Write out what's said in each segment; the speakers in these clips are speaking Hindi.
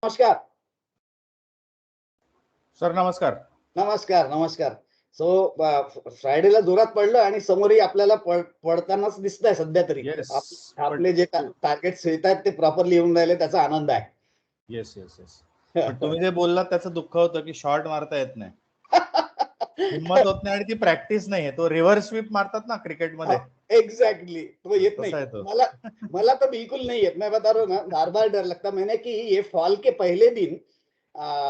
नमस्कार. सर नमस्कार. नमस्कार नमस्कार. सो फ्रायडेला जोरात पडलं आणि समोरही आपल्याला पडतानाच दिसतंय सध्या तरी. येस. आपले जे टार्गेट्स येत आहेत ते प्रॉपरली येऊन राहिले, त्याचा आनंद आहे. Yes yes yes. पण तुम्ही जे बोललात त्याचं दुःख होतं की शॉर्ट मारता येत नाही, हिम्मत होत नाही आणि ती प्रॅक्टिस नाहीये. तो रिव्हर्स स्वीप मारतात ना क्रिकेटमध्ये, एग्जैक्टली तो येत नहीं. तसा आहे तो. मला तो बिल्कुल नहीं है. मैं बता रहा हूँ ना, बार बार डर लगता मैंने कि ये फॉल के पहले दिन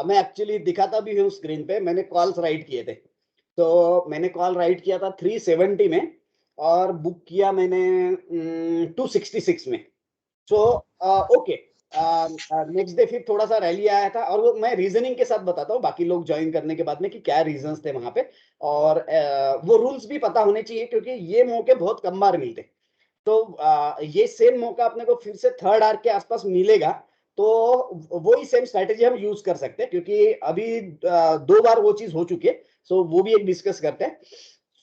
मैं एक्चुअली दिखाता भी हूँ स्क्रीन पे. मैंने कॉल्स राइट किए थे, तो मैंने कॉल राइट किया था 370 में और बुक किया मैंने 266 में. सो ओके, नेक्स्ट डे फिर थोड़ा सा रैली आया था और वो मैं रीजनिंग के साथ बताता हूँ बाकी लोग ज्वाइन करने के बाद में कि क्या रीजंस थे वहां पे. और वो रूल्स भी पता होने चाहिए क्योंकि ये मौके बहुत कम बार मिलते. तो ये सेम मौका अपने को फिर से थर्ड आर्क के आसपास मिलेगा, तो वही सेम स्ट्रैटेजी हम यूज कर सकते हैं क्योंकि अभी 2 बार वो चीज हो चुकी है. सो वो भी एक डिस्कस करते हैं.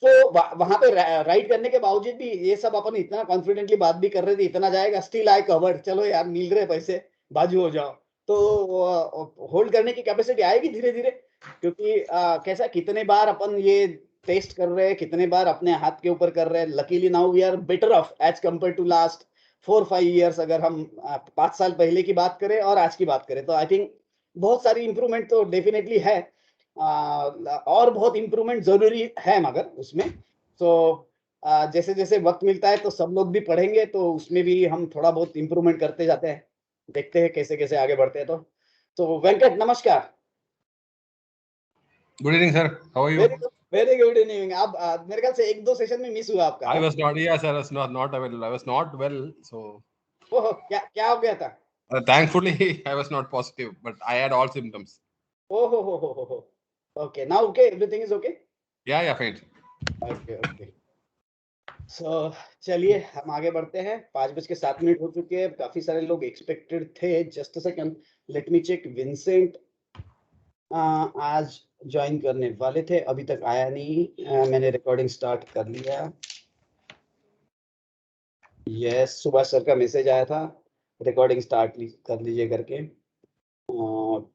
तो वहां पे राइट करने के बावजूद भी ये सब अपन इतना कॉन्फिडेंटली बात भी कर रहे थे, इतना जाएगा, स्टिल आई कवर्ड. चलो यार, मिल रहे पैसे, बाजू हो जाओ. तो होल्ड करने की कैपेसिटी आएगी धीरे धीरे, क्योंकि कैसा कितने बार अपन ये टेस्ट कर रहे हैं, कितने बार अपने हाथ के ऊपर कर रहे हैं. Luckily now we are better off as compare to last 4-5 years. अगर हम 5 साल पहले की बात करें और आज की बात करें तो आई थिंक बहुत सारी इंप्रूवमेंट तो डेफिनेटली है. और बहुत इंप्रूवमेंट जरूरी है मगर उसमें. तो जैसे जैसे वक्त मिलता है तो सब लोग भी पढ़ेंगे, तो उसमें भी हम थोड़ा बहुत इंप्रूवमेंट करते जाते हैं. देखते हैं कैसे कैसे आगे बढ़ते हैं. तो वेंकट नमस्कार. Good evening sir, how are you? Very good evening. आप मेरे ख्याल से 1-2 सेशन में मिस हुआ आपका. I was not, yeah sir, I was not well, so ओह, क्या हो गया था? thankfully I was not positive, but I had all symptoms. Oh ho. Okay, now okay, everything is okay. Yeah, fine. Okay. So चलिए हम आगे बढ़ते हैं. 5:07 हो चुके हैं. काफी सारे लोग एक्सपेक्टेड थे. Just a second, let me check. Vincent आज ज्वाइन करने वाले थे, अभी तक आया नहीं. मैंने रिकॉर्डिंग स्टार्ट कर लिया. यस, सुभाष सर का मैसेज आया था रिकॉर्डिंग स्टार्ट कर लीजिए करके.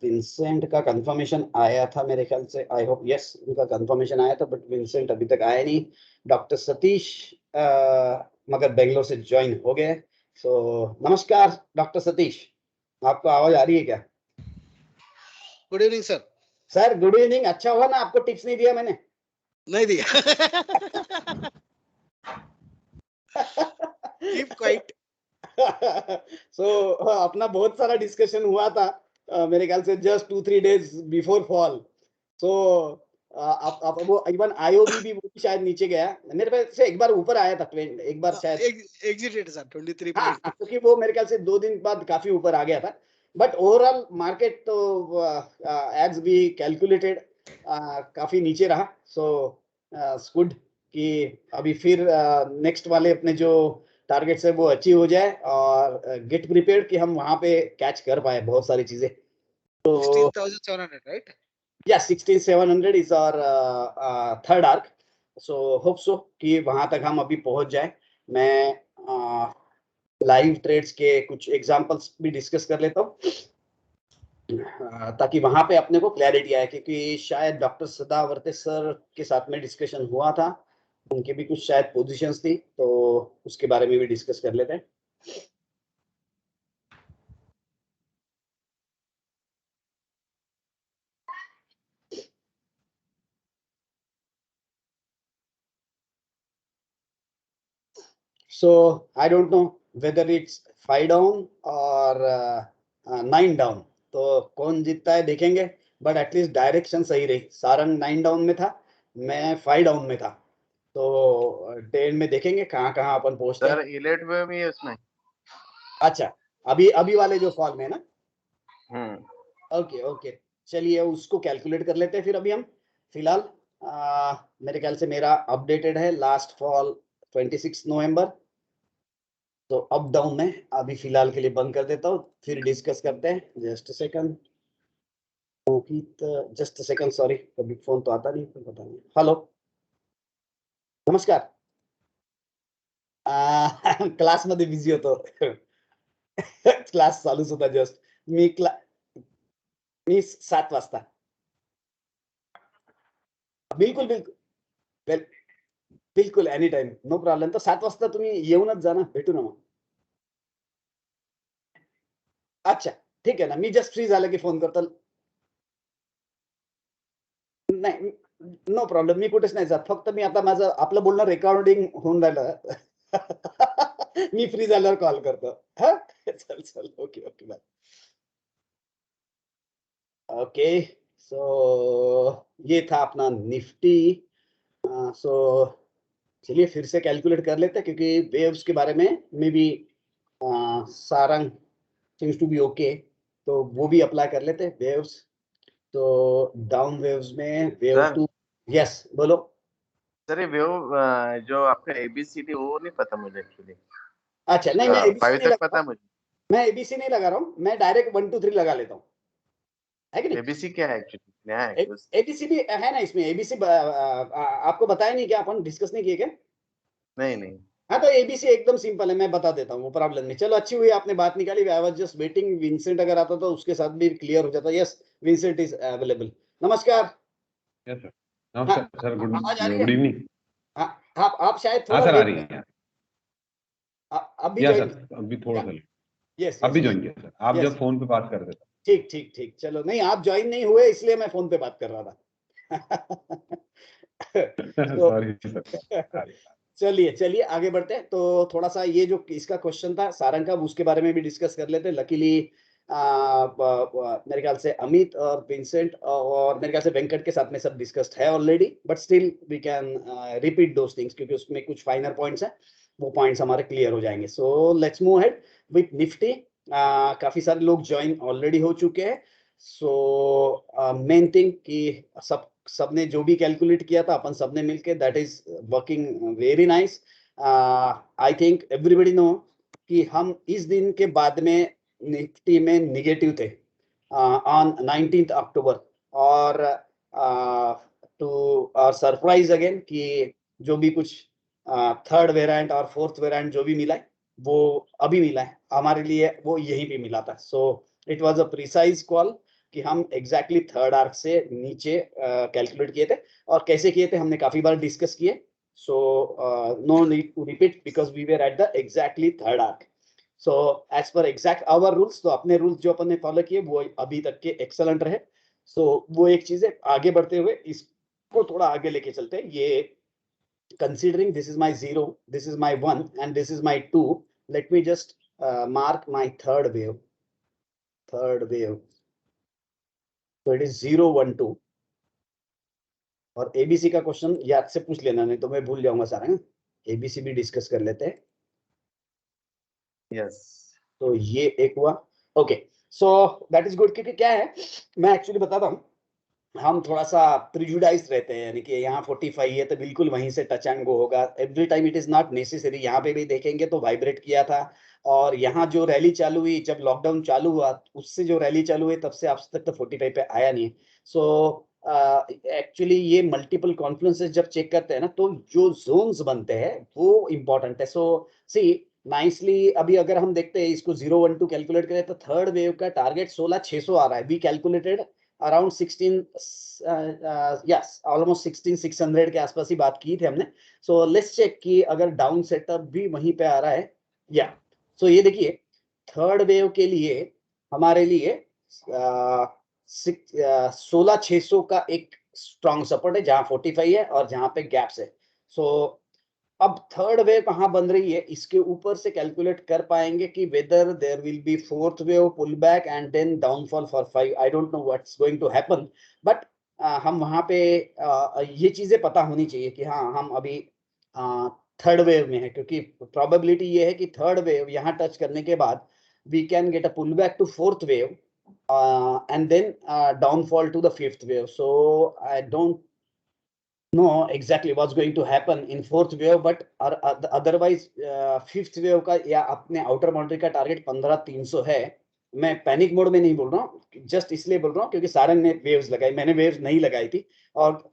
विंसेंट का कंफर्मेशन आया था मेरे ख्याल से. आई होप यस, उनका कंफर्मेशन आया था, बट विंसेंट अभी तक आया नहीं. डॉक्टर सतीश मगर बेंगलोर से ज्वाइन हो गए. सो नमस्कार डॉक्टर सतीश, आपको आवाज आ रही है क्या? Good evening sir. Sir good evening. अच्छा हुआ ना आपको टिप्स नहीं दिया मैंने. नहीं दिया. Keep quiet. सो अपना बहुत सारा डिस्कशन हुआ था मेरे ख्याल से जस्ट 2-3 डेज बिफोर फॉल. सो आप वो इवन आईओबी भी वो भी शायद नीचे गया. मेरे ख्याल से एक बार ऊपर आया था, एक बार शायद एग्जिटेड सर 23 हाँ, पॉइंट. क्योंकि वो मेरे ख्याल से 2 दिन बाद काफी ऊपर आ गया था. बट ओवरऑल मार्केट तो एज भी कैलकुलेटेड काफी नीचे रहा. सो गुड कि अभी फिर नेक्स्ट वाले अपने जो टारगेट्स है वो अचीव हो जाए और गेट प्रिपेयर्ड कि हम वहां पे कैच कर पाए बहुत सारी चीजें. तो 16,700 राइट. या 16,700 is our third arc. So hope so कि वहां तक हम अभी पहुंच जाए. मैं लाइव ट्रेड्स के कुछ एग्जांपल्स भी डिस्कस कर लेता हूँ ताकि वहां पे अपने को क्लैरिटी आए, क्योंकि शायद डॉक्टर सदावर्ते सर के साथ में डिस्कशन हुआ था, उनके भी कुछ शायद पोजीशंस थी, तो उसके बारे में भी डिस्कस कर लेते हैं. So I don't know whether it's 5 down or 9 down. तो कौन जीतता है देखेंगे, बट एटलीस्ट डायरेक्शन सही रही. सारंग 9 डाउन में था, मैं 5 डाउन में था. तो 10 में देखेंगे कहाँ कहाँ अपन पहुंचते हैं. सर इलेट में भी है उसमें. अच्छा, अभी वाले जो फॉल में ना. ओके, चलिए उसको कैलकुलेट कर लेते हैं फिर. अभी हम फिलहाल मेरे ख्याल से मेरा अपडेटेड है लास्ट फॉल 26 नवंबर. तो अप डाउन में अभी फिलहाल के लिए बंद कर देता हूँ, फिर डिस्कस करते हैं. Just second, just second, sorry public phone तो आता नहीं, पता नहीं. हेलो नमस्कार. क्लास मध्ये बिझी होतो. क्लास चालूच होता जस्ट. मी मी 7 वाजता. बिलकुल बिलकुल बिलकुल एनी टाइम नो प्रॉब्लेम. तर 7 वाजता तुम्ही येऊनच जा ना, भेटू ना मग. अच्छा ठीक आहे ना, मी जस्ट फ्री झालं की फोन करतो. नाही नो प्रॉब्लेम, मी कुठेच नाही जात. फक्त मी आता माझं आपलं बोलणं रेकॉर्डिंग होऊन राहिलं. मी फ्री झाल्यावर कॉल करतो. हा चल चल okay okay bye. Okay so ये था अपना निफ्टी. सो चलिए फिर से कैलकुलेट कर लेते हैं, क्योंकि वेव्स के बारे में maybe Sarang seems to be okay, तो वो भी अप्लाई कर लेते हैं वेव्स. तो डाउन वेव्स में वेव सर 2. यस बोलो. सर ये वेव जो आपका एबीसीडी वो नहीं पता मुझे एक्चुअली. अच्छा नहीं, मैं एबीसी 5 नहीं तक लगा पता रहा है हूँ. मुझे. मैं एबीसी नहीं लगा रहा हूँ, मैं डायरेक्ट 1 2 3 लगा लेता हूँ, है कि नहीं. एबीसी क्या है एक्चुअली, नया है कुछ? एबीसी भी है ना इसमें. एबीसी आपको बताया नहीं क्या, अपन डिस्कस नहीं किए क्या. नहीं नहीं. हाँ तो एबीसी एकदम सिंपल है, मैं बता देता हूँ, वो प्रॉब्लम नहीं. चलो अच्छी हुई आपने बात निकाली. I was just waiting Vincent अगर आता तो उसके साथ भी क्लियर हो जाता. Yes Vincent is available. नमस्कार. Yes sir. नमस्कार सर. आवाज आ रही है. Good evening. हाँ आप शायद हाँ थोड़ा सर, आ लेट. रही है. अभी या ज्वाइन. सर अभी थोड़ा सा. यस अभी ज्वाइन किया सर. आप Yes. जब फोन पे बात कर रहे थे. ठीक ठीक ठीक. चलो नहीं आप ज्वाइन नहीं हुए इसलिए मैं फोन पे बात कर रहा था. तो सॉरी सर. चलिए चलिए आगे बढ़ते हैं. तो थोड़ा सा ये जो इसका क्वेश्चन था सारंग का, उसके बारे में भी डिस्कस कर लेते हैं. लकीली मेरे ख्याल से अमित और विंसेंट और मेरे ख्याल से वेंकट के साथ में सब डिस्कस्ड है already, but still we can repeat those things, क्योंकि उसमें कुछ फाइनर पॉइंट्स हैं, वो पॉइंट्स हमारे क्लियर हो जाएंगे. सो let's move ahead with Nifty. काफी सारे लोग ज्वाइन ऑलरेडी हो चुके हैं. सो मेन थिंग कि सबने जो भी कैलकुलेट किया था अपन सबने मिलके, that is working very nice. I think everybody know कि हम इस दिन के बाद में निफ्टी में निगेटिव थे ऑन 19 अक्टूबर. और टू सरप्राइज अगेन कि जो भी कुछ थर्ड वेरिएंट और फोर्थ वेरिएंट जो भी मिला है वो अभी मिला है हमारे लिए, वो यहीं पे मिला था. So it was a precise call कि हम एग्जैक्टली थर्ड आर्क से नीचे कैलकुलेट किए थे. और कैसे किए थे हमने काफी बार डिस्कस किए. So no need to repeat because we were at the exactly third arc. So as per exact our rules, तो अपने रूल्स जो अपन ने फॉलो किए वो अभी तक के एक्सेलेंट रहे. सो वो एक चीज है. आगे बढ़ते हुए इसको थोड़ा आगे लेके चलते हैं. ये considering this is my 0, this is my 1 and this is my 2, let me just mark my third wave. So it is 0 1 2. और एबीसी का क्वेश्चन याद से पूछ लेना, नहीं तो मैं भूल जाऊंगा सारा. एबीसी भी डिस्कस कर लेते हैं. यस. तो ये एक हुआ. Okay so that is good, क्योंकि क्या है मैं एक्चुअली बताता हूँ, हम थोड़ा सा प्रिजुडाइज रहते हैं, यानी कि यहाँ 45 है तो बिल्कुल वहीं से टच एंड गो होगा. Every time it is not necessary. यहाँ पे भी देखेंगे तो वाइब्रेट किया था. और यहाँ जो रैली चालू हुई जब लॉकडाउन चालू हुआ, उससे जो रैली चालू हुई तब से अब तक तो 45 पे आया नहीं. सो एक्चुअली ये मल्टीपल कॉन्फ्लुएंसेस जब चेक करते हैं ना, तो जो जोन्स बनते हैं वो इंपॉर्टेंट है. सो सी नाइसली अभी अगर हम देखते हैं इसको 0 1 2 कैलकुलेट करें तो थर्ड वेव का टारगेट 16,600 आ रहा है. We calculated around 16 yes almost 16,600 के आसपास ही बात की थी हमने. सो लेट्स चेक कि अगर डाउन सेटअप भी वहीं पे आ रहा है या. सो ये देखिए थर्ड वेव के लिए हमारे लिए 16,600 का एक स्ट्रॉन्ग सपोर्ट है, जहां 45 है और जहां पे गैप्स है. सो अब थर्ड वेव कहां बन रही है इसके ऊपर से कैलकुलेट कर पाएंगे कि whether there will be fourth wave pull back and then downfall for 5. I don't know what's going to happen, but हम वहां पे ये चीजें पता होनी चाहिए कि हाँ हम अभी थर्ड वेव में है, क्योंकि प्रोबेबिलिटी ये है कि थर्ड वेव यहाँ टच करने के बाद we can get a pull back to fourth wave and then downfall to the fifth wave. So I don't know exactly what's going to happen in fourth wave, but otherwise fifth wave का या अपने outer boundary का टारगेट 15,300 है. मैं पैनिक मोड में नहीं बोल रहा हूँ, जस्ट इसलिए बोल रहा हूँ क्योंकि सारंग ने वेव्स लगाई, मैंने वेव्स नहीं लगाई थी. और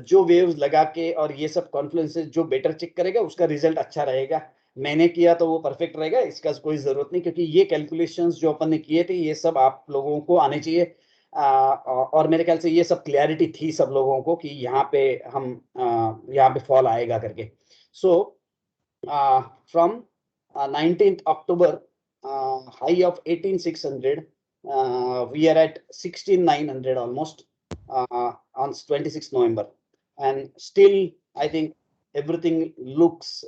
जो वेव्स लगा के और ये सब कॉन्फ्लुएंसेस जो बेटर चेक करेगा उसका रिजल्ट अच्छा रहेगा. मैंने किया तो वो परफेक्ट रहेगा, इसका कोई जरूरत नहीं, क्योंकि ये कैलकुलेशंस जो अपन ने किए थे ये सब आप लोगों को आने चाहिए. और मेरे ख्याल से ये सब क्लैरिटी थी सब लोगों को कि यहाँ पे हम यहाँ पे फॉल आएगा करके. So from 19th October, high of 18,600, we are at 16,900 almost on 26th November, and still I think everything looks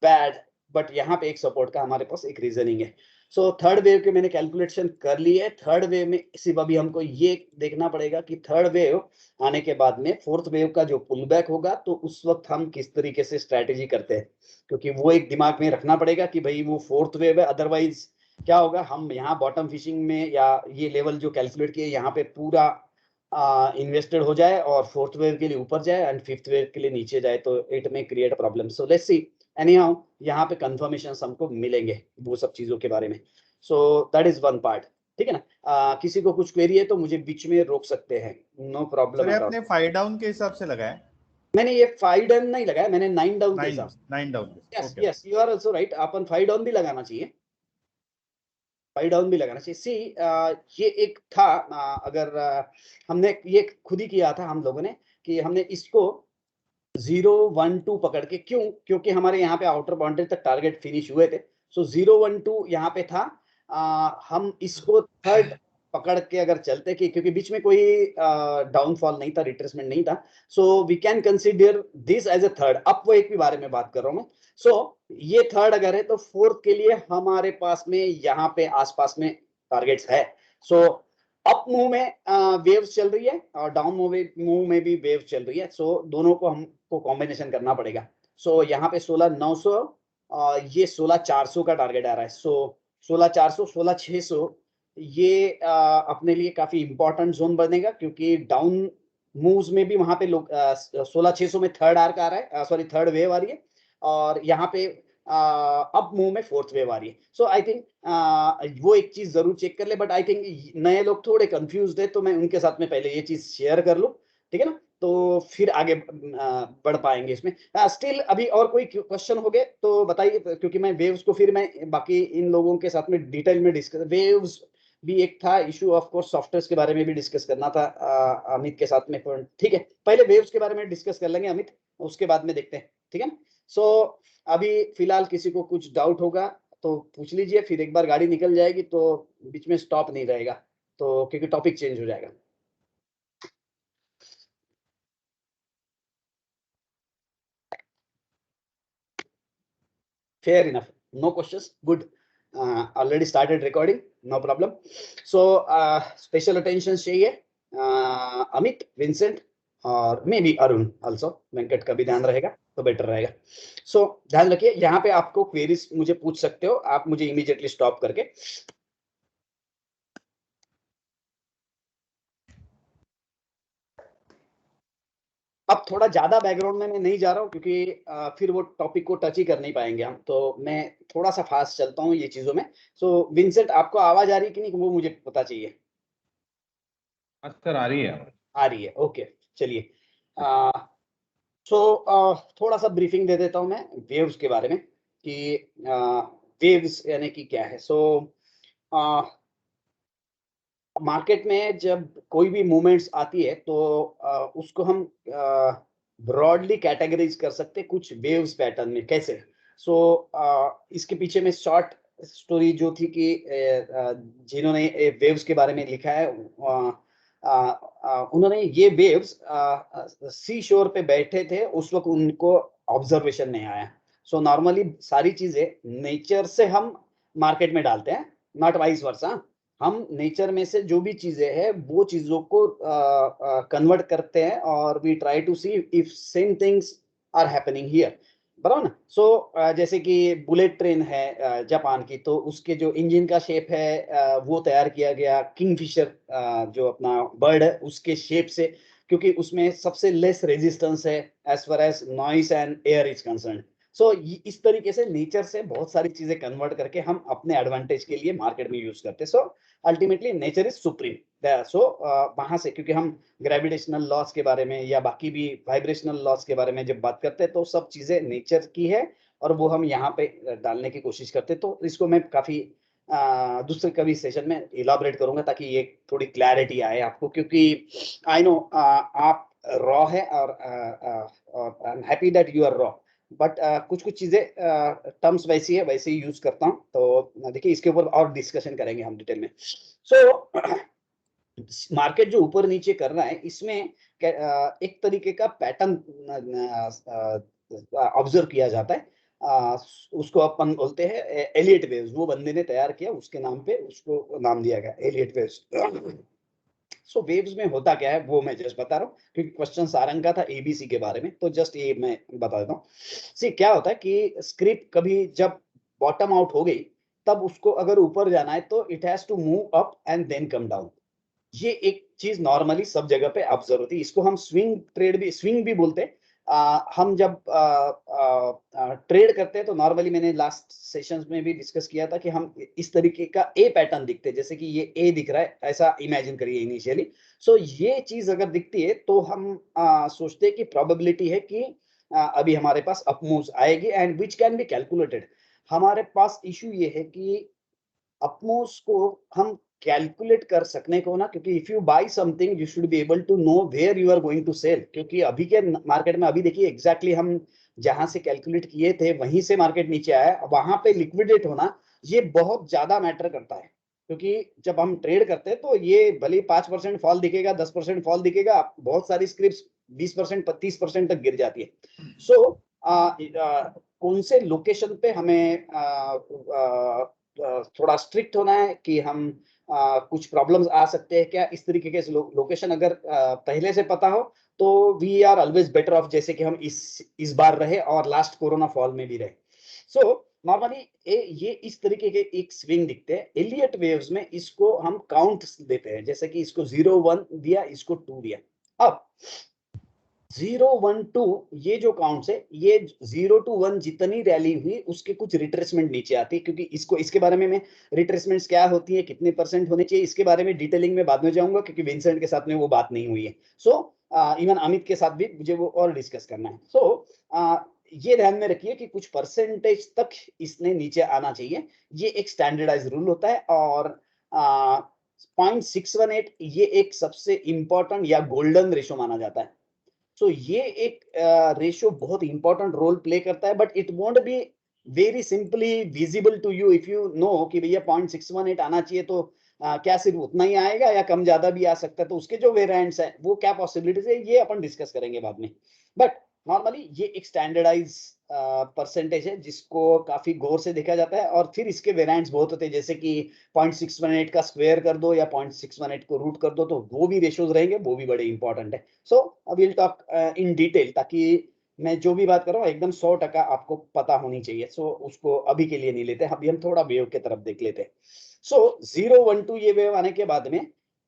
bad, but यहाँ पे एक सपोर्ट का हमारे पास एक रीजनिंग है. सो थर्ड वेव के मैंने कैलकुलेशन कर ली है. थर्ड वेव में सिर्फ अभी हमको ये देखना पड़ेगा कि थर्ड वेव आने के बाद में फोर्थ वेव का जो पुल बैक होगा तो उस वक्त हम किस तरीके से स्ट्रैटेजी करते हैं, क्योंकि वो एक दिमाग में रखना पड़ेगा कि भाई वो फोर्थ वेव है. अदरवाइज क्या होगा, हम यहाँ बॉटम फिशिंग में या ये लेवल जो कैलकुलेट किए यहाँ पे पूरा इन्वेस्टेड हो जाए और फोर्थ वेव के लिए ऊपर जाए एंड फिफ्थ वेव के लिए नीचे जाए, तो इट में create problem. So let's see. Any how यहाँ पे कंफर्मेशन हमको मिलेंगे वो सब चीजों के बारे में. So that is one part. ठीक है ना. किसी को कुछ क्वेरी है तो मुझे बीच में रोक सकते हैं, नो प्रॉब्लम. आपने 5 डाउन के हिसाब से लगाया? मैंने ये 5 डाउन नहीं लगाया, मैंने 9 डाउन के हिसाब से. 9 down. Yes yes, you are also right. अपन 5 डाउन भी लगाना चाहिए, 5 डाउन भी लगाना चाहिए. सी ये एक था, अगर हमने ये खुद ही किया था हम लोगों ने कि हमने इसको 0 1 2 पकड़ के, क्योंकि हमारे यहाँ पे आउटर बाउंड्री तक टारगेट फिनिश हुए थे. सो 0 1 2 यहाँ पे था. हम इसको थर्ड पकड़ के अगर चलते कि क्योंकि बीच में कोई डाउनफॉल नहीं था, रिट्रेसमेंट नहीं था, so we can consider this as a third. Up एक भी बारे में बात कर रहा हूँ मैं. सो ये थर्ड अगर है तो फोर्थ के लिए हमारे पास में यहाँ पे आसपास में टारगेट्स है. सो अप मूव में वेव्स चल रही है और डाउन मूव में भी वेव चल रही है. सो दोनों को हमको कॉम्बिनेशन करना पड़ेगा. सो यहाँ पे 16,900, ये 16,400 का टारगेट आ रहा है. सो 16,400 16,600 ये अपने लिए काफी इंपॉर्टेंट जोन बनेगा, क्योंकि डाउन मूव्स में भी वहां पे लोग 16,600 में थर्ड आर्क आ रहा है, सॉरी थर्ड वेव आ रही है, और यहाँ पे अप मूव में फोर्थ वेव आ रही है. सो आई थिंक वो एक चीज जरूर चेक कर ले. बट आई थिंक नए लोग थोड़े कंफ्यूज्ड है, तो मैं उनके साथ में पहले ये चीज शेयर कर लूं. ठीक है ना, तो फिर आगे बढ़ पाएंगे इसमें. स्टिल अभी और कोई क्वेश्चन हो गए तो बताइए, क्योंकि मैं वेव्स को फिर मैं बाकी इन लोगों के साथ में डिटेल में डिस्कस. वेव्स भी एक था इशू, ऑफ कोर्स सॉफ्टवेयर के बारे में भी डिस्कस करना था अमित के साथ में. ठीक है, पहले वेव्स के बारे में डिस्कस कर लेंगे अमित, उसके बाद में देखते हैं. ठीक है. सो अभी फिलहाल किसी को कुछ डाउट होगा तो पूछ लीजिए, फिर एक बार गाड़ी निकल जाएगी तो बीच में स्टॉप नहीं रहेगा, तो क्योंकि टॉपिक चेंज हो जाएगा. Fair enough. No questions. Good. Already started recording. No problem. So special attention चाहिए अमित, विंसेंट और maybe Arun also. Venkat का भी ध्यान रहेगा तो बेटर रहेगा. सो ध्यान रखिए, यहाँ पे आपको क्वेरीज मुझे पूछ सकते हो, आप मुझे इमीडिएटली स्टॉप करके. अब थोड़ा ज्यादा बैकग्राउंड में मैं नहीं जा रहा हूँ, क्योंकि फिर वो टॉपिक को टच ही कर नहीं पाएंगे हम, तो मैं थोड़ा सा फास्ट चलता हूँ ये चीजों में. सो विंसेंट, आपको आवाज आ रही है कि नहीं वो मुझे पता चाहिए. सर आ रही है. आ रही है. ओके, चलिए. सो थोड़ा सा ब्रीफिंग दे देता हूँ मैं वेव्स के बारे में कि वेव्स यानी कि क्या है. सो मार्केट में जब कोई भी मूवमेंट्स आती है तो उसको हम ब्रॉडली कैटेगराइज कर सकते हैं कुछ वेव्स पैटर्न में. कैसे? सो इसके पीछे में शॉर्ट स्टोरी जो थी कि जिन्होंने वेव्स के बारे में लिखा है, उन्होंने ये वेव्स सी शोर पे बैठे थे, उस वक्त उनको ऑब्जर्वेशन नहीं आया. सो नॉर्मली सारी चीजें नेचर से हम मार्केट में डालते हैं, नॉट वाइस वर्सा. हम नेचर में से जो भी चीजें हैं वो चीजों को कन्वर्ट करते हैं और we try to see if same things are happening here. बराबर ना. सो जैसे कि बुलेट ट्रेन है जापान की, तो उसके जो इंजन का शेप है वो तैयार किया गया किंगफिशर जो अपना बर्ड है उसके शेप से, क्योंकि उसमें सबसे लेस रेजिस्टेंस है as far as noise and air is concern. So इस तरीके से नेचर से बहुत सारी चीजें कन्वर्ट करके हम अपने एडवांटेज के लिए मार्केट में यूज करते हैं. So ultimately nature is supreme. So वहां से, क्योंकि हम ग्रेविटेशनल लॉस के बारे में या बाकी भी वाइब्रेशनल लॉस के बारे में जब बात करते हैं तो सब चीजें नेचर की है और वो हम यहाँ पे डालने की कोशिश करते हैं. तो इसको मैं काफी दूसरे कभी सेशन में इलाबरेट करूंगा ताकि ये थोड़ी क्लैरिटी आए आपको, क्योंकि आई नो आप रॉ है और I am happy that you are raw, but कुछ कुछ चीजें टर्म्स वैसी है वैसे ही यूज करता हूँ। तो देखिए इसके ऊपर और डिस्कशन करेंगे हम डिटेल में। सो मार्केट जो ऊपर नीचे कर रहा है इसमें एक तरीके का पैटर्न ऑब्जर्व किया जाता है। उसको अपन बोलते हैं एलियट वेव्स। वो बंदे ने तैयार किया, उसके नाम पे उसको नाम दिया गया एलियट वेव्स। सो वेव्स में होता क्या है वो मैं जस्ट बता रहा हूँ, क्योंकि क्वेश्चन सारंग का था एबीसी के बारे में, तो जस्ट ये मैं बता देता हूँ। सी क्या होता है कि स्क्रिप्ट कभी जब बॉटम आउट हो गई तब उसको अगर ऊपर जाना है तो it has to move up and then come down. ये एक चीज नॉर्मली सब जगह पे ऑब्जर्व होती है। इसको हम स्विंग भी बोलते हैं। हम जब ट्रेड करते हैं तो नॉर्मली मैंने लास्ट सेशंस में भी डिस्कस किया था कि हम इस तरीके का ए पैटर्न दिखते हैं, जैसे कि ये ए दिख रहा है ऐसा इमेजिन करिए इनिशियली। सो ये चीज अगर दिखती है तो हम सोचते हैं कि प्रोबेबिलिटी है कि अभी हमारे पास अप मूव्स आएगी and which can be calculated. हमारे पास इशू ये है कि अप मूव्स को हम कैलकुलेट कर सकने को ना, क्योंकि if you buy something you should be able to know where you are going to sell. क्योंकि अभी के मार्केट में अभी देखिए एग्जैक्टली हम जहां से कैलकुलेट किए थे वहीं से मार्केट नीचे आया, वहां पे लिक्विडेट होना ये बहुत ज्यादा मैटर करता है। क्योंकि जब हम ट्रेड करते हैं तो ये भले 5% फॉल दिखेगा, 10% फॉल दिखेगा, बहुत सारी स्क्रिप्ट 20% 30% तक गिर जाती है। सो कौन से लोकेशन पे हमें थोड़ा स्ट्रिक्ट होना है कि हम कुछ प्रॉब्लम्स आ सकते हैं क्या, इस तरीके के लोकेशन अगर पहले से पता हो तो we are always better off, जैसे कि हम इस बार रहे और लास्ट कोरोना फॉल में भी रहे। सो नॉर्मली ये इस तरीके के एक स्विंग दिखते हैं एलियट वेव्स में। इसको हम काउंट देते हैं, जैसे कि इसको 0 1 दिया, इसको 2 दिया। अब 0 1 2 ये जो काउंट्स है, ये 0 to 1 जितनी रैली हुई उसके कुछ रिट्रेसमेंट नीचे आती है। क्योंकि इसके बारे में मैं रिट्रेसमेंट्स क्या होती है, कितने परसेंट होने चाहिए, इसके बारे में डिटेलिंग में बाद में जाऊंगा, क्योंकि विंसेंट के साथ में वो बात नहीं हुई है। सो इवन अमित के साथ भी मुझे वो और डिस्कस करना है। सो ये ध्यान में रखिए कि कुछ परसेंटेज तक इसने नीचे आना चाहिए, ये एक स्टैंडर्डाइज रूल होता है। और 0.618 ये एक सबसे इंपॉर्टेंट या गोल्डन रेशो माना जाता है। सो ये एक रेशियो बहुत इंपॉर्टेंट रोल प्ले करता है, but it won't be very simply visible to you if you know कि भैया 0.618 आना चाहिए। तो क्या सिर्फ उतना ही आएगा या कम ज्यादा भी आ सकता है, तो उसके जो वेरिएंट्स है वो क्या पॉसिबिलिटीज है ये अपन डिस्कस करेंगे बाद में। बट नॉर्मली ये एक स्टैंडर्डाइज परसेंटेज है जिसको काफी गौर से देखा जाता है। और फिर इसके वेरिएंट्स बहुत होते हैं, जैसे कि 0.618 का स्क्वायर कर दो या 0.618 को रूट कर दो, तो वो भी रेशियोज रहेंगे, वो भी बड़े इंपॉर्टेंट है। So I will talk in detail, ताकि मैं जो भी बात कर रहा हूँ एकदम 100% आपको पता होनी चाहिए। सो उसको अभी के लिए नहीं लेते, अभी हम थोड़ा वेव की तरफ देख लेते हैं। सो 0 1 2 ये वेव आने के बाद में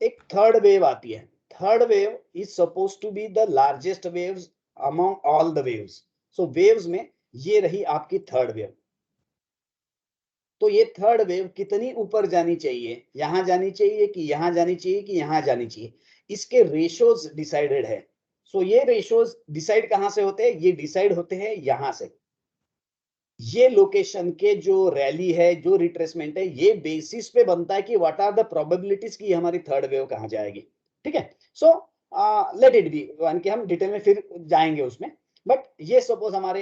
एक थर्ड वेव आती है। Third wave is suppose to be the largest waves among all the waves. सो वेव्स में ये रही आपकी थर्ड वेव। तो ये थर्ड वेव कितनी ऊपर जानी चाहिए, यहां जानी चाहिए कि यहां जानी चाहिए कि यहां जानी चाहिए, इसके रेशियोज डिसाइडेड है। सो ये रेशियोज डिसाइड कहां से होते हैं, ये डिसाइड होते हैं यहां से। ये लोकेशन के जो रैली है, जो रिट्रेसमेंट है, ये बेसिस पे बनता है कि व्हाट आर द प्रोबेबिलिटीज की हमारी थर्ड वेव कहां जाएगी। ठीक है। सो लेट इट बी, कि हम डिटेल में फिर जाएंगे उसमें। बट ये सपोज हमारे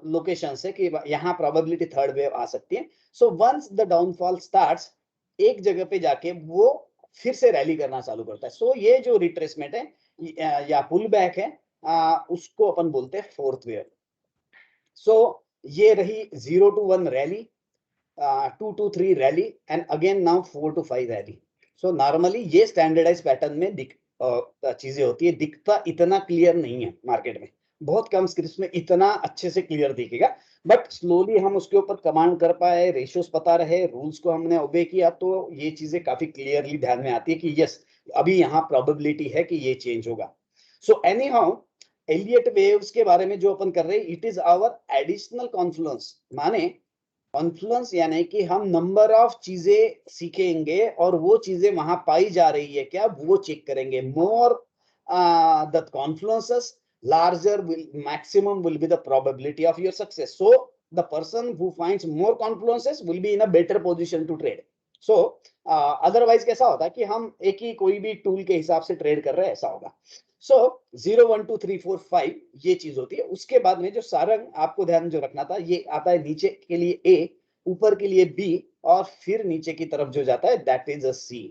लोकेशन है कि यहाँ प्रोबेबिलिटी थर्ड वेव आ सकती है। So once the downfall starts, एक जगह पे जाके वो फिर से रैली करना चालू करता है। सो ये जो रिट्रेसमेंट है या पुल बैक है, उसको अपन बोलते हैं फोर्थ वेव। सो ये रही 0 to 1 rally, 2 to 3 rally, and again now 4 to 5 rally. So normally ये स्टैंडर्डाइज पैटर्न में चीजें होती है। दिखता इतना क्लियर नहीं है मार्केट में, बहुत कम स्क्रिप्ट्स में इतना अच्छे से क्लियर दिखेगा, बट स्लोली हम उसके ऊपर कमांड कर पाए, रेशियोज पता रहे, रूल्स को हमने ओबे किया, तो ये चीजें काफी क्लियरली ध्यान में आती है कि यस अभी यहाँ प्रोबेबिलिटी है कि ये चेंज होगा। So anyhow Elliott waves के बारे में जो अपन कर रहे हैं, it is our additional confluence. माने कॉन्फ्लुएंस यानी कि हम नंबर ऑफ चीजें सीखेंगे और वो चीजें वहां पाई जा रही है क्या वो चेक करेंगे। More the confluences, larger will maximum will be the probability of your success. So the person who finds more confluences will be in a better position to trade. So otherwise कैसा होता है कि हम एक ही कोई भी टूल के हिसाब से ट्रेड कर रहे हैं, ऐसा होगा. So 0 1 2 3 4 5 ये चीज होती है. उसके बाद में जो सारंग आपको ध्यान जो रखना था, ये आता है नीचे के लिए A, ऊपर के लिए B, और फिर नीचे की तरफ जो जाता है दैट इज अ C.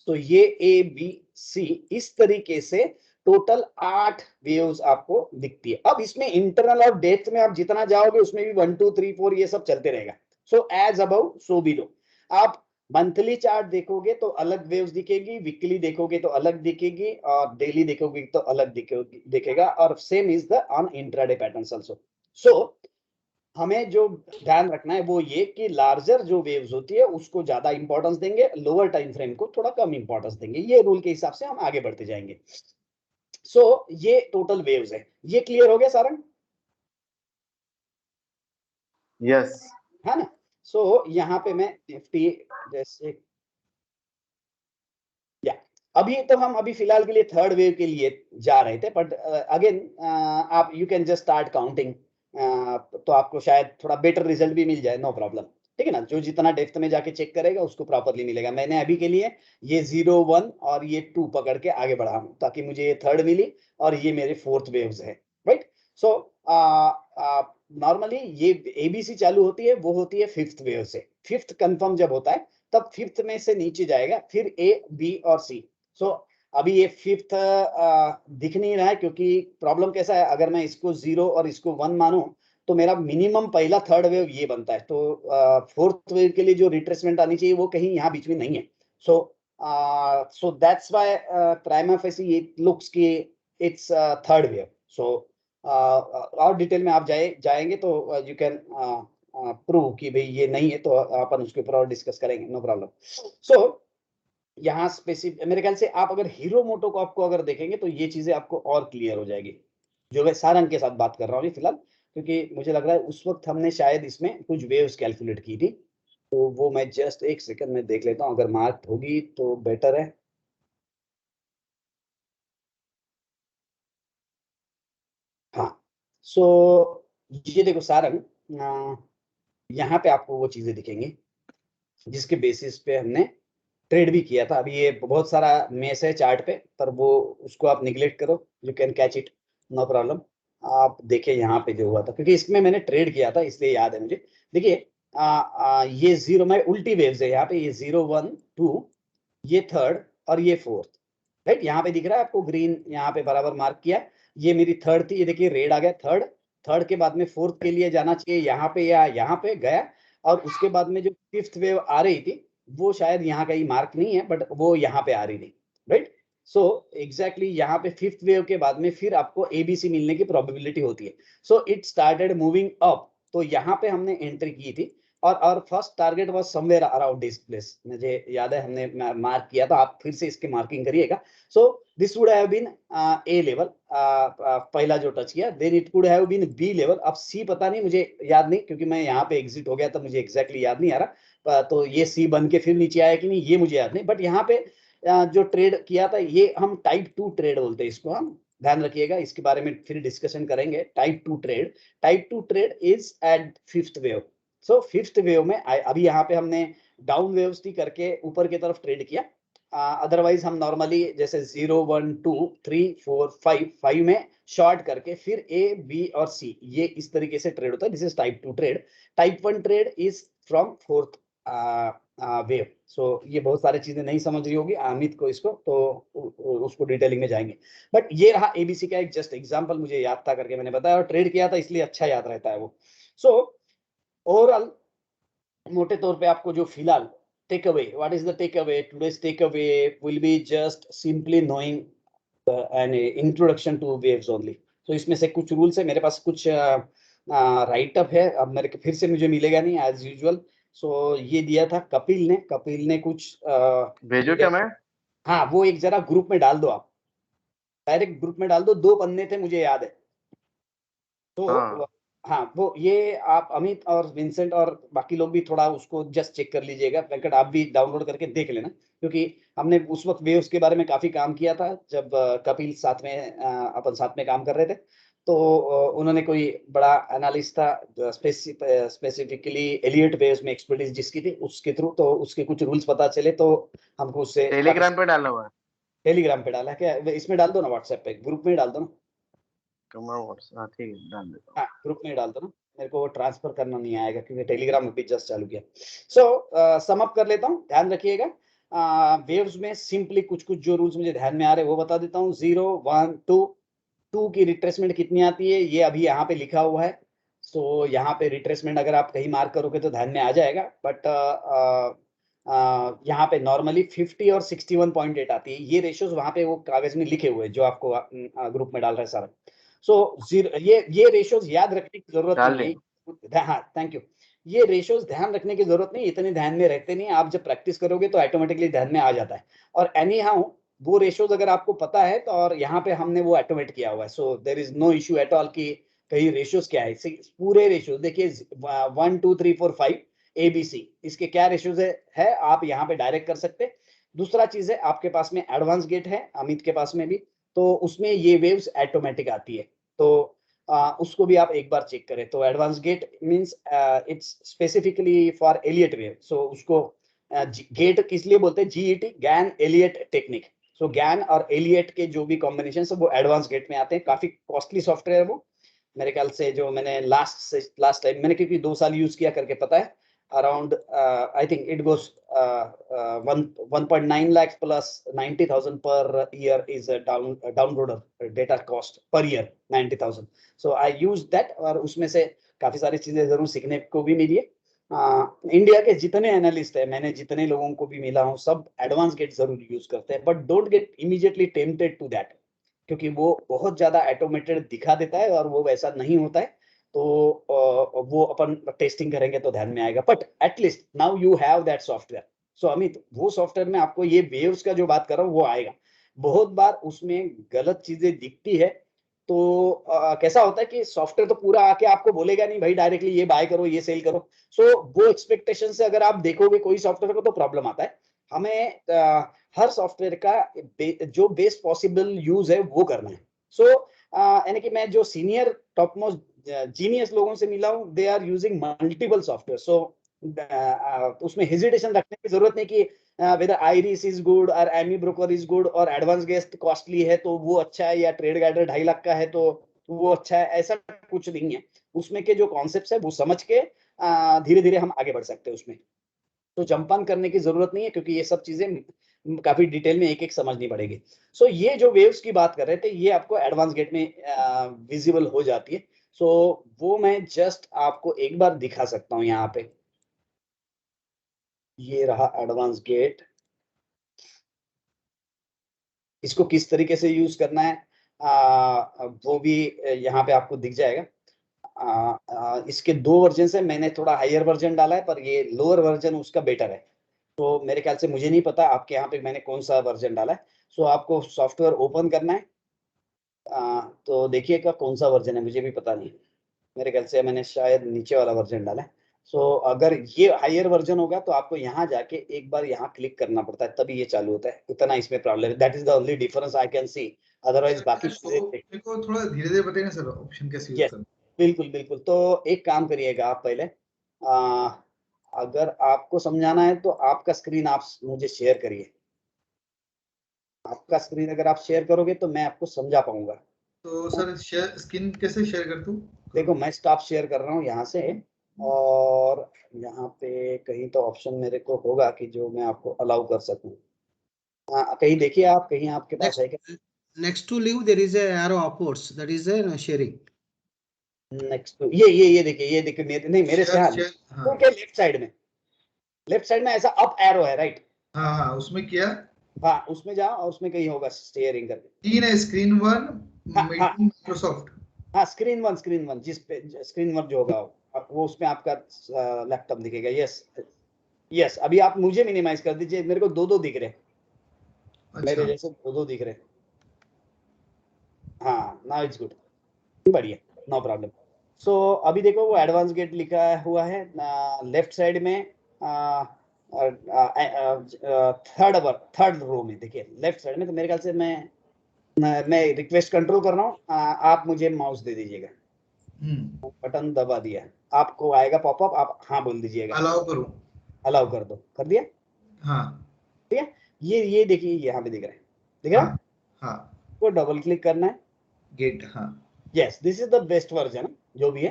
तो ये A B C इस तरीके से टोटल 8 वेव्स आपको दिखती है. अब इसमें इंटरनल और डेप्थ में आप जितना जाओगे उसमें भी 1 2 3 4 ये सब चलते रहेगा. So as above so below. आप मंथली चार्ट देखोगे तो अलग वेव्स दिखेगी, वीकली देखोगे तो अलग दिखेगी, और डेली देखोगे तो अलग दिखेगा, और same is the on intraday patterns also. So हमें जो ध्यान रखना है वो ये कि लार्जर जो वेव्स होती है उसको ज्यादा इंपॉर्टेंस देंगे, लोअर टाइम फ्रेम को थोड़ा कम इंपॉर्टेंस देंगे. ये रूल के हिसाब से हम आगे बढ़ते जाएंगे. सो ये टोटल वेव्स है. ये क्लियर हो गया सारंग? यस. है ना? सो यहाँ पे मैं निफ्टी जैसे अभी तो हम अभी फिलहाल के लिए थर्ड वेव के लिए जा रहे थे, बट अगेन आप you can just start counting, तो आपको शायद थोड़ा बेटर रिजल्ट भी मिल जाए. No problem. ठीक है ना? जो जितना डेप्थ में जाके चेक करेगा उसको प्रॉपरली मिलेगा. मैंने अभी के लिए ये 0 1 और ये 2 पकड़ के आगे बढ़ा हूं ताकि मुझे ये थर्ड मिली और ये मेरे फोर्थ वेव्स है. राइट? सो नॉर्मली ये एबीसी चालू होती है, वो होती है फिफ्थ वेव से. फिफ्थ कंफर्म जब होता है तब फिफ्थ में से नीचे जाएगा, फिर ए बी और सी. सो अभी ये फिफ्थ दिख नहीं रहा है क्योंकि प्रॉब्लम कैसा है, अगर मैं इसको 0 और इसको 1 मानूं तो मेरा मिनिमम पहला थर्ड वेव ये बनता है. तो फोर्थ वेव के लिए जो रिट्रेसमेंट आनी चाहिए वो कहीं यहाँ बीच में नहीं है. So that's why prima facie it looks कि इट्स थर्ड वेव. सो और डिटेल में आप जाएंगे तो यू कैन प्रूव कि भाई ये नहीं है, तो अपन उसके ऊपर और डिस्कस करेंगे. No problem. सो यहाँ स्पेसिफिक मेरे ख्याल से आप अगर हीरो मोटो को आपको अगर देखेंगे तो ये चीजें आपको और क्लियर हो जाएगी, जो मैं सारंग के साथ बात कर रहा हूँ फिलहाल, क्योंकि मुझे लग रहा है उस वक्त हमने शायद इसमें कुछ वेव्स कैलकुलेट की थी. तो वो मैं जस्ट एक सेकंड में देख लेता हूँ, अगर मार्क होगी तो बेटर है. हाँ. सो ये देखो सारंग, यहाँ पे आपको वो चीजें दिखेंगी जिसके बेसिस पे हमने ट्रेड भी किया था. अभी ये बहुत सारा मेस है चार्ट पे, पर वो उसको आप निगलेक्ट करो, you can catch it, no problem. आप देखिए यहाँ पे जो हुआ था, क्योंकि इसमें मैंने ट्रेड किया था इसलिए याद है मुझे. देखिए ये 0 में उल्टी वेव्स है यहाँ पे, ये 0 1 2, ये थर्ड और ये फोर्थ. राइट? यहाँ पे दिख रहा है आपको ग्रीन, यहाँ पे बराबर मार्क किया. ये मेरी थर्ड थी, ये देखिए रेड आ गया थर्ड. थर्ड के बाद में फोर्थ के लिए जाना चाहिए यहाँ पे या यहाँ पे गया, और उसके बाद में जो फिफ्थ वेव आ रही थी वो शायद यहाँ का ही मार्क नहीं है, बट वो यहाँ पे आ रही थी. राइट? सो एग्जैक्टली यहाँ पे फिफ्थ वेव के बाद में फिर आपको एबीसी मिलने की प्रोबेबिलिटी होती है. So it started moving up, तो यहाँ पे हमने एंट्री की थी, और first target was somewhere around this place. मुझे याद है हमने मार्क किया था, आप फिर से इसके मार्किंग करिएगा. So this would have been A level, पहला जो टच किया. Then it could have been B level. अब सी पता नहीं, मुझे याद नहीं, क्योंकि मैं यहाँ पे एग्जिट हो गया था, मुझे एग्जैक्टली याद नहीं आ रहा. तो ये सी बन के फिर नीचे आया कि नहीं ये मुझे याद नहीं, बट यहाँ पे जो ट्रेड किया था ये हम टाइप 2 ट्रेड बोलते हैं इसको. हम ध्यान रखिएगा, इसके बारे में फिर डिस्कशन करेंगे. Type 2 trade is at fifth wave. So fifth wave में अभी यहाँ पे हमने डाउन वेव्स थी करके ऊपर की तरफ ट्रेड किया. अदरवाइज हम नॉर्मली जैसे 0 1 2 3 4 5 में शॉर्ट करके फिर ए बी और सी, ये इस तरीके से ट्रेड होता है. This is type 2 trade. Type 1 trade is from fourth wave. So ये बहुत सारी चीजें नहीं समझ रही होगी अमित को इसको, तो उसको डिटेलिंग में जाएंगे. बट ये रहा एबीसी का एक जस्ट एग्जांपल, मुझे याद था करके मैंने बताया, और ट्रेड किया था इसलिए अच्छा याद रहता है वो. सो ओवरऑल मोटे तौर पे आपको जो फिलहाल takeaway, what is the takeaway? Today's takeaway will be just simply knowing an introduction to waves only. तो इसमें से कुछ रूल्स है, मेरे पास कुछ राइट अप है, अब मेरे फिर से मुझे मिलेगा नहीं एज यूजुअल. सो ये दिया था कपिल ने कुछ भेजो क्या मैं? हाँ, वो एक जरा ग्रुप में डाल दो, आप डायरेक्ट ग्रुप में डाल दो. 2 पन्ने थे मुझे याद है. तो हाँ. हाँ, वो ये आप अमित और विंसेंट और बाकी लोग भी थोड़ा उसको जस्ट चेक कर लीजिएगा. वेंकट आप भी डाउनलोड करके देख लेना, क्योंकि हमने उस वक्त वेव्स के बारे में काफी काम किया था जब कपिल साथ में अपन साथ में काम कर रहे थे. तो उन्होंने कोई बड़ा एनालिस्ट था स्पेसिफिकली एलियट वेव्स में एक्सपर्टीज जिसकी थी, उसके थ्रू तो उसके कुछ रूल्स पता चले, तो हमको उससे टेलीग्राम पे डालना हुआ है। टेलीग्राम पे डाला क्या, इसमें डाल दो ना, व्हाट्सएप पे ग्रुप में डाल दो ना। हाँ ठीक है, डाल देता हूँ। हाँ ग्रुप में डाल दो ना, मेरे को वो ट्रांसफर करना नहीं आएगा क्योंकि टेलीग्राम अभी जस्ट चालू किया। सो सम अप कर लेता हूँ, ध्यान रखिएगा। वेव्स में सिंपली कुछ कुछ जो रूल्स मुझे ध्यान में आ रहे हैं वो बता देता हूँ। 0 1 2 की रिट्रेसमेंट कितनी आती है ये अभी यहाँ पे लिखा हुआ है। सो यहाँ पे रिट्रेसमेंट अगर आप कहीं मार्क करोगे तो ध्यान में आ जाएगा, बट यहाँ पे नॉर्मली 50 और 61.8 आती है। ये रेशियोज वहाँ पे वो कागज में लिखे हुए हैं जो आपको ग्रुप में डाल रहा है सारा। सो ये रेशियोज याद रखने की जरूरत डाल नहीं है। हाँ थैंक यू। ये रेशियोज ध्यान रखने की जरूरत नहीं, इतने ध्यान में रहते नहीं, आप जब प्रैक्टिस करोगे तो ऑटोमेटिकली ध्यान में आ जाता है। और एनी हाउ वो रेशियोज अगर आपको पता है तो, और यहाँ पे हमने वो ऑटोमेट किया हुआ है, so there is no issue at all कि कहीं रेशियोज क्या है। पूरे रेशियोज देखिए 1 2 3 4 5 ABC, इसके क्या रेशियोज है आप यहाँ पे डायरेक्ट कर सकते। दूसरा चीज है आपके पास में एडवांस गेट है, अमित के पास में भी, तो उसमें ये वेव्स ऑटोमेटिक आती है, तो उसको भी आप एक बार चेक करें। तो advance get means it's specifically for Elliott wave, so उसको गेट किस लिए बोलते हैं, GET Gann Elliott technique. So Gann और एलियट के जो भी कॉम्बिनेशन है वो एडवांस गेट में आते हैं। काफी कॉस्टली सॉफ्टवेयर है वो, मेरे ख्याल से जो मैंने लास्ट टाइम मैंने क्योंकि 2 साल यूज किया करके पता है, around I think it goes 1.9 lakh plus 90,000 per year is downloader data cost per year 90,000। So I use that, और उसमें से काफी सारी चीजें जरूर सीखने को भी मिली है। इंडिया के जितने एनालिस्ट है, मैंने जितने लोगों को भी मिला हूँ, सब एडवांस गेट जरूर यूज करते हैं, but don't get immediately tempted to that, क्योंकि वो बहुत ज्यादा ऑटोमेटेड दिखा देता है और वो वैसा नहीं होता है। तो वो अपन टेस्टिंग करेंगे तो ध्यान में आएगा, but at least now you have that software. So Amit, वो सॉफ्टवेयर में आपको ये वेव्स का जो बात कर रहा हूँ वो आएगा। बहुत बार उसमें गलत चीजें दिखती है, तो कैसा होता है कि सॉफ्टवेयर तो पूरा आके आपको बोलेगा नहीं भाई डायरेक्टली ये बाय करो ये सेल करो। सो वो एक्सपेक्टेशन से अगर आप देखोगे कोई सॉफ्टवेयर को तो प्रॉब्लम आता है। हमें हर सॉफ्टवेयर का जो बेस्ट पॉसिबल यूज है वो करना है। सो यानी कि मैं जो सीनियर टॉप मोस्ट जीनियस लोगों से मिला हूँ, they are using multiple software. So उसमें हेजिटेशन रखने की जरूरत नहीं कि whether iris is good और एमी ब्रोकर इज गुड और एडवांस गेस्ट कॉस्टली है तो वो अच्छा है, या ट्रेड गाइडर 2.5 लाख का है तो वो अच्छा है, ऐसा कुछ नहीं है। उसमें के जो कॉन्सेप्ट्स है वो समझ के धीरे धीरे हम आगे बढ़ सकते हैं उसमें। तो जंपन करने की जरूरत नहीं है, क्योंकि ये सब चीजें काफी डिटेल में एक एक समझनी पड़ेगी। सो ये जो वेव्स की बात कर रहे थे ये आपको एडवांस गेट में विजिबल हो जाती है। सो वो मैं जस्ट आपको एक बार दिखा सकता हूँ यहाँ पे, ये रहा एडवांस गेट। इसको किस तरीके से यूज करना है वो भी यहाँ पे आपको दिख जाएगा। इसके 2 वर्जन है, मैंने थोड़ा हायर वर्जन डाला है पर ये लोअर वर्जन उसका बेटर है। तो मेरे ख्याल से, मुझे नहीं पता आपके यहाँ पे मैंने कौन सा वर्जन डाला है। सो आपको सॉफ्टवेयर ओपन करना है, तो देखिएगा कौन सा वर्जन है, मुझे भी पता नहीं, मेरे ख्याल से मैंने शायद नीचे वाला वर्जन डाला है। सो अगर ये हायर वर्जन होगा तो आपको यहाँ जाके एक बार यहाँ क्लिक करना पड़ता है तभी ये चालू होता है, उतना इसमें प्रॉब्लम है। That is the only difference I can see, otherwise बाकी मेरे को थोड़ा धीरे धीरे बताइए ना सर, ऑप्शन कैसे यूज यस करना। बिल्कुल बिल्कुल। तो एक काम करिएगा आप पहले, अगर आपको समझाना है तो आपका स्क्रीन आप मुझे शेयर करिए। आपका स्क्रीन अगर आप शेयर करोगे तो मैं आपको समझा पाऊंगा। तो सर शेयर स्क्रीन कैसे शेयर कर दूं? देखो मैं स्टॉप शेयर कर रहा हूँ यहाँ से, और यहाँ पे कहीं तो ऑप्शन मेरे को होगा कि जो मैं आपको अलाउ कर सकूं। कहीं देखिए आप, कहीं आपके पास है क्या? Next to leave there is a arrow upwards, that is a sharing. Next तो ये देखिए मेरे नहीं, मेरे से हाँ हाँ क्या लेफ्ट साइड में ऐसा अप एरो है, राइट? हाँ हाँ, उसमें किया। हाँ उसमें जाओ और उसमें कहीं होगा शेयरिंग करके। 3 है, स्क्रीन 1 हाँ मीटिंग माइक्रोसॉफ्ट। हाँ स्क्रीन वन जिस पे स्क्रीन वन जो होगा वो उसमें आपका लैपटॉप दिखेगा। यस अभी आप मुझे मिनिमाइज कर दीजिए, मेरे को 2 दिख रहे, मेरे जैसे 2 दिख रहे। हाँ नाउ इट्स गुड, बढ़िया, नो प्रॉब्लम। सो अभी देखो वो एडवांस गेट लिखा हुआ है लेफ्ट साइड में, थर्ड रो में देखिए लेफ्ट साइड में। तो मेरे ख्याल से मैं मैं रिक्वेस्ट कंट्रोल कर रहा हूँ, आप मुझे माउस दे दीजिएगा, बटन दबा दिया, आपको आएगा पॉपअप, आप हाँ बोल दीजिएगा, अलाउ करो। अलाउ कर दो, कर दिया, हाँ ठीक है। ये देखिए यहाँ पे दिख रहा है, दिख रहा है, हाँ हाँ को डबल क्लिक करना है, गेट हाँ yes this is the best version जो भी है,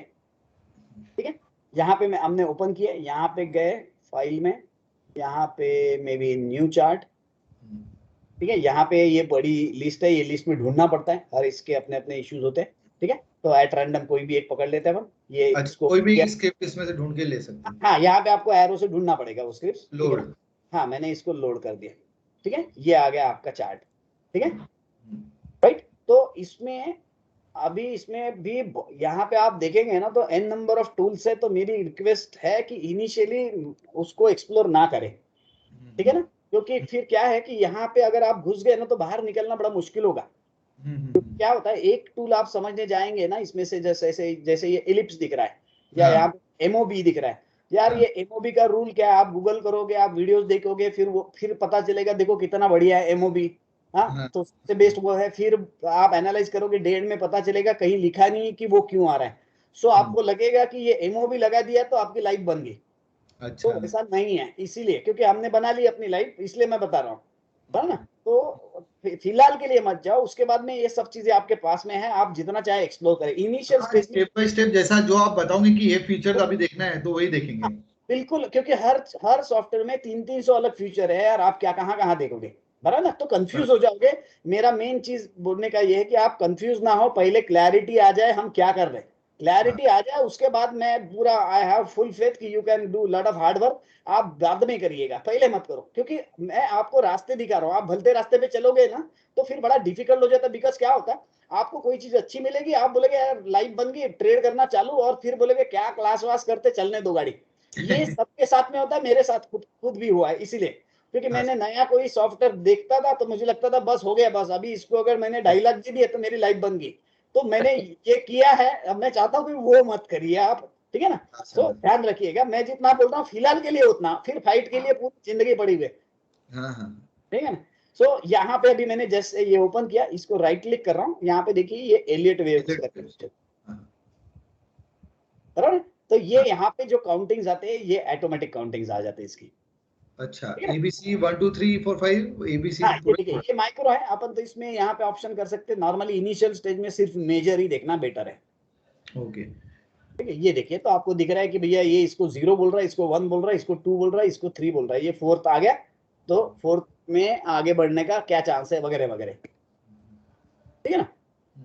ठीक है। यहाँ पे मैं हमने ओपन किया, यहाँ पे गए फाइल में, यहाँ पे मे बी न्यू चार्ट, ठीक है। यहाँ पे ये बड़ी लिस्ट है, ये लिस्ट में ढूंढना पड़ता है, हर इसके अपने अपने इश्यूज होते हैं, ठीक है। तो एट रैंडम कोई भी एक पकड़ लेते हैं हम, ये अच्छा इसको कोई भी स्क्रिप्ट इसमें से ढूंढ के ले सकते हैं। हाँ यहाँ पे आपको एरो से ढूंढना पड़ेगा वो स्क्रिप्ट, ठीक है। लोड हाँ मैंने इसको लोड कर दिया, ठीक है, ये आ गया आपका चार्ट, ठीक है, राइट। तो इसमें अभी इसमें भी यहाँ पे आप देखेंगे ना तो n नंबर ऑफ टूल्स है, तो मेरी रिक्वेस्ट है कि इनिशियली उसको एक्सप्लोर ना करें, ठीक है ना, क्योंकि फिर क्या है कि यहाँ पे अगर आप घुस गए ना तो बाहर निकलना बड़ा मुश्किल होगा। क्या होता है, एक टूल आप समझने जाएंगे ना इसमें से, जैसे जैसे ये एलिप्स दिख रहा है या हाँ। यहाँ पे एमओबी दिख रहा है, यार हाँ। ये एमओबी का रूल क्या है, आप गूगल करोगे, आप वीडियोस देखोगे, फिर पता चलेगा, देखो कितना बढ़िया है एमओबी, हाँ हाँ। तो सबसे बेस्ट वो है, फिर आप एनालाइज करोगे डेढ़ में पता चलेगा कहीं लिखा नहीं कि वो क्यों आ रहा है, सो आपको लगेगा कि ये एमओबी लगा दिया तो आपकी लाइफ बन गई, तो अच्छा ऐसा नहीं है, इसीलिए क्योंकि हमने बना ली अपनी लाइफ, इसलिए मैं बता रहा हूँ, है ना। तो फिलहाल के लिए मत जाओ, उसके बाद में ये सब चीजें आपके पास में है, आप जितना चाहे एक्सप्लोर करें इनिशियल स्टेज में। स्टेप बाय स्टेप जैसा जो आप बताओगे कि ये फीचर अभी देखना है तो वही देखेंगे। बिल्कुल, क्योंकि हर सॉफ्टवेयर में 300 अलग फीचर है यार, आप क्या कहाँ देखेंगे, बराबर ना, तो कंफ्यूज हो जाओगे। मेरा मेन चीज बोलने का ये है कि आप कंफ्यूज ना हो, पहले क्लैरिटी आ जाए हम क्या कर रहे हैं, क्लैरिटी आ जाए, उसके बाद मैं पूरा आई हैव फुल फेथ कि you can do lot of hard work, आप बाद में करिएगा, पहले मत करो, क्योंकि मैं आपको रास्ते दिखा रहा हूँ, आप भलते रास्ते पे चलोगे ना तो फिर बड़ा डिफिकल्ट हो जाता है, बिकॉज क्या होता है, आपको कोई चीज अच्छी मिलेगी, आप बोलेगे यार लाइफ बन गई, ट्रेड करना चालू, और फिर बोलेगे क्या क्लास वास करते, चलने दो गाड़ी। ये सबके साथ में होता है, मेरे साथ खुद भी हुआ है, इसीलिए क्योंकि मैंने नया कोई सॉफ्टवेयर देखता था तो मुझे लगता था बस हो गया, बस अभी इसको अगर मैंने 2.5 लाख जी दिए तो मेरी लाइफ बन गई, तो मैंने ये किया है। अब मैं चाहता हूँ कि वो मत करिए आप, ठीक है ना। तो ध्यान रखिएगा, मैं जितना बोल रहा हूँ फिलहाल के लिए उतना, फिर फाइट के लिए पूरी जिंदगी पड़ी हुई, ठीक है ना। सो यहाँ पे अभी मैंने जैसे ये ओपन किया, इसको राइट क्लिक कर रहा हूँ, यहाँ पे देखिए ये एलियट वेव्स बराबर, तो ये यहाँ पे जो काउंटिंग्स आते हैं ये ऑटोमेटिक काउंटिंग्स आ जाते हैं इसकी। अच्छा ABC 1 2 3 4 5 ABC हाँ ये देखिए ये माइक्रो है, अपन तो इसमें यहाँ पे ऑप्शन कर सकते हैं, नॉर्मली इनिशियल स्टेज में सिर्फ मेजर ही देखना बेटर है, ओके ठीक है। ये देखिए तो आपको दिख रहा है कि भैया ये इसको 0 बोल रहा है, इसको 1 बोल रहा है, इसको 2 बोल रहा है, इसको 3 बोल रहा है, ये 4th आ गया, तो 4th में आगे बढ़ने का क्या चांस है वगैरह वगैरह, ठीक है ना।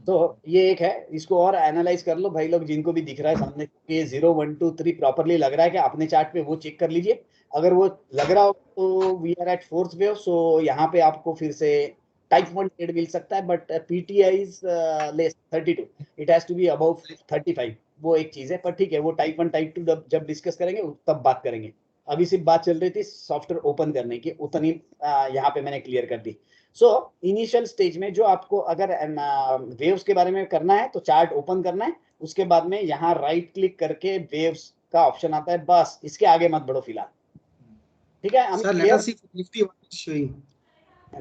तो ये एक है, इसको और एनालाइज कर लो भाई लोग, जिनको भी दिख रहा है सामने, ये 0 1 2 3 प्रॉपरली लग रहा है कि अपने चार्ट पे, वो चेक कर लीजिए, अगर वो लग रहा हो तो we are at 4th wave, so यहाँ पे आपको फिर से टाइप 1 ट्रेड मिल सकता है, but PTI is less 32, it has to be above 35, वो एक चीज है, पर ठीक है, वो टाइप 1 टाइप 2 जब डिस्कस करेंगे तब बात करेंगे, अभी सिर्फ बात चल रही थी सॉफ्टवेयर ओपन करने की, उतनी यहाँ पे मैंने क्लियर कर दी। सो इनिशियल स्टेज में जो आपको अगर वेव्स के बारे में करना है तो चार्ट ओपन करना है, उसके बाद में यहाँ राइट क्लिक करके वेव्स का ऑप्शन आता है, बस इसके आगे मत बढ़ो फिलहाल, ठीक है। हम क्लियर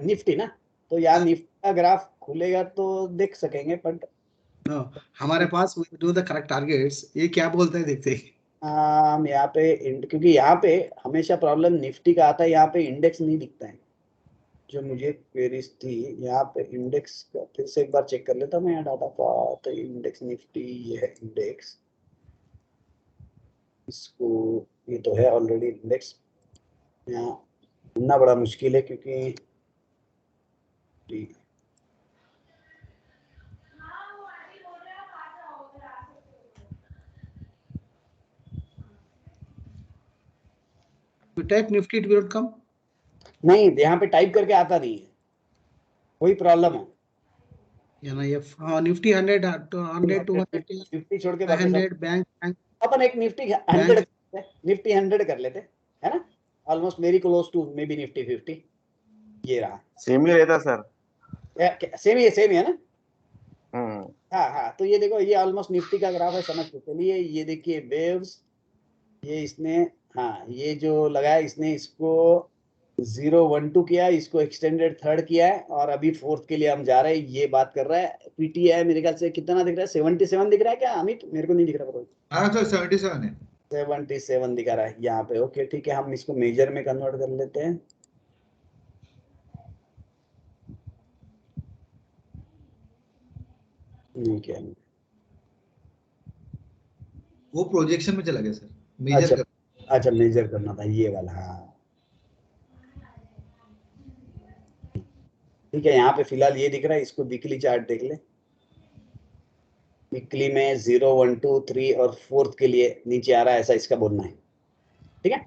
निफ्टी ना, तो यार निफ्टी का ग्राफ खुलेगा तो देख सकेंगे, बट हमारे पास we do the correct targets, ये क्या बोलते हैं देखते हैं। हम यहाँ पे क्योंकि यहाँ पे हमेशा प्रॉब्लम निफ्टी का आता है, यहाँ पे इंडेक्स नहीं दिखता है, जो मुझे क्वेरीज थी यहाँ पे इंडेक्स का, फिर से एक बार चेक कर लेता हूँ मैं डाटा का, तो इंडेक्स निफ्टी ये है इंडेक्स, इसको ये तो है ऑलरेडी इंडेक्स, यहाँ ढूंढना बड़ा मुश्किल है क्योंकि type Nifty it will not come, नहीं यहाँ पे टाइप करके आता नहीं है, वही प्रॉब्लम है, ये निफ्टी 100 200 निफ्टी छोड़ के 500 बैंक अपन एक निफ्टी 100 कर लेते, है ना, almost very close to maybe Nifty 50, ये रहा सेम ही रहता सर। सेम ही है ना। हाँ हाँ, तो ये देखो ये ऑलमोस्ट निफ्टी का ग्राफ है, समझ के चलिए, ये देखिए वेव्स, ये इसने, हाँ ये जो लगाया इसने इसको 012 किया, इसको एक्सटेंडेड थर्ड किया है और अभी फोर्थ के लिए हम जा रहे हैं। ये बात कर रहा है पीटीआई मेरे ख्याल से कितना दिख रहा है, 77 दिख रहा है क्या अमित? मेरे को नहीं दिख रहा पता। हाँ सर 77 है। 77 दिखा रहा है यहाँ पे। ओके ठीक है, हम इसको मेजर में कन्वर्ट कर लेते हैं। ठीक है, वो प्रोजेक्शन में चला गया सर, मेजर अच्छा कर। अच्छा मेजर करना था ये वाला। हाँ ठीक है, यहाँ पे फिलहाल ये दिख रहा है, इसको वीकली चार्ट देख ले। वीकली में 0 1 2 3 और फोर्थ के लिए नीचे आ रहा है, ऐसा इसका बोलना है। ठीक है,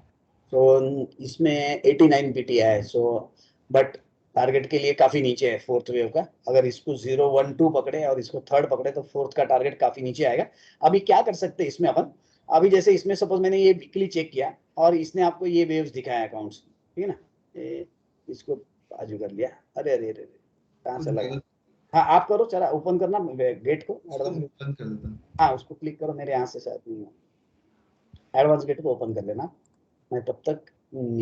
तो इसमें 89 पीटीआई है। सो बट टारगेट के लिए काफी नीचे है फोर्थ वेव का। अगर इसको 0 1 2 पकड़े और इसको थर्ड पकड़े तो फोर्थ का टारगेट काफी नीचे आएगा। अभी क्या कर सकते हैं इसमें अपन, अभी जैसे इसमें सपोज मैंने ये वीकली चेक किया और इसने आपको ये वेव्स दिखाया अकाउंट्स, ठीक है ना, इसको बाजू कर लिया। अरे अरे अरे कहाँ से लगा? हाँ आप करो, चला ओपन करना गेट को, बंद कर देता हूँ। हाँ उसको क्लिक करो, मेरे यहाँ से शायद नहीं है। एडवांस गेट को ओपन कर लेना, मैं तब तक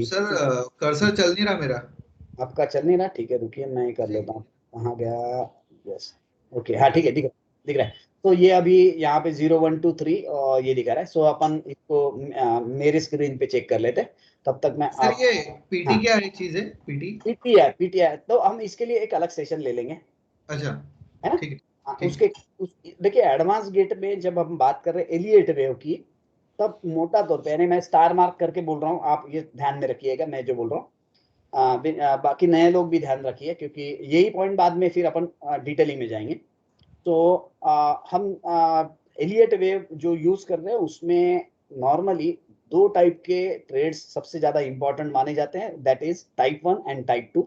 सर कर्सर चल नहीं रहा मेरा। आपका चल नहीं रहा? ठीक है रुकिए, मैं कर लेता हूँ। कहाँ गया? यस ओके, हाँ ठीक है, दिख रहा है। तो ये अभी यहाँ पे 0 1 2 3 और ये दिखा रहा है। सो अपन इसको मेरे स्क्रीन पे चेक कर लेते हैं तब तक मैं सर ये पीटी हाँ। क्या है चीज है? पीटी पीटीआई तो हम इसके लिए एक अलग सेशन ले लेंगे, अच्छा है ना? ठीक है। हाँ, ठीक। उसके देखिए एडवांस गेट में जब हम बात कर रहे हैं एलियट वेव की, तब मोटा तौर पे, यानी मैं स्टार मार्क करके बोल रहा हूँ, आप ये ध्यान में रखिएगा मैं जो बोल रहा हूँ। बाकी नए लोग भी ध्यान रखिए क्योंकि यही पॉइंट बाद में फिर अपन डिटेलिंग में जाएंगे। तो हम एलियट वेव जो यूज कर रहे हैं उसमें नॉर्मली दो टाइप के ट्रेड्स सबसे ज्यादा इंपॉर्टेंट माने जाते हैं, that is type 1 and type 2।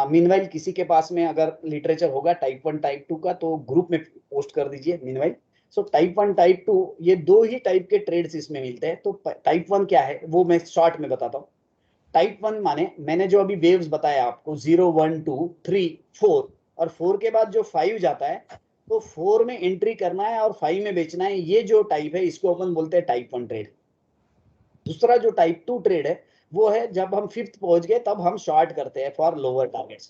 Meanwhile किसी के पास में अगर लिटरेचर होगा टाइप 1 टाइप 2 का तो ग्रुप में पोस्ट कर दीजिए मीनवाइल। सो टाइप 1 टाइप 2 ये दो ही टाइप के ट्रेड्स इसमें मिलते हैं। तो टाइप 1 क्या है वो मैं शॉर्ट में बताता हूँ। टाइप 1 माने मैंने जो अभी वेव्स बताया आपको 0 1 2 3 4 और 4 के बाद जो 5 जाता है, तो 4 में एंट्री करना है और 5 में बेचना है। ये जो टाइप है इसको अपन बोलते हैं टाइप 1 ट्रेड। दूसरा जो टाइप 2 ट्रेड है वो है जब हम फिफ्थ पहुंच गए तब हम शॉर्ट करते हैं फॉर लोअर टारगेट्स।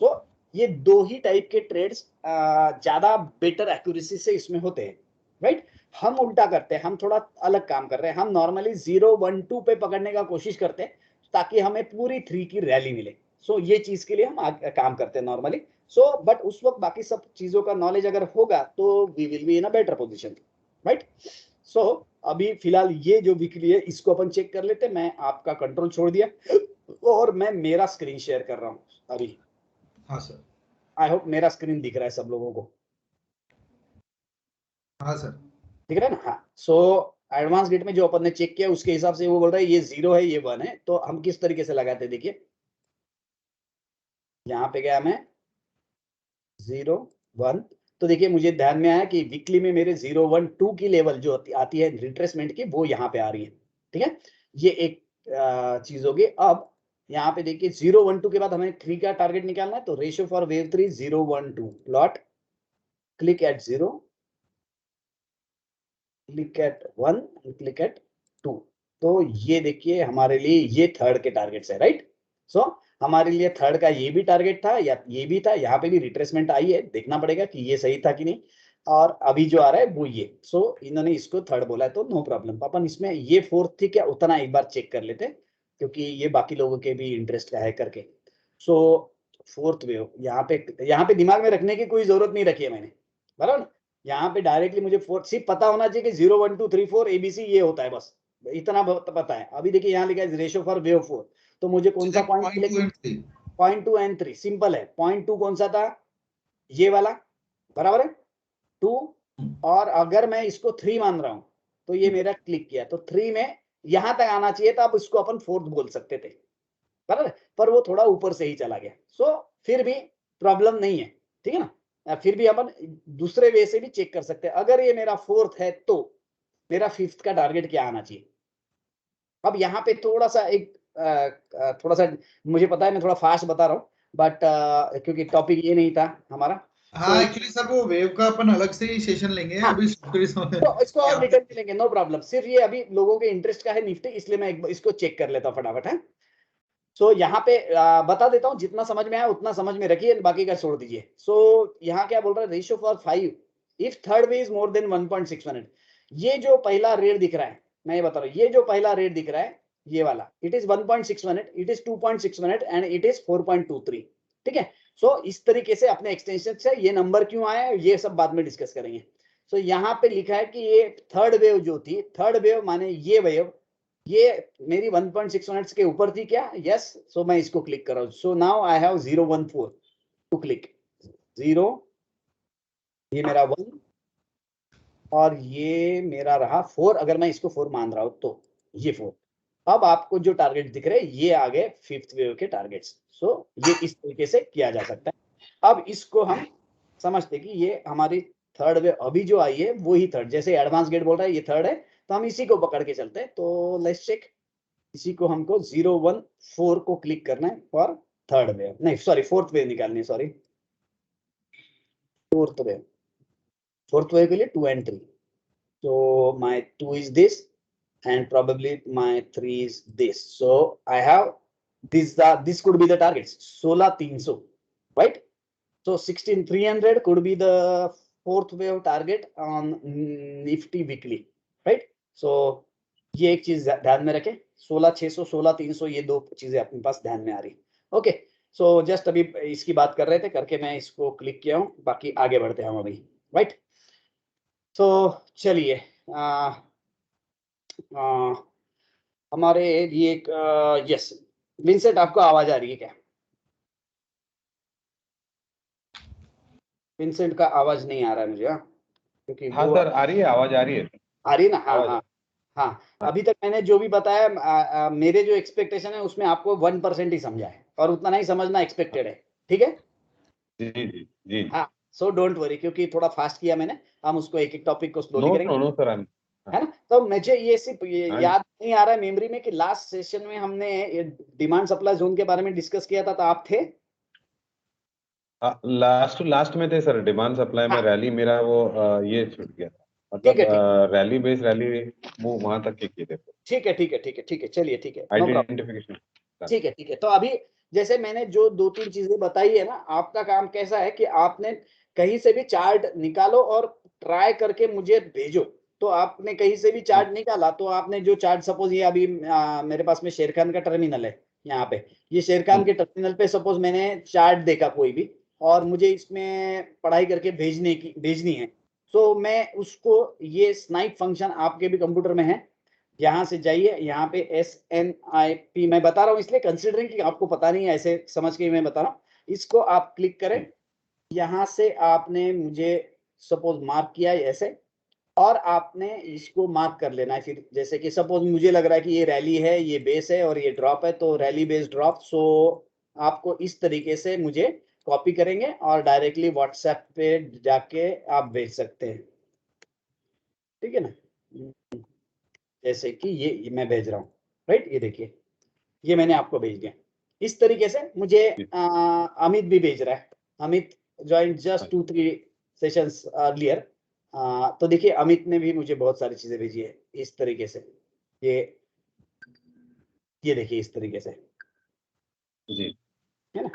सो ये दो ही टाइप के ट्रेड्स ज्यादा बेटर एक्यूरेसी से इसमें होते हैं, राइट? हम उल्टा करते हैं, हम थोड़ा अलग काम कर रहे हैं। हम नॉर्मली 0 1 2 पे पकड़ने का कोशिश करते हैं ताकि हमें पूरी 3 की रैली मिले। सो ये चीज के लिए हम काम करते हैं नॉर्मली। सो बट उस वक्त बाकी सब चीजों का नॉलेज अगर होगा तो we will be in a better position, right? So अभी फिलहाल ये जो वीकली है इसको अपन चेक कर लेते हैं। मैं आपका कंट्रोल छोड़ दिया और मैं मेरा स्क्रीन शेयर कर रहा हूँ अभी। हाँ सर। आई होप मेरा स्क्रीन दिख रहा है सब लोगों को। हाँ सर दिख रहा है ना? हाँ। सो एडवांस गेट में जो अपन ने चेक किया उसके हिसाब से वो बोल रहा है ये 0 है ये 1 है। तो हम किस तरीके से लगाते हैं देखिए, यहाँ पे गया मैं 0 1, तो देखिए मुझे ध्यान में आया कि वीकली में मेरे 0 1 2 की लेवल जो आती है रिट्रेसमेंट की वो यहाँ पे आ रही है। ठीक है, ये एक चीज होगी। अब यहाँ पे देखिए 0 1 2 के बाद हमें 3 का टारगेट निकालना है। तो ratio for wave 3 0 1 2 plot, click at 0, click at 1, click at 2। तो ये देखिए हमारे लिए ये थर्ड के टारगेट्स है, राइट? सो हमारे लिए थर्ड का ये भी टारगेट था या ये भी था। यहाँ पे भी रिट्रेसमेंट आई है, देखना पड़ेगा कि ये सही था कि नहीं। और अभी जो आ रहा है वो ये। सो इन्होंने इसको थर्ड बोला है तो नो प्रॉब्लम। अपन इसमें ये फोर्थ थी क्या उतना एक बार चेक कर लेते क्योंकि ये बाकी लोगों के भी इंटरेस्ट का है करके। सो फोर्थ वेव यहाँ पे दिमाग में रखने की कोई जरूरत नहीं रखी है मैंने, बराबर? यहाँ पे डायरेक्टली मुझे फोर्थ सिर्फ पता होना चाहिए कि 0 1 2 3 4 एबीसी ये होता है, बस इतना पता है। अभी देखिए यहाँ लिखा है रेशियो फॉर वेव 4, तो मुझे कौन सा पॉइंट मिलेगा? 0.2 एंड 3। सिंपल है। 0.2 कौन सा था? ये वाला, बराबर है 2। और अगर मैं इसको 3 मान रहा हूं तो ये मेरा क्लिक किया तो 3 में यहां तक आना चाहिए था। अब इसको अपन फोर्थ बोल सकते थे, बराबर? पर वो थोड़ा ऊपर से ही चला गया। सो फिर भी प्रॉब्लम नहीं है, ठीक है ना? फिर भी अपन दूसरे वे से भी चेक कर सकते हैं। अगर ये मेरा फोर्थ है तो मेरा फिफ्थ का टारगेट क्या आना चाहिए? अब यहाँ पे थोड़ा सा थोड़ा सा मुझे पता है मैं थोड़ा फास्ट बता रहा हूँ बट क्योंकि टॉपिक ये नहीं था हमारा। हाँ एक्चुअली सर वो वेव का अपन अलग से ही सेशन लेंगे। हाँ, अभी तो इसको और डिटेल में लेंगे, नो प्रॉब्लम। सिर्फ ये अभी लोगों के इंटरेस्ट का है निफ्टी, इसलिए मैं इसको चेक कर लेता हूँ फटाफट है। सो यहाँ पे बता देता हूँ, जितना समझ में आया उतना समझ में रखिए, बाकी का छोड़ दीजिए। सो यहाँ क्या बोल रहा है, ratio for 5 if third way is more than 1.6 minute. ये जो पहला रेट दिख रहा है, मैं ये बता रहा हूँ, ये जो पहला रेट दिख रहा है ये वाला, it is 1.6 minute, it is 2.6 minute and it is 4.23। ठीक है। सो इस तरीके से अपने एक्सटेंशन से ये नंबर क्यों आया ये सब बाद में डिस्कस करेंगे। सो यहाँ पे लिखा है कि ये थर्ड वेव जो थी, थर्ड वेव माने ये वेव, ये मेरी 1.6 मिनट्स के ऊपर थी क्या? यस। सो मैं इसको क्लिक कर रहा हूं। So now I have 014 to click. 0, ये मेरा 1 और ये मेरा रहा 4। अगर मैं इसको 4 मान रहा हूं तो ये 4। अब आपको जो टारगेट दिख रहे हैं ये आ गए फिफ्थ वेव के टारगेट्स। सो ये इस तरीके से किया जा सकता है। अब इसको हम समझते कि ये हमारी थर्ड वेव अभी जो आई है वो ही थर्ड, जैसे एडवांस गेट बोल रहा है ये थर्ड है, तो हम इसी को पकड़ के चलते हैं। तो लेट्स चेक, इसी को हमको 014 को क्लिक करना है फॉर थर्ड वेव, नहीं सॉरी फोर्थ वेव निकालनी है, sorry fourth wave. Fourth wave के लिए 2 and 3, so my 2 is this and probably my 3 is this, so I have this could be the targets 16300, right? So 16300 could be the fourth wave target on Nifty weekly, right? So ये एक चीज ध्यान में रखें, 16600 16300 ये दो चीजें अपने पास ध्यान में आ रही। ओके, सो जस्ट अभी इसकी बात कर रहे थे करके मैं इसको क्लिक किया हूँ, बाकी आगे बढ़ते हैं हम अभी, राइट? तो चलिए हमारे लिए यस विंसेंट, आपको आवाज आ रही है क्या? विंसेंट का आवाज नहीं आ रहा है मुझे, क्योंकि हाँ वो सर, आ रही है, आवाज आ रही है। आ रही है ना? हाँ आवाज हाँ हाँ। अभी तक मैंने जो भी बताया मेरे जो एक्सपेक्टेशन है उसमें आपको 1% ही समझा है, और उतना नहीं समझना एक्सपेक्टेड है, ठीक है? जी जी जी। हाँ, सो डोंट वरी, क्योंकि थोड़ा फास्ट किया मैंने, हम उसको एक एक टॉपिक को स्लोली नो करेंगे, नो सर, है ना? तो मुझे ये सिर्फ हाँ याद नहीं आ रहा है मेमोरी में कि लास्ट सेशन में हमने डिमांड सप्लाई जोन के बारे में डिस्कस किया था, तो आप थे? लास्ट में थे सर, डिमांड सप्लाई में हाँ, रैली मेरा वो ये छूट गया था, ठीक मतलब है रैली बेस रैली वो वहां तक के किए थे, ठीक है ठीक है ठीक है ठीक है, चलिए ठीक है, नो प्रॉब्लम, आइडेंटिफिकेशन। ठीक है ठीक है। तो अभी जैसे मैंने जो 2-3 चीजें बताई है ना, आपका काम कैसा है कि आपने कहीं से भी चार्ट निकालो और ट्राई करके मुझे भेजो। तो आपने कहीं से भी चार्ट निकाला, तो आपने जो चार्ट, सपोज ये अभी मेरे पास में शेर खान का टर्मिनल है यहाँ पे, ये शेर खान के टर्मिनल पे सपोज मैंने चार्ट देखा कोई भी, और मुझे इसमें पढ़ाई करके भेजनी है, तो मैं उसको, ये स्नाइप फंक्शन आपके भी कंप्यूटर में है, यहाँ से जाइए, यहाँ पे SNIP मैं बता रहा हूँ इसलिए कंसिडरिंग कि आपको पता नहीं है, ऐसे समझ के मैं बता रहा हूँ, इसको आप क्लिक करें। यहाँ से आपने मुझे सपोज मार्क किया है ऐसे, और आपने इसको मार्क कर लेना है। फिर जैसे कि सपोज मुझे लग रहा है कि ये रैली है, ये बेस है और ये ड्रॉप है, तो रैली बेस ड्रॉप, सो आपको इस तरीके से मुझे कॉपी करेंगे और डायरेक्टली व्हाट्सएप पे जाके आप भेज सकते हैं, ठीक है ना? जैसे कि ये मैं भेज रहा हूँ, राइट? ये देखिए, ये मैंने आपको भेज दिया। इस तरीके से मुझे अमित भी भेज रहा है। Amit join just 2-3 sessions earlier. तो देखिए अमित ने भी मुझे बहुत सारी चीजें भेजी है इस तरीके से, ये देखिए इस तरीके से, जी है ना?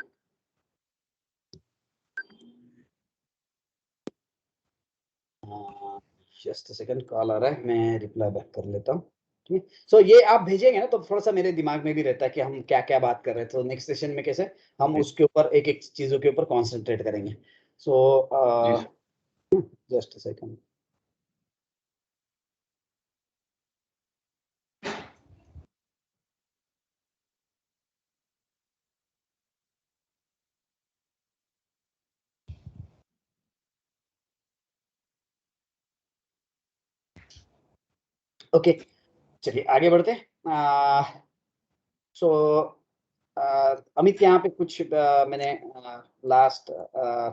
जस्ट सेकंड, कॉल आ रहा है, मैं रिप्लाई बैक कर लेता हूँ। ठीक है, सो ये आप भेजेंगे ना तो थोड़ा सा मेरे दिमाग में भी रहता है कि हम क्या क्या बात कर रहे हैं, तो नेक्स्ट सेशन में कैसे हम उसके ऊपर एक एक चीजों के ऊपर कॉन्सेंट्रेट करेंगे। सो जस्ट सेकंड, ओके चलिए आगे बढ़ते हैं। सो अमित यहाँ पे कुछ मैंने लास्ट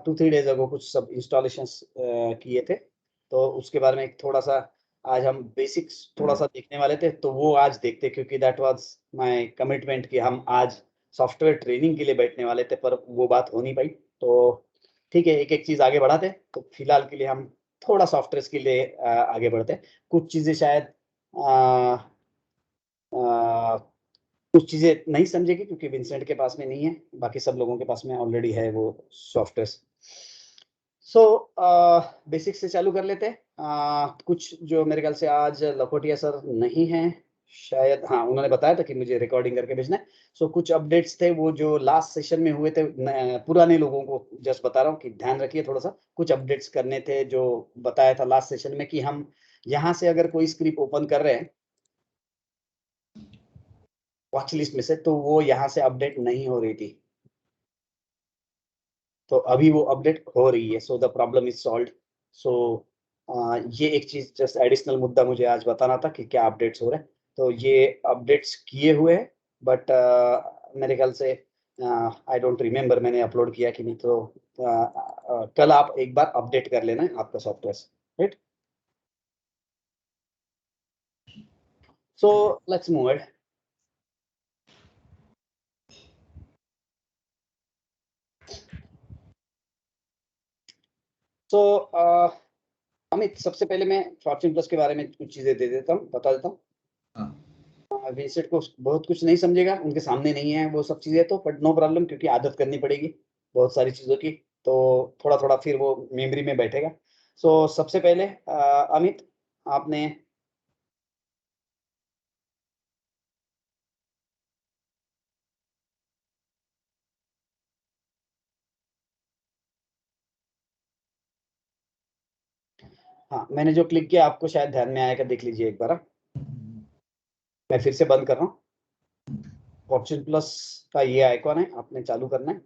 2-3 डेज अगो कुछ सब इंस्टॉलेशंस किए थे, तो उसके बारे में थोड़ा सा आज हम बेसिक्स थोड़ा सा देखने वाले थे, तो वो आज देखते, क्योंकि दैट वाज माय कमिटमेंट कि हम आज सॉफ्टवेयर ट्रेनिंग के लिए बैठने वाले थे, पर वो बात हो नहीं पाई। तो ठीक है, एक एक चीज आगे बढ़ाते हैं। तो फिलहाल के लिए हम थोड़ा सॉफ्टवेयर के लिए आगे बढ़ते हैं। कुछ चीजें शायद कुछ चीजें नहीं समझेगी क्योंकि विंसेंट के पास में नहीं है, बाकी सब लोगों के पास में ऑलरेडी है वो सॉफ्टवेयर। सो बेसिक से चालू कर लेते हैं। कुछ जो मेरे ख्याल से आज लखोटिया सर नहीं है शायद, हाँ उन्होंने बताया था कि मुझे रिकॉर्डिंग करके भेजना है। सो कुछ अपडेट्स थे वो जो लास्ट सेशन में हुए थे, पुराने लोगों को जस्ट बता रहा हूँ कि ध्यान रखिए थोड़ा सा। कुछ अपडेट्स करने थे जो बताया था लास्ट सेशन में कि हम यहाँ से अगर कोई स्क्रिप्ट ओपन कर रहे हैं वॉच लिस्ट में से, तो वो यहाँ से अपडेट नहीं हो रही थी, तो अभी वो अपडेट हो रही है। So the problem is solved. So ये एक चीज जस्ट एडिशनल मुद्दा मुझे आज बताना था कि क्या अपडेट्स हो रहे हैं। तो ये अपडेट्स किए हुए हैं, बट मेरे ख्याल से आई डोंट रिमेम्बर मैंने अपलोड किया कि नहीं, तो कल आप एक बार अपडेट कर लेना है आपका software, right. So let's move it. So Amit, सबसे पहले मैं फॉर्च्यून प्लस के बारे में कुछ चीजें दे देता हूँ, बता देता हूँ। विंसेंट को बहुत कुछ नहीं समझेगा, उनके सामने नहीं है वो सब चीजें, तो बट नो प्रॉब्लम, क्योंकि आदत करनी पड़ेगी बहुत सारी चीजों की, तो थोड़ा थोड़ा फिर वो मेमोरी में बैठेगा। सो सबसे पहले अमित आपने हाँ, मैंने जो क्लिक किया आपको शायद ध्यान में आएगा, देख लीजिए एक बार। मैं फिर से बंद कर रहा हूँ। फॉर्च्यून प्लस का ये आइकॉन है, आपने चालू करना है।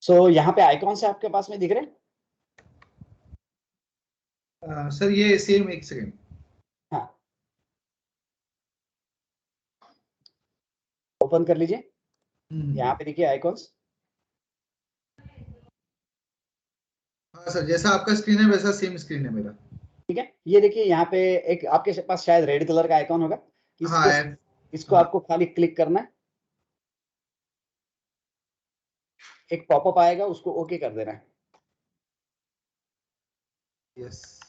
सो यहाँ पे आइकॉन से आपके पास में दिख रहे हैं। सर ये सेम, एक सेकेंड। हाँ, ओपन कर लीजिए, यहाँ पे देखिए आइकॉन्स। हाँ सर, जैसा आपका स्क्रीन है वैसा सेम स्क्रीन है मेरा। ठीक है, ये देखिए यहाँ पे एक आपके पास शायद रेड कलर का आइकॉन होगा, हाँ इसको हाँ। आपको खाली क्लिक करना है, एक पॉपअप आएगा, उसको ओके कर देना है। यस।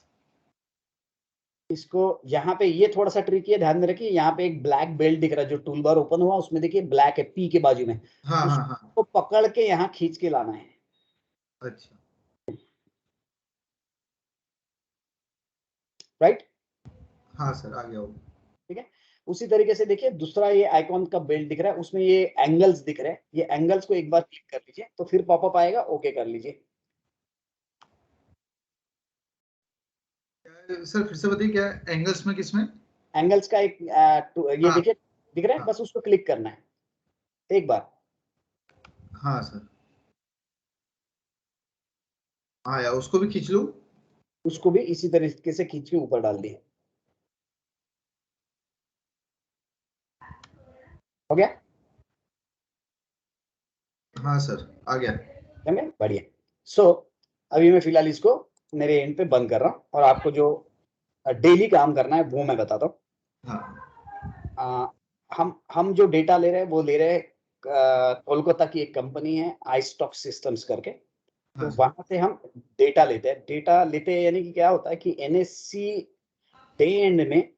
इसको यहाँ पे ये थोड़ा सा ट्रिकी है, ध्यान में रखिए, यहाँ पे एक ब्लैक बेल्ट दिख रहा है, जो टूल बार ओपन हुआ उसमें देखिए ब्लैक है पी के बाजू में, हाँ हाँ हाँ। उसको पकड़ के यहाँ खींच के लाना है। अच्छा। राइट। हाँ सर, आ गया वो। ठीक है, उसी तरीके से देखिए दूसरा ये आइकॉन का बेल्ट दिख रहा है, उसमें ये एंगल्स दिख रहे हैं, ये एंगल्स को एक बार क्लिक कर लीजिए तो फिर पॉपअप आएगा, ओके कर लीजिए। सर फिर से बताइए, क्या एंगल्स में, किसमें? एंगल्स का एक ये हाँ। देखिए दिख रहा है, हाँ। बस उसको क्लिक करना है एक बार। हाँ सर, हाँ यार, उसको भी खींच लो। उसको भी इसी तरीके से खींच के ऊपर डाल दिए। हो गया? हाँ सर, आ गया। समझे? बढ़िया। सो अभी मैं फिलहाल इसको मेरे एंड पे बंद कर रहा हूँ, और आपको जो डेली काम करना है वो मैं बताता हूँ। हाँ। हम जो डेटा ले रहे हैं वो ले रहे हैं कोलकाता की एक कंपनी है आई स्टॉक सिस्टम्स करके, तो हाँ सर। वहां से हम डेटा लेते हैं। डेटा लेते हैं यानी कि क्या होता है कि एनएससी डे एंड में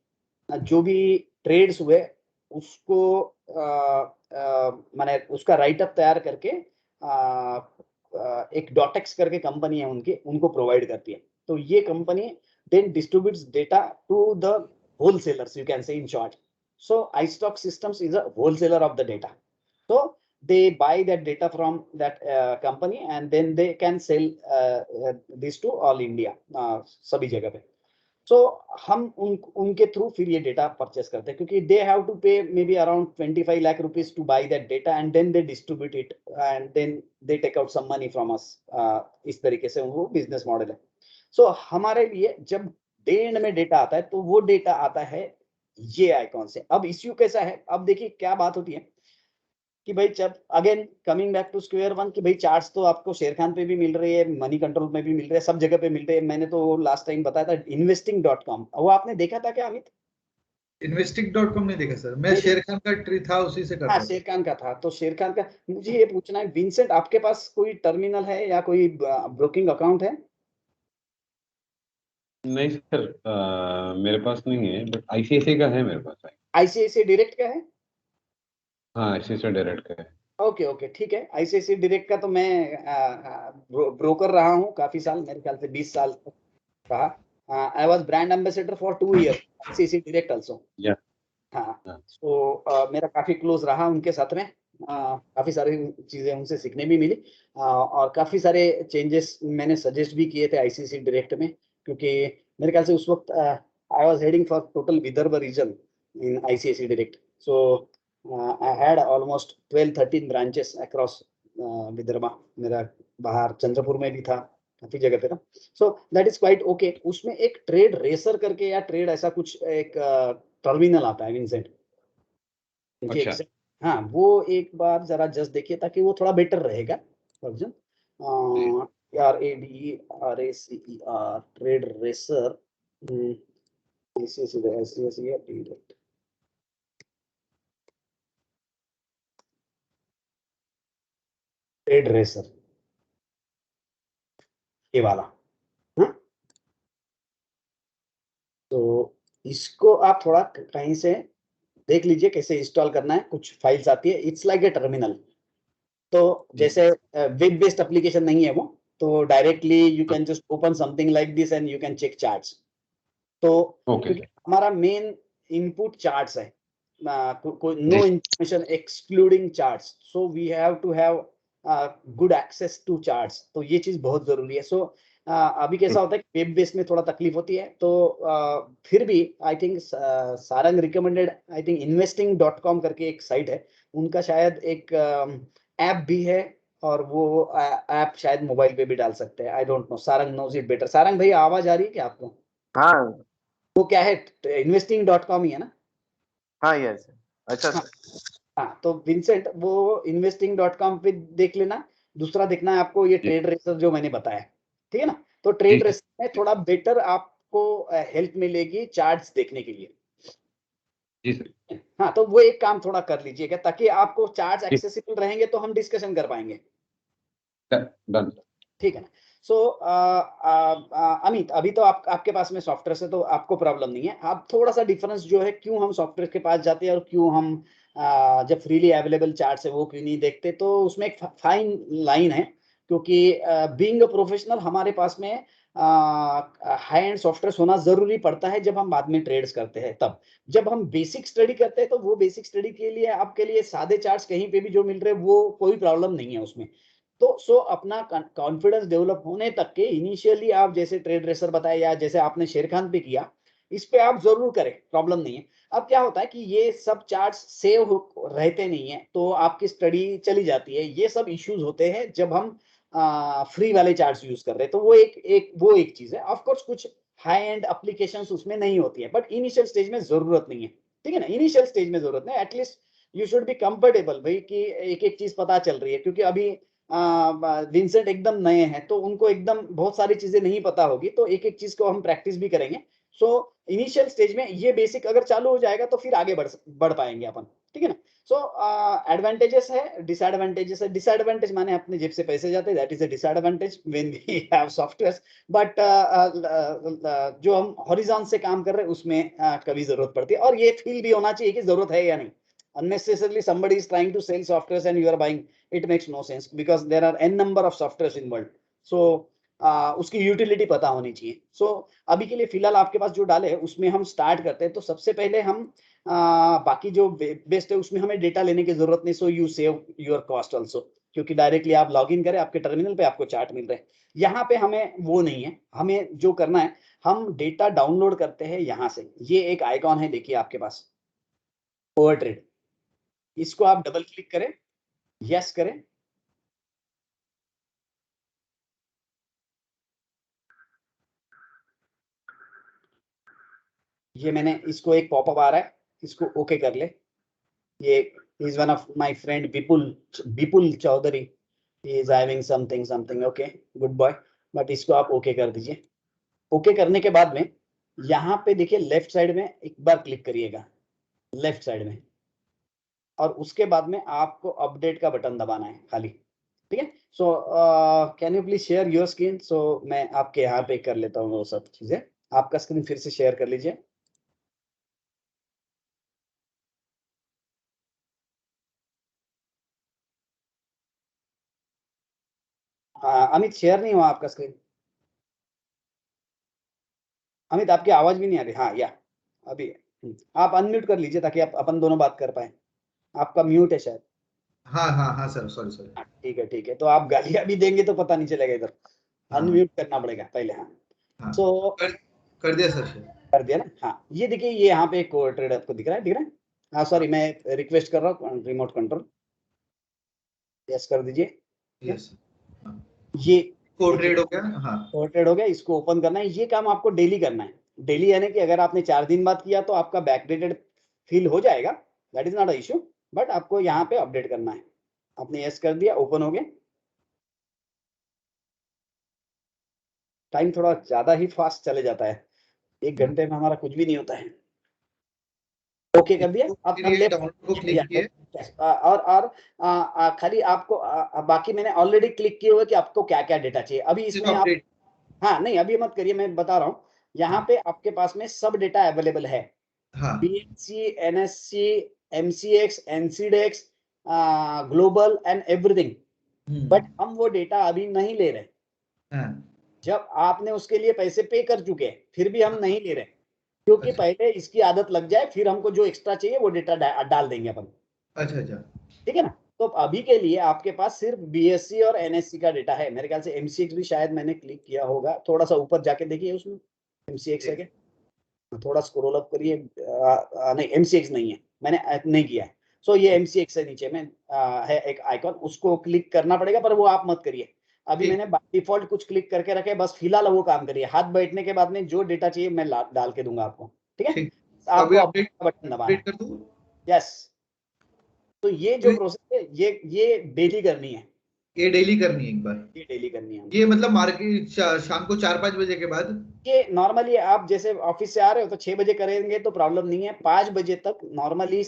जो भी ट्रेड्स हुए उसको माने उसका राइट अप तैयार करके एक डॉटेक्स करके कंपनी है उनकी, उनको प्रोवाइड करती है। तो ये company then distributes data to the wholesalers, you can say in short. So iStock Systems is a wholesaler of the data. So they buy that data from that company and then they can sell this to all India, सभी जगह पे। So हम उनके थ्रू फिर ये डेटा परचेस करते हैं, क्योंकि दे have to pay maybe around 25 lakh rupees to buy that data and then they distribute it and then they take out some money from us. इस तरीके से वो बिजनेस मॉडल है। सो हमारे लिए जब डे एंड में डेटा आता है तो वो डेटा आता है ये आइकॉन से। अब इश्यू कैसा है, अब देखिए क्या बात होती है, कि भाई जब again coming back to square one कि भाई चार्ट्स तो आपको शेर खान पे भी मिल रही है, मनी कंट्रोल में भी मिल रहे हैं, सब जगह पे मिल रहे हैं। मैंने तो लास्ट टाइम बताया था investing.com, वो आपने देखा था क्या अमित? investing.com नहीं देखा सर, मैं नहीं शेर खान का ट्री था उसी से कर हाँ रहा था। शेर खान का था, तो शेर खान का मुझे ये पूछना है विंसेंट, आपके पास कोई टर्मिनल है या कोई ब्रोकिंग अकाउंट है? नहीं सर, मेरे पास नहीं है, बट आईसीआईसीआई का है मेरे पास। आईसीआईसीआई डायरेक्ट का है? हाँ, आईसीआईसीआई डायरेक्ट का है। ओके ओके ठीक है। आईसीआईसीआई डायरेक्ट का तो मैं ब्रोकर रहा हूँ काफी साल, मेरे ख्याल से 20 साल रहा। I was brand ambassador for 2 years ICICI direct also. या हाँ हाँ। तो मेरा काफी क्लोज रहा उनके साथ में। काफी सारी चीजें उनसे सीखने भी मिली, और काफी सारे चेंजेस मैंने सजेस्ट भी किए थे आईसीआईसीआई डायरेक्ट में, क्योंकि मेरे ख्याल से उस वक्त I was heading for total Vidarbha region in ICICI direct. So I had almost 12-13 branches across Vidarbha. मेरा बाहर चंद्रपुर में भी था, काफी जगह पे था। So that is quite okay. उसमें एक ट्रेड रेसर करके या ट्रेड ऐसा कुछ एक टर्मिनल आता है विंसेंट, क्योंकि अच्छा। हाँ वो एक बार जरा जस्ट देखिए ताकि वो थोड़ा बेटर रहेगा version. RADRACER trade racer, trade racer ये वाला। हाँ? तो इसको आप थोड़ा कहीं से देख लीजिए कैसे इंस्टॉल करना है। कुछ फाइल्स आती है, इट्स लाइक ए टर्मिनल। तो जैसे वेब बेस्ड एप्लीकेशन नहीं है वो, तो directly you can just open something like this and you can check charts. तो ओके क्योंकि हमारा मेन इनपुट चार्ट्स है, नो जी information excluding charts, so we have to have good access to charts, तो ये चीज बहुत जरूरी है। सो अभी कैसा होता है कि वेब बेस में थोड़ा तकलीफ होती है, तो फिर भी I think Sarang recommended, I think investing.com करके एक साइट है उनका, शायद एक ऐप भी है, और वो ऐप शायद मोबाइल पे भी डाल सकते हैं। I don't know, Sarang knows it better. Sarang भाई आवाज आ रही है क्या आपको? हाँ वो क्या है, investing.com ही है ना? हाँ यस अच्छा हाँ सर। हाँ, तो विंसेंट वो investing.com पे देख लेना। दूसरा देखना है आपको ये जी ट्रेड रेसर जो मैंने बताया, ठीक है ना? तो जी ट्रेड सर। रेसर में थोड़ा बेटर आपको हेल्प मिलेगी चार्ट्स देखने के लिए। जी सर। हाँ तो वो एक काम थोड़ा कर लीजिएगा ताकि आपको चार्ट्स जी एक्सेसिबल रहेंगे तो हम डिस्कशन कर पाएंगे, डन। ठीक है ना? सो अमित, अभी तो आपके पास में सॉफ्टवेयर है तो आपको प्रॉब्लम नहीं है। आप थोड़ा सा डिफरेंस जो है, क्यों हम सॉफ्टवेयर के पास जाते हैं और क्यों हम जब फ्रीली अवेलेबल चार्ट्स है वो क्यों नहीं देखते, तो उसमें एक फाइन लाइन है। क्योंकि बीइंग अ प्रोफेशनल हमारे पास में हाई एंड सॉफ्टवेयर होना जरूरी पड़ता है जब हम बाद में ट्रेड्स करते हैं। तब जब हम बेसिक स्टडी करते हैं तो वो बेसिक स्टडी के लिए आपके लिए सादे चार्ट्स कहीं पे भी जो मिल रहे हैं वो कोई प्रॉब्लम नहीं है उसमें। तो सो अपना कॉन्फिडेंस डेवलप होने तक के इनिशियली आप जैसे ट्रेड रेसर बताया या जैसे आपने शेर खान पे किया, इस पे आप जरूर करें, प्रॉब्लम नहीं है। अब क्या होता है कि ये सब चार्ट्स सेव रहते नहीं है तो आपकी स्टडी चली जाती है। ये सब इश्यूज होते हैं जब हम फ्री वाले चार्ट्स यूज कर रहे हैं, तो वो एक चीज है। ऑफ कोर्स कुछ हाई एंड एप्लीकेशंस उसमें नहीं होती है, बट इनिशियल स्टेज में जरूरत नहीं है, ठीक है ना? इनिशियल स्टेज में जरूरत नहीं, at least you should be comfortable भाई कि एक एक चीज पता चल रही है। क्योंकि अभी विंसेंट एकदम नए हैं तो उनको एकदम बहुत सारी चीजें नहीं पता होगी, तो एक एक चीज को हम प्रैक्टिस भी करेंगे। सो इनिशियल स्टेज में ये बेसिक अगर चालू हो जाएगा तो फिर आगे बढ़ पाएंगे अपन, ठीक है ना? सो एडवांटेजेस है, डिसएडवांटेजेस है। डिसएडवांटेज माने अपने जेब से पैसे जाते हैं, that is a disadvantage when we have software. But जो हम हॉरिजॉन से काम कर रहे हैं उसमें कभी जरूरत पड़ती है, और ये फील भी होना चाहिए कि जरूरत है या नहीं। unnecessarily somebody is trying to sell softwares and you are buying, it makes no sense because there are n number of softwares in world. So उसकी यूटिलिटी पता होनी चाहिए। सो अभी के लिए फिलहाल आपके पास जो डाले है उसमें हम स्टार्ट करते हैं। तो सबसे पहले हम बाकी जो बेस्ट है उसमें हमें डेटा लेने की जरूरत नहीं, so you save your cost also, क्योंकि डायरेक्टली आप लॉग इन करें आपके टर्मिनल पे आपको चार्ट मिल रहे हैं। यहाँ पे हमें वो नहीं है, हमें जो करना है हम डेटा डाउनलोड करते हैं यहाँ से। ये एक आइकॉन है देखिए आपके पास, ओवर ट्रेड, इसको आप डबल क्लिक करें, यस करें। ये मैंने इसको एक पॉपअप आ रहा है, इसको ओके कर ले। ये He is one of my friend Vipul Chaudhary. He is having something. Okay, good boy. But इसको आप ओके कर दीजिए. ओके करने के बाद में यहाँ पे देखिए लेफ्ट साइड में एक बार क्लिक करिएगा, लेफ्ट साइड में, और उसके बाद में आपको अपडेट का बटन दबाना है खाली. ठीक है. So can you please share your screen. So मैं आपके यहाँ पे कर लेता हूँ वो सब चीजें. आपका स्क्रीन फिर से शेयर कर लीजिए. अमित शेयर नहीं हुआ आपका स्क्रीन. अमित आपकी आवाज भी नहीं आ रही. हाँ या अभी आप अनम्यूट कर लीजिए ताकि आप अपन दोनों बात कर पाए. आपका म्यूट है शायद. हाँ सर, सॉरी. ठीक है. तो आप गालियां भी देंगे तो पता नहीं चलेगा इधर. अनम्यूट करना पड़ेगा पहले. हाँ. सो कर दिया सर. कर दिया ना. हाँ, ये देखिए ये यहाँ पे कोर ट्रेड आपको दिख रहा है. हाँ सॉरी, मैं रिक्वेस्ट कर रहा हूँ रिमोट कंट्रोल. यस कर दीजिए. यस. ये कोर ट्रेड हो गया. हाँ, कोर ट्रेड हो गया. इसको ओपन करना है. ये काम आपको डेली करना है. डेली यानी कि अगर आपने 4 दिन बाद किया तो आपका बैकडेटेड फील हो जाएगा. That is not a issue. But आपको यहाँ पे अपडेट करना है. आपने यस कर दिया, ओपन हो गया. टाइम थोड़ा ज्यादा ही फास्ट चले जाता है. 1 घंटे में हमारा कुछ भी नहीं होता है. ओके कर दिया. आप को क्लिक किए और खाली आपको बाकी मैंने ऑलरेडी क्लिक किए हुए कि आपको क्या क्या डेटा चाहिए. अभी इसमें आप हाँ नहीं अभी मत करिए, मैं बता रहा हूँ. यहाँ पे आपके पास में सब डेटा अवेलेबल है. BSC, NSC, MCX, NCDEX, global and everything. But हम वो डेटा अभी नहीं ले रहे. जब आपने उसके लिए पैसे पे कर चुके हैं फिर भी हम नहीं ले रहे, क्योंकि पहले इसकी आदत लग जाए, फिर हमको जो एक्स्ट्रा चाहिए वो डेटा डाल देंगे अपन. अच्छा. ठीक है ना. तो अभी के लिए आपके पास सिर्फ BSC और NSC का डेटा है. मेरे ख्याल से MCX भी शायद मैंने क्लिक किया होगा. थोड़ा सा ऊपर जाके देखिए उसमें MCX है क्या. थोड़ा स्क्रॉल अप करिए. नहीं MCX नहीं है, मैंने नहीं किया है. सो ये MCX से नीचे में है एक आइकॉन, उसको क्लिक करना पड़ेगा, पर वो आप मत करिए. अभी मैंने डिफॉल्ट कुछ क्लिक करके रखे, बस फिलहाल वो काम करिए. हाथ बैठने के बाद में जो डेटा चाहिए मैं डाल के दूंगा आपको. ठीक है. आपको अपडेट का बटन दबाना है. यस. तो ये जो प्रोसेस है ये डेली करनी है. ये डेली करनी है एक बार. ये डेली करनी है. ये मतलब मार्केट शाम को 4-5 बजे के बाद. ये नॉर्मली आप जैसे ऑफिस से आ रहे हो तो 6 बजे करेंगे तो प्रॉब्लम नहीं है. 5 बजे तक नॉर्मली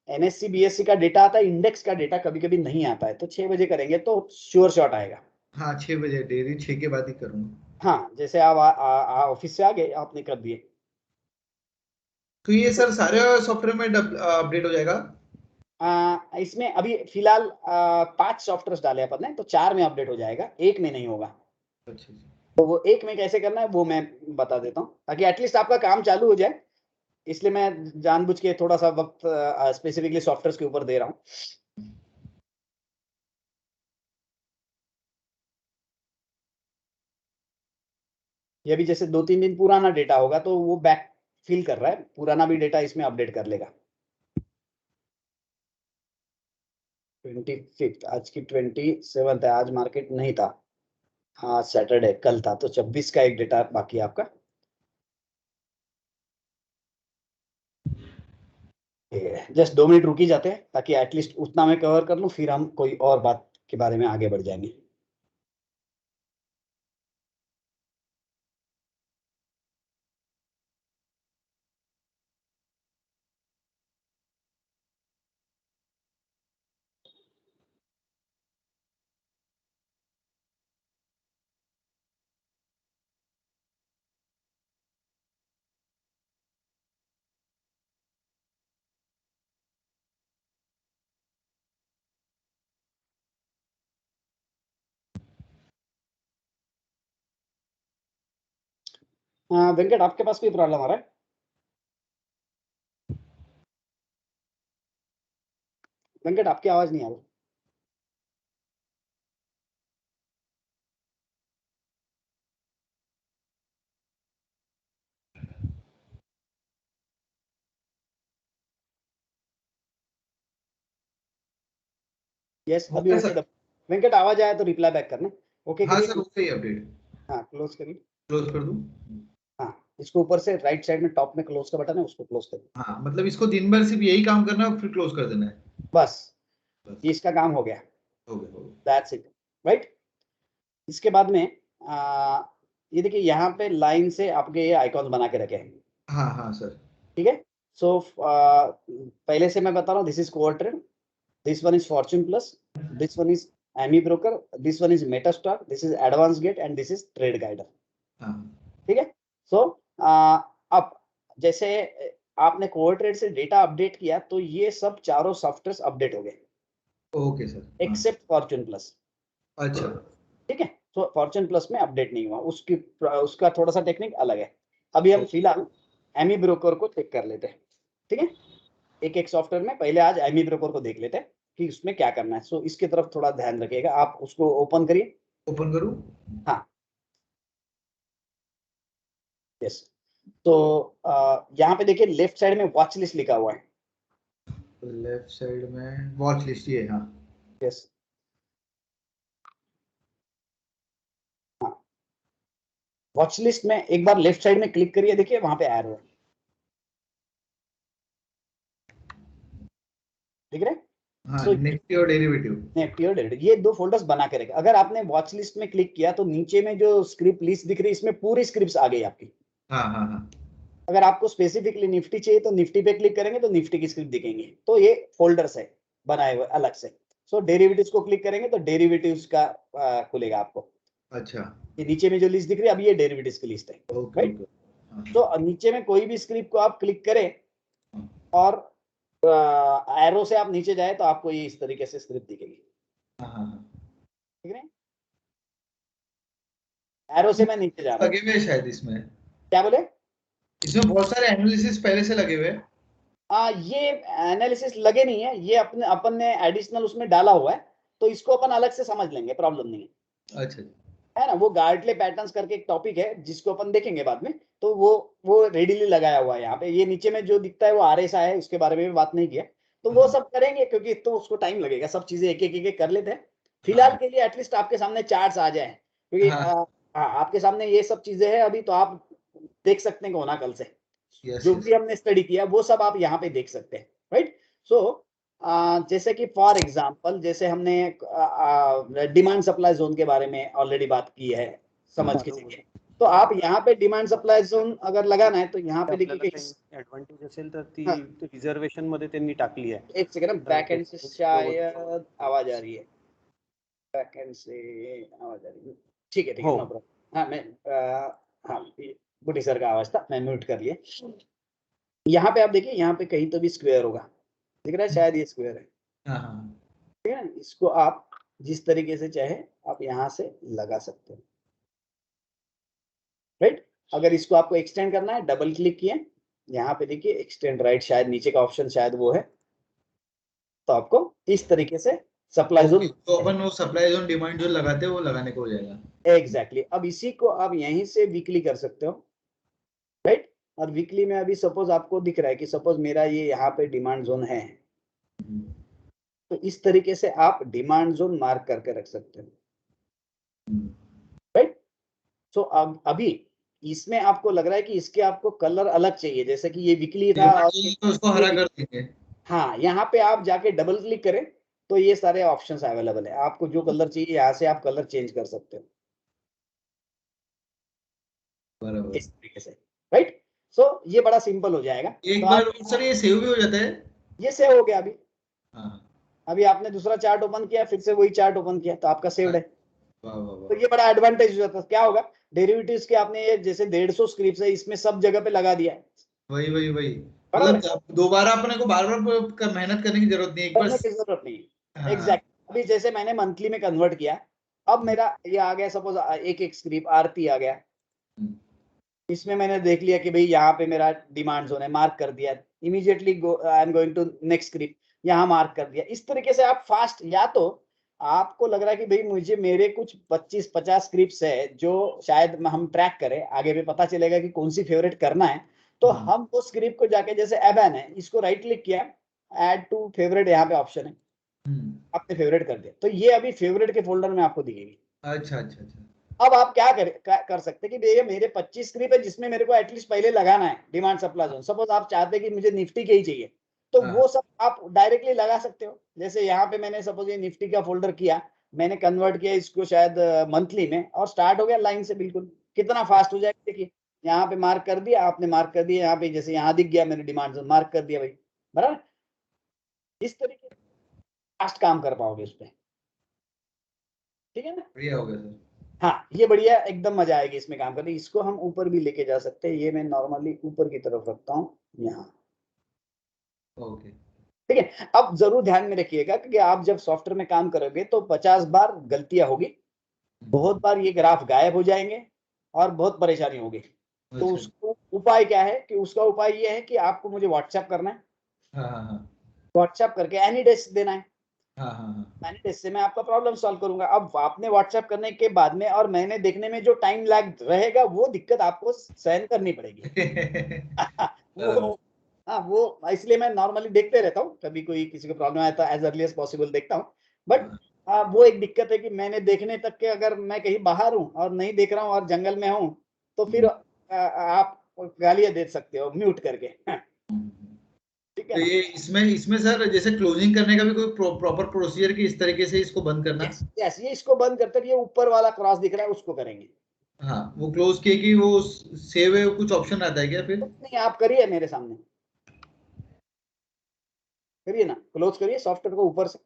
NSC BSC का डेटा आता है. इंडेक्स का डेटा कभी कभी नहीं आता है, तो 6 बजे करेंगे तो श्योर शॉट आएगा. हाँ 6 बजे डेली 6 के बाद ही करूंगा. हाँ जैसे आप ऑफिस से आ गए आपने कर दिए. तो ये सर सारे सॉफ्टवेयर में अपडेट हो जाएगा. इसमें अभी फिलहाल 5 सॉफ्टवेयर डाले अपन ने, तो 4 में अपडेट हो जाएगा, 1 में नहीं होगा. अच्छा. तो वो 1 में कैसे करना है वो मैं बता देता हूँ, ताकि एटलीस्ट आपका काम चालू हो जाए. इसलिए मैं जानबूझ के थोड़ा सा वक्त स्पेसिफिकली सॉफ्टवेयर के ऊपर दे रहा हूँ. ये भी जैसे 2-3 दिन पुराना डेटा होगा तो वो बैक फिल कर रहा है, पुराना भी डेटा इसमें अपडेट कर लेगा. 25 आज की 27 है. आज मार्केट नहीं था. हाँ सैटरडे कल था, तो 26 का एक डेटा बाकी है आपका. जस्ट 2 मिनट रुकी जाते हैं ताकि एटलीस्ट उतना मैं कवर कर लूं, फिर हम कोई और बात के बारे में आगे बढ़ जाएंगे. वेंकट आपके पास कोई प्रॉब्लम आ रहा है? वेंकट आपकी आवाज नहीं आ रही. यस अभी ओके. वेंकट आवाज आया तो रिप्लाई बैक करना. ओके हाँ सर ओके अपडेट. हाँ क्लोज करिए. क्लोज कर दूं. हाँ इसको ऊपर से राइट साइड में टॉप में क्लोज का बटन है, उसको क्लोज कर दो। हाँ, मतलब इसको दिन भर सिर्फ यही काम करना है, फिर क्लोज कर देना है। बस बस, ये इसका काम हो गया, हो गया, हो गया। That's it, right. इसके बाद में ये देखिए यहाँ पे लाइन से आपके ये आइकॉन बना के रखे हैं, हाँ हाँ सर। ठीक है। सो पहले से मैं बता रहा हूँ, this is core trade, this one is fortune plus, this one is AmiBroker, this one is Metastar, this is advance get and this is trade guider, हाँ ठीक है। सो अब जैसे आपने कोर ट्रेड से डेटा अपडेट किया तो ये सब चारों सॉफ्टवेयर अपडेट हो गए ओके सर। हाँ, एक्सेप्ट फॉर्च्यून प्लस, अच्छा, ठीक है। तो फॉर्च्यून प्लस में अपडेट नहीं हुआ, उसका थोड़ा सा टेक्निक अलग है। अभी हम फिलहाल एमी ब्रोकर को चेक कर लेते हैं, ठीक है। एक एक सॉफ्टवेयर में पहले आज एमी ब्रोकर को देख लेते हैं कि उसमें क्या करना है। सो इसकी तरफ थोड़ा ध्यान रखिएगा, आप उसको ओपन करिए। ओपन करूँ? हाँ, यस। तो यहाँ पे देखिए लेफ्ट साइड में वॉच लिस्ट लिखा हुआ है, लेफ्ट साइड में वॉच लिस्ट ये, हाँ। यस, हाँ। वॉच लिस्ट में एक बार लेफ्ट साइड में क्लिक करिए, देखिए वहां पे एरो है, दिख रहा है। हाँ, So, निफ्टी और डेरिवेटिव। निफ्टी और डेरिवेटिव, ये दो फोल्डर्स बना के रखे। अगर आपने वॉच लिस्ट में क्लिक किया तो नीचे में जो स्क्रिप्ट लिस्ट दिख रही है, इसमें पूरी स्क्रिप्ट्स आ गई आपकी। हाँ हाँ हाँ, अगर आपको स्पेसिफिकली निफ्टी चाहिए तो निफ्टी पे क्लिक करेंगे तो निफ्टी की स्क्रिप्ट दिखेंगे। तो ये फोल्डर्स है बनाए हुए अलग से। सो डेरिवेटिव्स को क्लिक करेंगे तो डेरिवेटिव्स का खुलेगा आपको। अच्छा, ये नीचे में जो लिस्ट दिख रही है अभी ये डेरिवेटिव्स की लिस्ट है, ओके राइट। ओके। हाँ, तो नीचे में कोई भी स्क्रिप्ट को आप क्लिक करें और एरो से आप नीचे जाए तो आपको ये इस तरीके से स्क्रिप्ट दिखेगी, हाँ हाँ, ठीक है। एरो से मैं नीचे जा रहा हूँ, लगे हुए हैं शायद इसमें। क्या बोले? इसमें बहुत सारे एनालिसिस पहले से लगे हुए हैं। ये एनालिसिस लगे नहीं है, ये अपन ने एडिशनल उसमें डाला हुआ है, तो इसको अपन अलग से समझ लेंगे, प्रॉब्लम नहीं है, अच्छा, है ना। वो गार्टले पैटर्न्स करके एक टॉपिक है जिसको अपन देखेंगे बाद में, तो वो रेडीली लगाया हुआ है यहाँ पे। ये नीचे में जो दिखता है वो RSI है, उसके बारे में भी बात नहीं किया, तो वो सब करेंगे क्योंकि तो उसको टाइम लगेगा, सब चीजें एक एक कर लेते हैं। फिलहाल के लिए एटलीस्ट आपके सामने चार्ट्स आ जाए, क्योंकि हाँ, आपके सामने ये सब चीजें हैं अभी, तो आप देख सकते हैं होना कल से यस जो यस। भी हमने स्टडी किया वो सब आप यहाँ पे देख सकते हैं, राइट। सो जैसे कि फॉर एग्जांपल जैसे हमने डिमांड सप्लाई जोन के बारे में ऑलरेडी बात की है, समझ के चलिए। तो आप यहाँ पे डिमांड सप्लाय झोन अगर लगाना है तो यहाँ पे देखिए ऍडव्हान्टेज असेल तर ती हाँ। रिझर्वेशन मध्ये त्यांनी टाकली आहे. एक सेकंड, बैक एंड से शायद आवाज आ रही है, बैक एंड से आवाज आ रही है, ठीक है हो. No problem. हाँ मैं हाँ बुटी सर का आवाज था, मैं म्यूट कर लिया। यहाँ पे आप देखिए, यहाँ पे कहीं तो भी स्क्वायर होगा, दिख रहा है, शायद ये स्क्वायर है, हाँ हाँ, ठीक है। इसको आप जिस तरीके से चाहे आप यहाँ से लगा सकते हो, राइट। अगर इसको आपको एक्सटेंड करना है, डबल क्लिक किए, यहाँ पे देखिए एक्सटेंड राइट, शायद नीचे का ऑप्शन शायद वो है, तो आपको इस तरीके से सप्लाई जोन, तो अपन वो सप्लाई जोन डिमांड जोन लगाते हैं वो लगाने को हो जाएगा। एग्जैक्टली। अब इसी को आप यहीं से वीकली कर सकते हो, राइट। और वीकली में अभी सपोज आपको दिख रहा है कि सपोज मेरा ये यहाँ पे डिमांड जोन है, तो इस तरीके से आप डिमांड जोन मार्क करके रख सकते हो, राइट। सो अब अभी इसमें आपको लग रहा है कि इसके आपको कलर अलग चाहिए, जैसे कि ये वीकली था और तो उसको हरा कर देंगे। हाँ, यहाँ पे आप जाके डबल क्लिक करें तो ये सारे ऑप्शंस अवेलेबल है, आपको जो कलर चाहिए यहाँ से आप कलर चेंज कर सकते हो, बराबर। इस तरीके से, राइट। सो ये बड़ा सिंपल हो जाएगा। एक तो बार सर ये सेव भी हो जाता है? ये सेव हो गया अभी। हाँ, अभी आपने दूसरा चार्ट ओपन किया, फिर से वही चार्ट ओपन किया, तो आपका सेव्ड है। वाह वाह तो वाह। ये बड़ा एडवांटेज हो जाता है। क्या होगा, डेरिवेटिव्स के आपने ये जैसे 150 स्क्रिप्ट्स है, इसमें सब जगह पे लगा दिया है, वही वही वही, बराबर है? मतलब दोबारा अपने को बार बार मेहनत करने की जरूरत नहीं, एक बार। करने की जरूरत नहीं है, हाँ, एग्जैक्ट। अभी जैसे मैंने मंथली में कन्वर्ट किया, अब मेरा ये आ गया, सपोज एक एक स्क्रिप्ट आरती आ गया, इसमें मैंने देख लिया कि भाई यहाँ पे मेरा डिमांड जोन है, मार्क कर दिया, immediately I am going to next script, यहाँ मार्क कर दिया। इस तरीके से आप फास्ट, या तो आपको लग रहा है कि भाई मुझे मेरे कुछ 25-50 स्क्रिप्ट्स है जो शायद हम ट्रैक करें, आगे भी पता चलेगा कि कौन सी फेवरेट करना है, तो हम वो स्क्रिप्ट को जाके, जैसे एबन है, इसको राइट क्लिक किया, ऐड टू फेवरेट, यहाँ पे ऑप्शन है, आपने फेवरेट कर दिया, तो ये अभी फेवरेट के फोल्डर में आपको दिखेगी। अच्छा अच्छा अच्छा। अब आप क्या कर सकते हैं कि भैया मेरे 25 स्क्रिप्ट है जिसमें मेरे को एटलीस्ट पहले लगाना है डिमांड सप्लाई जोन। सपोज आप चाहते हैं कि मुझे निफ्टी के ही चाहिए, तो हाँ। वो सब आप डायरेक्टली लगा सकते हो। जैसे यहाँ पे मैंने सपोज ये निफ्टी का फोल्डर किया, मैंने कन्वर्ट किया इसको शायद मंथली में, और स्टार्ट हो गया लाइन से। बिल्कुल कितना फास्ट हो जाएगा देखिए, यहाँ पे मार्क कर दिया आपने, मार्क कर दिया यहाँ पे, जैसे यहाँ दिख गया मेरे डिमांड जोन, मार्क कर दिया भाई, बराबर। इस तरीके से फास्ट काम कर पाओगे उस पर, ठीक है ना। बढ़िया हो गया सर। हाँ ये बढ़िया, एकदम मजा आएगी इसमें काम करने। इसको हम ऊपर भी लेके जा सकते हैं, ये मैं नॉर्मली ऊपर की तरफ रखता हूँ यहाँ, ओके। ठीक है। अब जरूर ध्यान में रखिएगा कि आप जब सॉफ्टवेयर में काम करोगे तो 50 बार गलतियां होगी, बहुत बार ये ग्राफ गायब हो जाएंगे और बहुत परेशानी होगी। तो अच्छा। उसको उपाय क्या है कि उसका उपाय ये है कि आपको मुझे व्हाट्सएप करना है, हाँ हाँ हाँ व्हाट्सएप करके एनी डेस्क देना है, हाँ हाँ एनी डेस्क से मैं आपका प्रॉब्लम सॉल्व करूंगा। अब आपने व्हाट्सएप करने के बाद में और मैंने देखने में जो टाइम लैग रहेगा वो दिक्कत आपको सहन करनी पड़ेगी। वो हाँ वो इसलिए मैं नॉर्मली देखते रहता हूँ, कभी कोई किसी को प्रॉब्लम आया तो एज अर्ली एज पॉसिबल देखता हूँ। बट वो एक दिक्कत है कि मैंने देखने तक के, अगर मैं कहीं बाहर हूँ और नहीं देख रहा हूँ और जंगल में हूँ, तो फिर आप गालियां दे सकते हो म्यूट करके, ठीक है तो ना। ये इसमें सर जैसे क्लोजिंग करने का भी कोई प्रॉपर प्रोसीजर की इस तरीके से इसको बंद करना? यस, ये इसको बंद करते हैं, ये ऊपर वाला क्रॉस दिख रहा है उसको करेंगे। हाँ वो क्लोज किए कि वो सेव है, कुछ ऑप्शन आता है क्या फिर? नहीं आप करिए, मेरे सामने करिए ना, क्लोज करिए सॉफ्टवेयर को ऊपर से,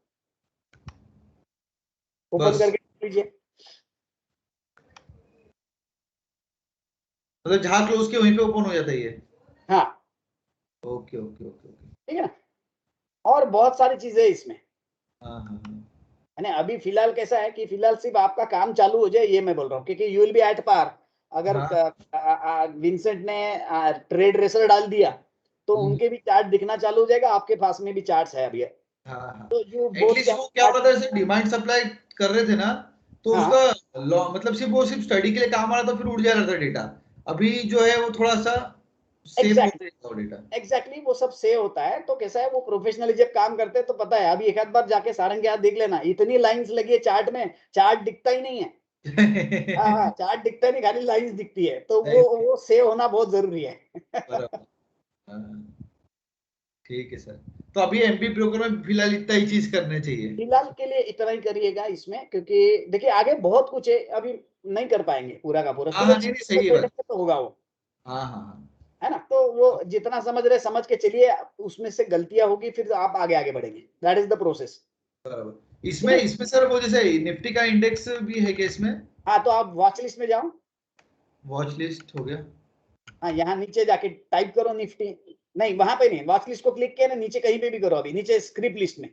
ओपन बस। करके लीजिए। मतलब जहाँ क्लोज किया वहीं पे ओपन हो जाता है ये? हाँ ओके ओके ओके ओके। ठीक है ना। और बहुत सारी चीजें इसमें, हाँ हाँ हाँ यानी अभी फिलहाल कैसा है कि फिलहाल सिर्फ आपका काम चालू हो जाए, ये मैं बोल रहा हूँ, क्योंकि you will be at par. अगर विंसेंट ने ट्रेड रेसर डाल दिया तो उनके भी चार्ट दिखना चालू हो जाएगा, आपके पास में भी चार्ट्स है अभी। हाँ। तो यू एटलीस्ट वो क्या पता है सर, डिमांड सप्लाई कर रहे थे ना, तो हाँ। उसका मतलब सिर्फ वो सिर्फ स्टडी के लिए काम आ रहा था, फिर उड़ जा रहा था डेटा। अभी जो है वो थोड़ा सा सेव हो डेटा। एग्जैक्टली वो सब सेव होता है। तो कैसा है, वो प्रोफेशनली जब काम करते हैं तो पता है। अभी एक आध बार जाके सारंग के हाथ देख लेना, इतनी लाइंस लगी है चार्ट में, चार्ट दिखता ही नहीं है। हाँ चार्ट दिखता ही नहीं, खाली लाइंस दिखती है। तो वो सेव होना बहुत जरूरी है। बराबर। ठीक है सर। तो अभी एमबी ब्रोकर में फिलहाल इतना ही चीज करना चाहिए फिलहाल के लिए, इतना ही करिएगा इसमें, क्योंकि देखिए आगे बहुत कुछ है, अभी नहीं कर पाएंगे पूरा का पूरा। हाँ नहीं सही है बात। तो होगा वो, हाँ हाँ है ना। तो वो जितना समझ रहे समझ के चलिए, उसमें से गलतियां होगी फिर आप आगे आगे बढ़ेंगे। That is the process. बराबर। इसमें सर वो जैसे निफ्टी का इंडेक्स भी है क्या इसमें? हाँ तो आप वॉच लिस्ट में जाओ। वॉच लिस्ट हो गया। हाँ यहाँ नीचे जाके टाइप करो निफ्टी, नहीं वहां पे नहीं, वॉच लिस्ट को क्लिक किया ना, नीचे कहीं पे भी करो, अभी नीचे स्क्रिप्ट लिस्ट में,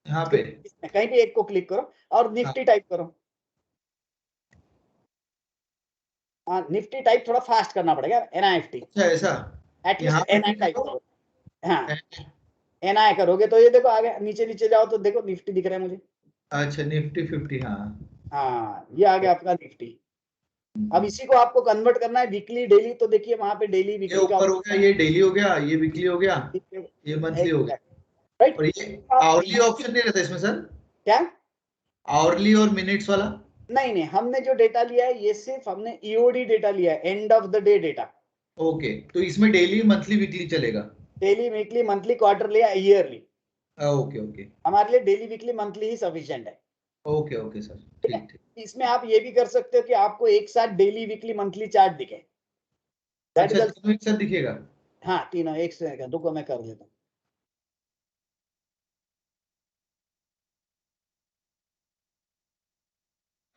यहाँ पे कहीं भी एक को क्लिक करो और निफ्टी टाइप करो। हाँ निफ्टी टाइप थोड़ा फास्ट करना पड़ेगा, NIFT। अच्छा ऐसा? एटलीस्ट NI टाइप करो। हाँ NI करोगे तो ये देखो आगे नीचे नीचे जाओ तो देखो निफ्टी दिख रहा है मुझे। अच्छा निफ्टी 50। हाँ ये आ गया आपका निफ्टी। अब इसी को आपको कन्वर्ट करना है वीकली डेली, तो देखिए वहां पे डेली ये वीकली का ऊपर हो गया, ये डेली हो गया, ये वीकली हो गया, ये मंथली हो गया, राइट। और ये आवरली ऑप्शन नहीं रहता इसमें सर? क्या? आवरली और मिनट्स वाला? नहीं नहीं, हमने जो डेटा लिया है ये सिर्फ हमने EOD डेटा लिया है, end of the day data. Okay, तो इसमें डेली मंथली वीकली चलेगा? डेली वीकली मंथली क्वार्टरली या ईयरली, ओके ओके हमारे लिए डेली वीकली मंथली ही सफिशिएंट है। ओके ओके सर, ठीक है। ठीक। इसमें आप ये भी कर सकते हो कि आपको एक साथ डेली वीकली मंथली चार्ट दिखे। अच्छा तीनों एक साथ दिखेगा? हाँ तीनों एक से, रुको मैं कर देता हूँ।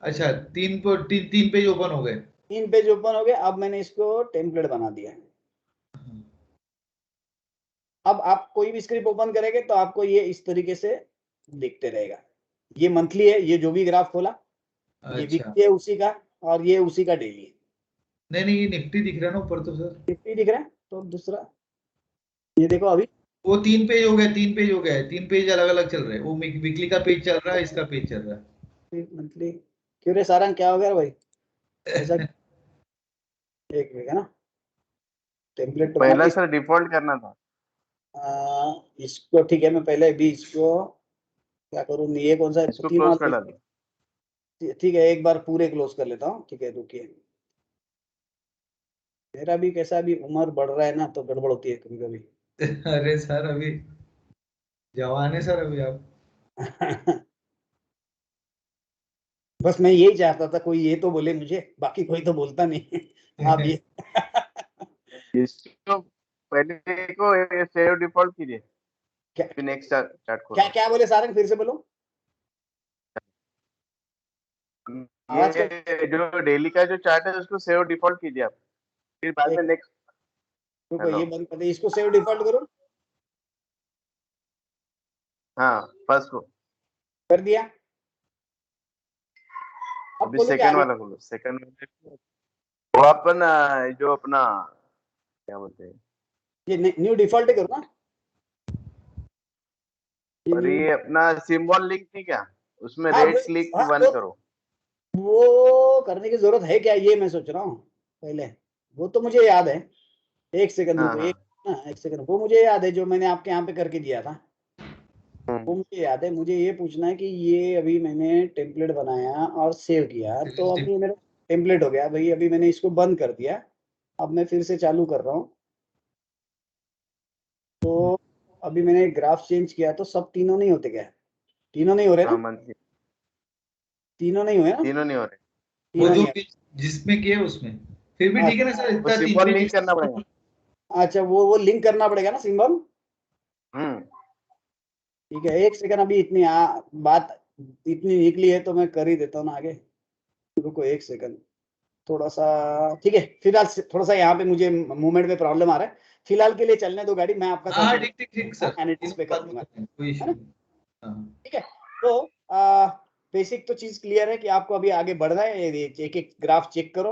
अच्छा तीन पेज ओपन हो गए। 3 पेज ओपन हो गए। अब मैंने इसको टेम्पलेट बना दिया है। अब आप कोई भी स्क्रिप्ट ओपन करेंगे तो आपको ये इस तरीके से दिखते रहेगा। ये मंथली है, ये जो भी ग्राफ खोला, ये अच्छा वीकली है उसी का, और ये उसी का डेली है। नहीं ये निफ्टी दिख रहा है ना ऊपर तो सर? निफ्टी दिख रहा है। तो दूसरा ये देखो, अभी वो 3 पेज हो गए, 3 पेज हो गए, 3 पेज अलग अलग चल रहे हैं। वो वीकली का पेज चल रहा है, इसका पेज चल रहा है। मंथली क्यों रे सारंग, क्या हो गया भाई ऐसा? एक मिनट है ना, टेम्पलेट तो पहला सर डिफॉल्ट करना था। इसको ठीक है, मैं पहले भी इसको क्या करूँ, ये कौन सा इसको तीन क्लोज वाला कर डालो। ठीक है, एक बार पूरे क्लोज कर लेता हूँ। ठीक है, रुकिए। मेरा भी कैसा अभी उम्र बढ़ रहा है ना, तो गड़बड़ होती है कभी कभी। अरे सर अभी जवान है सर अभी आप। बस मैं यही चाहता था कोई ये तो बोले मुझे, बाकी कोई तो बोलता नहीं। आप ये इसको पहले को सेव डिफॉल्ट कीजिए, क्या फिर नेक्स्ट स्टार्ट क्या करो। क्या बोले सारंग, फिर से बोलो। आवाज का ये जो डेली का जो चार्ट है उसको सेव डिफॉल्ट कीजिए आप, फिर बाद में एक नेक्स्ट। रुको, हेलो, ये बंद कर दे, इसको सेव डिफॉल्ट करो। हाँ फर्स्ट को, कर दिया। अब अभी खोलो क्या सेकंड आगे। वाला खोलो। सेकंड में वो अपन जो अपना क्या बोलते हैं, ये न्यू डिफॉल्ट करो ना। ये और न्यू, ये अपना सिंबल लिंक नहीं क्या, उसमें हाँ रेड क्लिक हाँ, वन करो। वो करने की जरूरत है क्या, ये मैं सोच रहा हूँ पहले। वो तो मुझे याद है। एक सेकंड हाँ रुको, हाँ। एक सेकंड, वो मुझे याद है जो मैंने आपके यहाँ पे करके दिया था। वो हम्म, मुझे याद है। मुझे ये पूछना है कि ये अभी मैंने टेम्पलेट बनाया और सेव किया, तो अब ये मेरा टेम्पलेट हो गया भाई। अभी मैंने इसको बंद कर दिया, अब मैं फिर से चालू कर रहा हूँ। तो अभी मैंने ग्राफ चेंज किया, तो सब तीनों नहीं होते क्या? तीनों नहीं हो रहे हाँ ना? मंथली तीनों नहीं हुए ना? तीनों नहीं हो रहे, वो तीनों जो नहीं जिसमें किए उसमें फिर भी है। ठीक है ना सर, वो इतना तीन सिंबल में लिंक करना पड़ेगा। अच्छा, वो लिंक करना पड़ेगा ना सिंबल। हम्म, ठीक है, एक सेकंड। अभी इतनी बात इतनी निकली है तो मैं कर ही देता हूँ ना आगे। रुको एक सेकंड, थोड़ा सा। ठीक है, फिलहाल थोड़ा सा यहाँ पे मुझे मूवमेंट में प्रॉब्लम आ रहा है। फिलहाल के लिए चलने दो गाड़ी, मैं आपका हाँ सब ठीक ठीक ठीक सर, एनालिटिक्स पे कर बात दूंगा, कोई है इशू ना? नहीं। हाँ ठीक है। तो बेसिक तो चीज क्लियर है कि आपको अभी आगे बढ़ना है। एक एक ग्राफ चेक करो,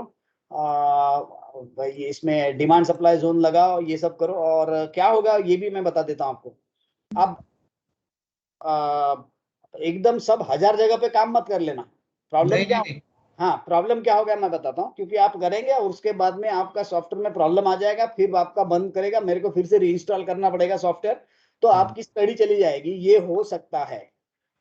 भाई इसमें डिमांड सप्लाई जोन लगाओ, ये सब करो। और क्या होगा ये भी मैं बता देता हूँ आपको। अब एकदम सब 1000 जगह पे काम मत कर लेना। प्रॉब्लम नहीं क्या, नहीं नहीं, हाँ प्रॉब्लम क्या होगा मैं बताता हूँ। क्योंकि आप करेंगे और उसके बाद में आपका सॉफ्टवेयर में प्रॉब्लम आ जाएगा, फिर आपका बंद करेगा, मेरे को फिर से रीइंस्टॉल करना पड़ेगा सॉफ्टवेयर, तो हाँ आपकी स्टडी चली जाएगी, ये हो सकता है।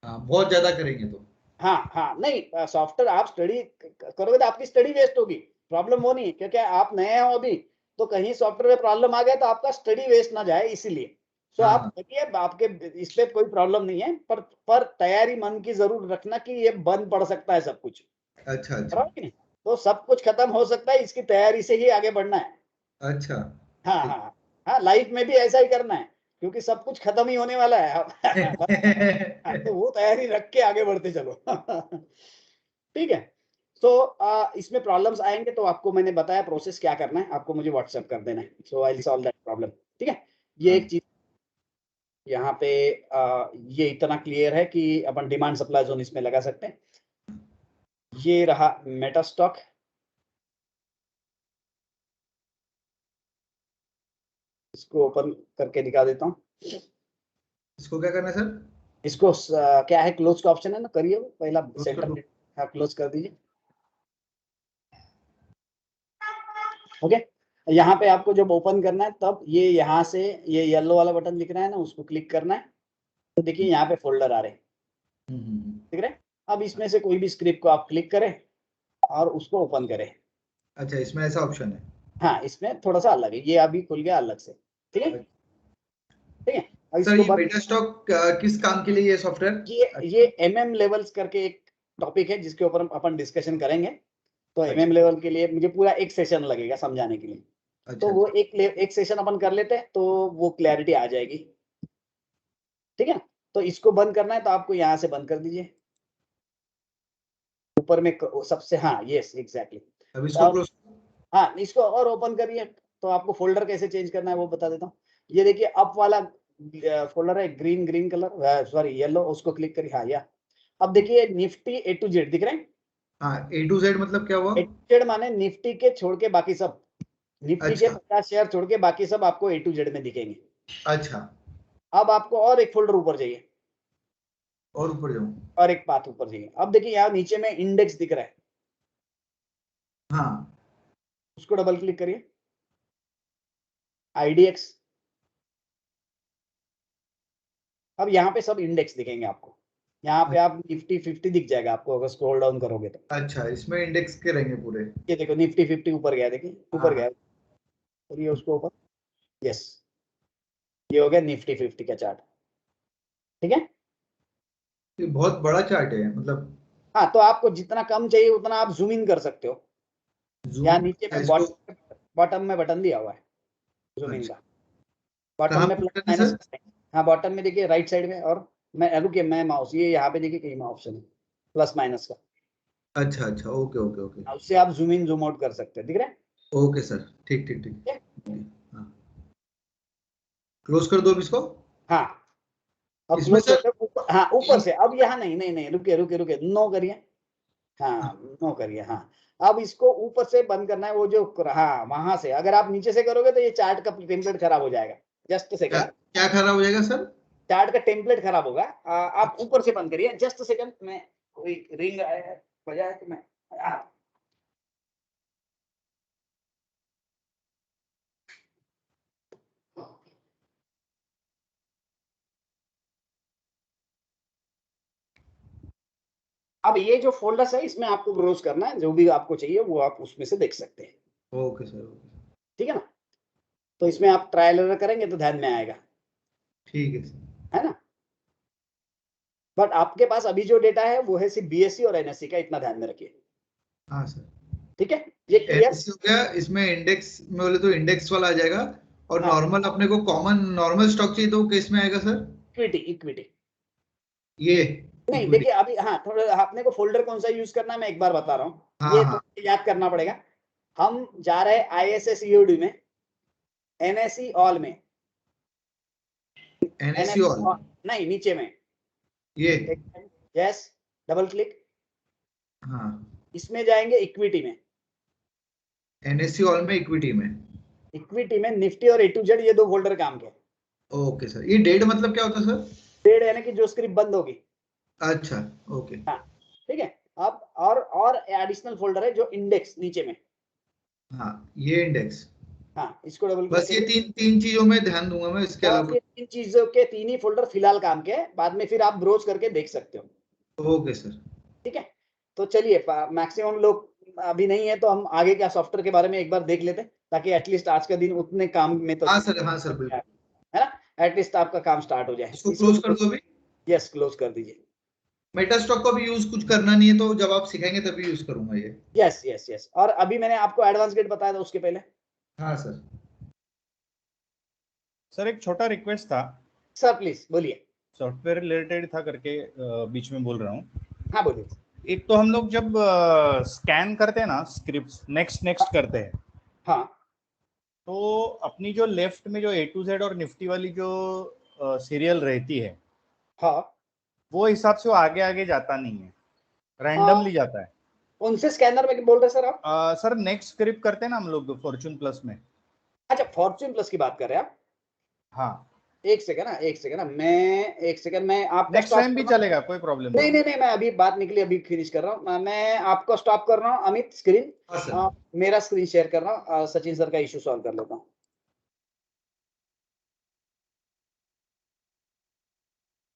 हाँ बहुत ज्यादा करेंगे तो। हाँ हाँ, नहीं सॉफ्टवेयर आप स्टडी करोगे तो आपकी स्टडी वेस्ट होगी। प्रॉब्लम वो नहीं, क्योंकि आप नए हो अभी, तो कहीं सॉफ्टवेयर में प्रॉब्लम आ गया तो आपका स्टडी वेस्ट ना जाए, इसीलिए। सो हाँ आप हाँ देखिए, आपके इस पे कोई प्रॉब्लम नहीं है, पर तैयारी मन की जरूर रखना कि ये बंद पड़ सकता है सब कुछ, अच्छा अच्छा बराबर कि नहीं? तो सब कुछ खत्म हो सकता है, इसकी तैयारी से ही आगे बढ़ना है। अच्छा हाँ ठीक। हाँ हाँ, लाइफ में भी ऐसा ही करना है, क्योंकि सब कुछ खत्म ही होने वाला है। हाँ, तो वो तैयारी रख के आगे बढ़ते चलो। ठीक है। तो इसमें प्रॉब्लम्स आएंगे तो आपको मैंने बताया प्रोसेस क्या करना है, आपको मुझे व्हाट्सएप कर देना है, so I will solve that problem. ठीक है, ये हाँ, एक चीज यहाँ पे ये इतना क्लियर है कि अपन डिमांड सप्लाई जोन इसमें लगा सकते हैं। ये रहा मेटास्टॉक। इसको ओपन करके दिखा देता हूँ। इसको क्या करना है सर? इसको क्या है, क्लोज का ऑप्शन है ना, करिए वो पहला Close कर सेंटर दो। में। हाँ, क्लोज कर दीजिए। ओके, यहाँ पे आपको जब ओपन करना है तब ये यहाँ से ये येलो वाला बटन दिख रहा है ना, उसको क्लिक करना है। तो देखिए यहाँ पे फोल्डर आ रहे हैं, दिख रहे हैं? अब इसमें से कोई भी स्क्रिप्ट को आप क्लिक करें और उसको ओपन करें। अच्छा इसमें ऐसा ऑप्शन है। हाँ, इसमें थोड़ा सा अलग है, ये अभी खुल गया अलग से। ठीक है, ठीक है। अब सर इसको ये बंद, मेटास्टॉक किस काम के लिए ये सॉफ्टवेयर? ये एमएम लेवल्स करके एक टॉपिक है जिसके ऊपर अपन डिस्कशन करेंगे। तो एमएम अच्छा लेवल के लिए मुझे पूरा एक सेशन लगेगा समझाने के लिए। तो अच्छा वो एक सेशन अपन कर लेते हैं, तो वो क्लैरिटी आ जाएगी। ठीक है, तो इसको बंद करना है तो आपको यहाँ से बंद कर दीजिए, ऊपर में सबसे, हाँ यस एग्जैक्टली। अब इसको क्लोज। हाँ, इसको और ओपन करिए। तो आपको फोल्डर कैसे चेंज करना है वो बता देता हूँ। ये देखिए अप वाला फोल्डर है, green green colour, sorry yellow, उसको क्लिक करिए। हाँ, या अब देखिए निफ्टी A to Z दिख रहे हैं। हाँ A to Z मतलब क्या हुआ? A to Z माने निफ्टी के छोड़ के बाकी सब, निफ्टी के अच्छा 50 शेयर छोड़ के बाकी सब आपको A to Z में दिखेंगे। अच्छा, अब आपको और एक फोल्डर ऊपर चाहिए, और ऊपर जाऊँ? और एक पाथ ऊपर चाहिए। अब देखिए यहाँ नीचे में इंडेक्स दिख रहा है, हाँ उसको डबल क्लिक करिए। IDX, अब यहाँ पे सब इंडेक्स दिखेंगे आपको। यहाँ पे आप निफ्टी 50 दिख जाएगा आपको अगर स्क्रॉल डाउन करोगे तो। अच्छा, इसमें इंडेक्स के रहेंगे पूरे। ये देखो निफ्टी 50 ऊपर गया, देखिए ऊपर गया, और ये उसको ऊपर, यस ये हो गया निफ्टी 50 का चार्ट, ठीक है। ये बहुत बड़ा चार्ट है मतलब। हाँ, तो आपको जितना कम चाहिए उतना आप जूम इन कर सकते हो। यहाँ नीचे में इसको बॉटम में बटन दिया हुआ है जूम इन अच्छा, का, बॉटम कहाँ में पे प्लस बटन है माइनस। सर? हाँ बॉटम में देखिए राइट साइड में, और मैं रुकिए मैं माउस ये यहाँ पे देखिए कहीं ऑप्शन है प्लस माइनस का, अच्छा अच्छा, ओके ओके ओके उससे आप जूम इन जूम आउट कर सकते हैं, दिख रहा है। ओके सर, ठीक ठीक ठीक। हाँ, क्लोज कर दो अब इसको। हाँ अब इसमें close सर करते हैं, हाँ ऊपर से, अब यहाँ नहीं नहीं नहीं रुकिए रुकिए रुकिए, नो करिए, हाँ नो करिए, हाँ अब इसको ऊपर से बंद करना है, वो जो हाँ वहां से, अगर आप नीचे से करोगे तो ये चार्ट का टेम्पलेट खराब हो जाएगा। जस्ट क्या सेकंड, क्या खराब हो जाएगा सर? चार्ट का टेम्पलेट खराब होगा, आप ऊपर से बंद करिए, जस्ट सेकंड, मैं कोई रिंग आया है बजा है तो मैं अब ये जो फोल्डर्स है इसमें आपको ब्राउज करना है, जो भी आपको चाहिए वो आप उसमें से देख सकते हैं। ओके सर, ओके ठीक है ना, तो इसमें आप ट्रायल एरर करेंगे तो ध्यान में आएगा, ठीक है सर। है ना। बट आपके पास अभी जो डेटा है वो है सिर्फ बीएससी और एनएससी का, इतना ध्यान में रखिए। हाँ सर, ठीक है, ये क्लियर। ऐसे हो गया। इसमें इंडेक्स में बोले तो इंडेक्स वाला आ जाएगा, और हाँ। नॉर्मल अपने को कॉमन नॉर्मल स्टॉक चाहिए तो किस में आएगा सर? इक्विटी, इक्विटी ये नहीं equity। देखिए अभी, हाँ थोड़ा आपने को फोल्डर कौन सा यूज करना है मैं एक बार बता रहा हूँ, हाँ ये हाँ थोड़ा याद करना पड़ेगा। हम जा रहे हैं ISS EOD में, NSE ऑल में, एनएससी ऑल, नहीं नीचे में, ये यस डबल क्लिक, हाँ इसमें जाएंगे इक्विटी में, एनएससी ऑल में इक्विटी में। इक्विटी में निफ्टी और A to Z ये दो फोल्डर काम के। ओके सर, ये डेट मतलब क्या होता है सर? ट्रेड यानी कि जो स्क्रिप्ट बंद होगी। अच्छा ओके। हाँ ठीक है, अब और एडिशनल फोल्डर है जो इंडेक्स नीचे में, हाँ ये इंडेक्स, हाँ इसको डबल बस ये तीन तीन चीजों में ध्यान दूंगा मैं, इसके और अलावा। ये तीन चीजों के तीन ही फोल्डर फिलहाल काम के हैं, बाद में फिर आप ब्राउज करके देख सकते हो। Okay sir. ठीक है, तो चलिए मैक्सिमम लोग अभी नहीं है तो हम आगे क्या सॉफ्टवेयर के बारे में एक बार देख लेते हैं, ताकि एटलीस्ट आज का दिन उतने काम में तो हाँ सर, हाँ सर बिल्कुल। है ना, एटलीस्ट आपका काम स्टार्ट हो जाए। इसको क्लोज कर दो अभी। यस क्लोज कर दीजिए। मेटास्टॉक का भी यूज कुछ करना नहीं है, तो जब आप सिखाएंगे तभी यूज करूंगा ये। यस यस यस, और अभी मैंने आपको एडवांस गेट बताया था उसके पहले। हाँ सर। सर एक छोटा रिक्वेस्ट था सर प्लीज बोलिए। सॉफ्टवेयर रिलेटेड था करके बीच में बोल रहा हूँ। हाँ बोलिए। एक तो हम लोग जब स्कैन करते हैं ना स्क्रिप्ट, नेक्स्ट नेक्स्ट करते हैं, हाँ तो अपनी जो लेफ्ट में जो A to Z और निफ्टी वाली जो सीरियल रहती है, हाँ वो हिसाब से वो आगे आगे जाता नहीं है, रैंडमली जाता है। उनसे स्कैनर में बोल रहे सर आप? सर नेक्स्ट स्क्रिप्ट करते हैं ना हम लोग फॉर्चून प्लस में। अच्छा फॉर्चून प्लस की बात कर रहे हैं आप? हाँ एक सेकंड ना, मैं आपका नेक्स्ट टाइम भी चलेगा, कोई प्रॉब्लम नहीं नहीं नहीं, मैं अभी बात निकली अभी फिनिश कर रहा हूँ, मैं आपको स्टॉप कर रहा हूँ अमित स्क्रीन। हाँ सर। मेरा स्क्रीन शेयर कर रहा हूँ, सचिन सर का इशू सॉल्व कर लेता हूँ।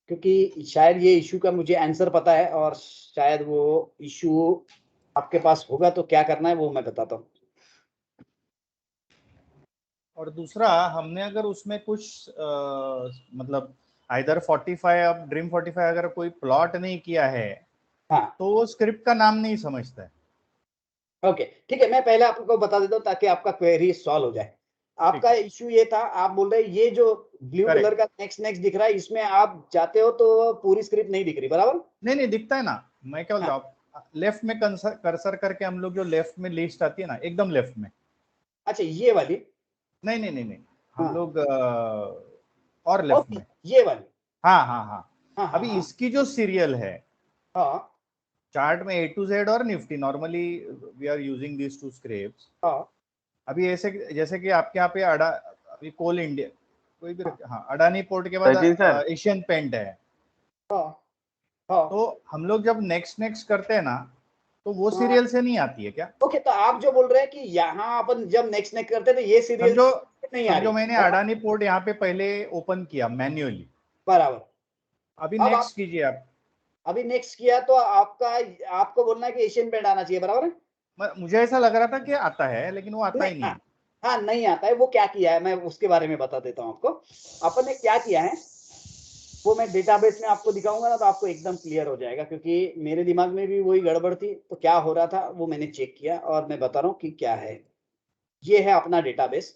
क्योंकि शायद ये इशू का मुझे आंसर पता है, और शायद वो इशू आपके पास होगा, तो क्या करना है वो मैं बताता हूँ। और दूसरा, हमने अगर उसमें कुछ मतलब आइदर 45 अब ड्रीम 45 अगर कोई प्लॉट नहीं किया है, हाँ तो वो स्क्रिप्ट का नाम नहीं समझता है। ओके ठीक है, मैं पहले आपको बता देता हूँ ताकि आपका क्वेरी सॉल्व हो जाए। आपका इशू ये था, आप बोल रहे ये जो ब्लू Correct. कलर का नेक्स्ट नेक्स्ट दिख रहा है, इसमें आप जाते हो तो पूरी स्क्रिप्ट नहीं दिख रही, बराबर? नहीं दिखता है ना, मैं क्या बोलता हूँ, लेफ्ट में कर्सर करके हम लोग जो लेफ्ट में लिस्ट आती है ना, एकदम लेफ्ट में। अच्छा ये वाली? नहीं हम हाँ। लोग और लेफ्ट में, ये वाली? हाँ। अभी इसकी जो सीरियल है, हाँ चार्ट में A to Z और Nifty, normally we are using this two scripts. अभी ऐसे जैसे कि आपके यहाँ पे अभी कोल इंडिया कोई भी अडानी पोर्ट के बाद एशियन पेंट है, तो हम लोग जब नेक्स्ट करते हैं ना, तो वो सीरियल से नहीं आती है क्या? ओके, तो आप जो बोल रहे हैं कि यहाँ अपन जब नेक्स्ट करते थे ये सीरियल नहीं आ रही। मैंने अडानी पोर्ट यहाँ पे पहले ओपन किया मैन्युअली, बराबर। अभी नेक्स्ट कीजिए आप। अभी नेक्स्ट किया तो आपको बोलना है कि एशियन पेंट आना चाहिए, बराबर है? मुझे ऐसा लग रहा था कि आता है, लेकिन वो आता ही नहीं है। हाँ नहीं आता है। वो क्या किया है मैं उसके बारे में बता देता हूँ आपको। अपन ने क्या किया है वो मैं डेटाबेस में आपको दिखाऊंगा ना, तो आपको एकदम क्लियर हो जाएगा, क्योंकि मेरे दिमाग में भी वही गड़बड़ थी। तो क्या हो रहा था वो मैंने चेक किया और मैं बता रहा हूँ कि क्या है। ये है अपना डेटाबेस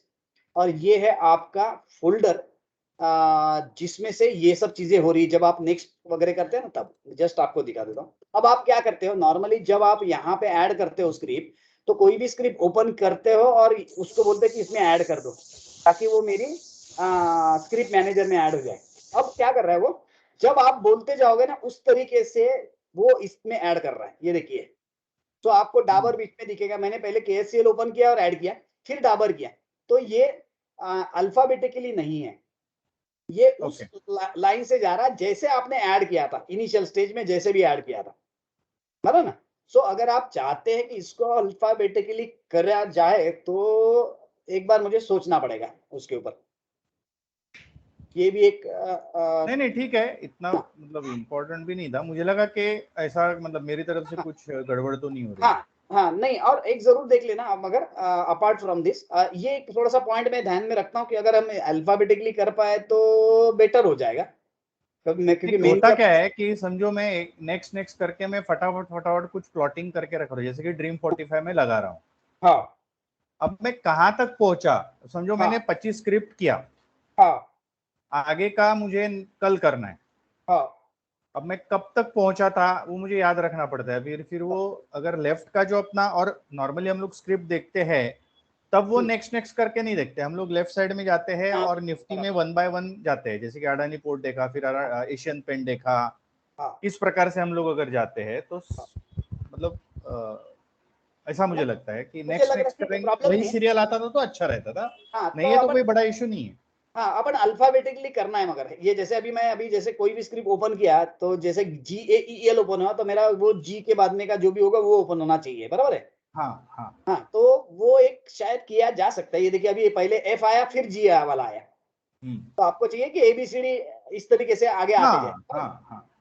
और ये है आपका फोल्डर जिसमें से ये सब चीजें हो रही है। जब आप नेक्स्ट वगैरह करते हैं ना, तब जस्ट आपको दिखा देता हूँ। अब आप क्या करते हो नॉर्मली, जब आप यहाँ पे ऐड करते हो स्क्रिप्ट, तो कोई भी स्क्रिप्ट ओपन करते हो और उसको बोलते हैं कि इसमें ऐड कर दो, ताकि वो मेरी स्क्रिप्ट मैनेजर में ऐड हो जाए। अब क्या कर रहा है वो, जब आप बोलते जाओगे ना उस तरीके से वो इसमें ऐड कर रहा है। ये देखिए, तो आपको डाबर बीच में दिखेगा। मैंने पहले KSCL ओपन किया और ऐड किया, फिर डाबर किया। तो ये अल्फाबेटिकली नहीं है, ये उस लाइन से जा रहा है जैसे आपने ऐड किया था इनिशियल स्टेज में, जैसे भी ऐड किया था, बराबर ना? सो अगर आप चाहते हैं कि इसको अल्फाबेटिकली करा जाए तो एक बार मुझे सोचना पड़ेगा उसके ऊपर। ये भी एक नहीं ठीक है, इतना मतलब इम्पोर्टेंट भी नहीं था। मुझे लगा कि ऐसा मतलब मेरी तरफ से कुछ गड़बड़ तो नहीं हो रही। हाँ नहीं, और एक जरूर देख लेना मगर अपार्ट फ्रॉम दिस ये एक थोड़ा सा पॉइंट मैं ध्यान में रखता हूँ कि अगर हम अल्फाबेटिकली कर पाए तो बेटर हो जाएगा। क्योंकि होता क्या है कि समझो मैं नेक्स्ट करके मैं फटाफट कुछ प्लॉटिंग करके रख रहा हूँ, जैसे कि ड्रीम 45 में लगा रहा हूँ। हाँ, अब मैं कहाँ तक पहुंचा, समझो मैंने 25 स्क्रिप्ट किया। हाँ, आगे का मुझे कल करना है। हाँ, अब मैं कब तक पहुंचा था वो मुझे याद रखना पड़ता है। फिर वो अगर लेफ्ट का जो अपना, और नॉर्मली हम लोग स्क्रिप्ट देखते हैं तब वो नेक्स्ट करके नहीं देखते, हम लोग लेफ्ट साइड में जाते हैं और निफ्टी में 1 बाय 1 जाते हैं। जैसे कि अडानी पोर्ट देखा, फिर एशियन पेंट देखा, इस प्रकार से हम लोग अगर जाते हैं तो मतलब ऐसा मुझे लगता है कि नेक्स्ट करेंगे। वही सीरियल आता था तो अच्छा रहता था। नहीं है तो कोई बड़ा इशू नहीं है। हाँ, अपन अल्फाबेटिकली करना है। मगर ये जैसे अभी जैसे कोई भी स्क्रिप्ट ओपन किया तो जैसे GAEL ओपन हुआ तो मेरा वो G के बाद में का जो भी होगा वो ओपन होना चाहिए, बराबर है? हाँ, तो वो एक शायद किया जा सकता है। ये देखिए, अभी पहले F आया फिर G वाला आया, तो आपको चाहिए कि ABCD इस तरीके से आगे आते जाए।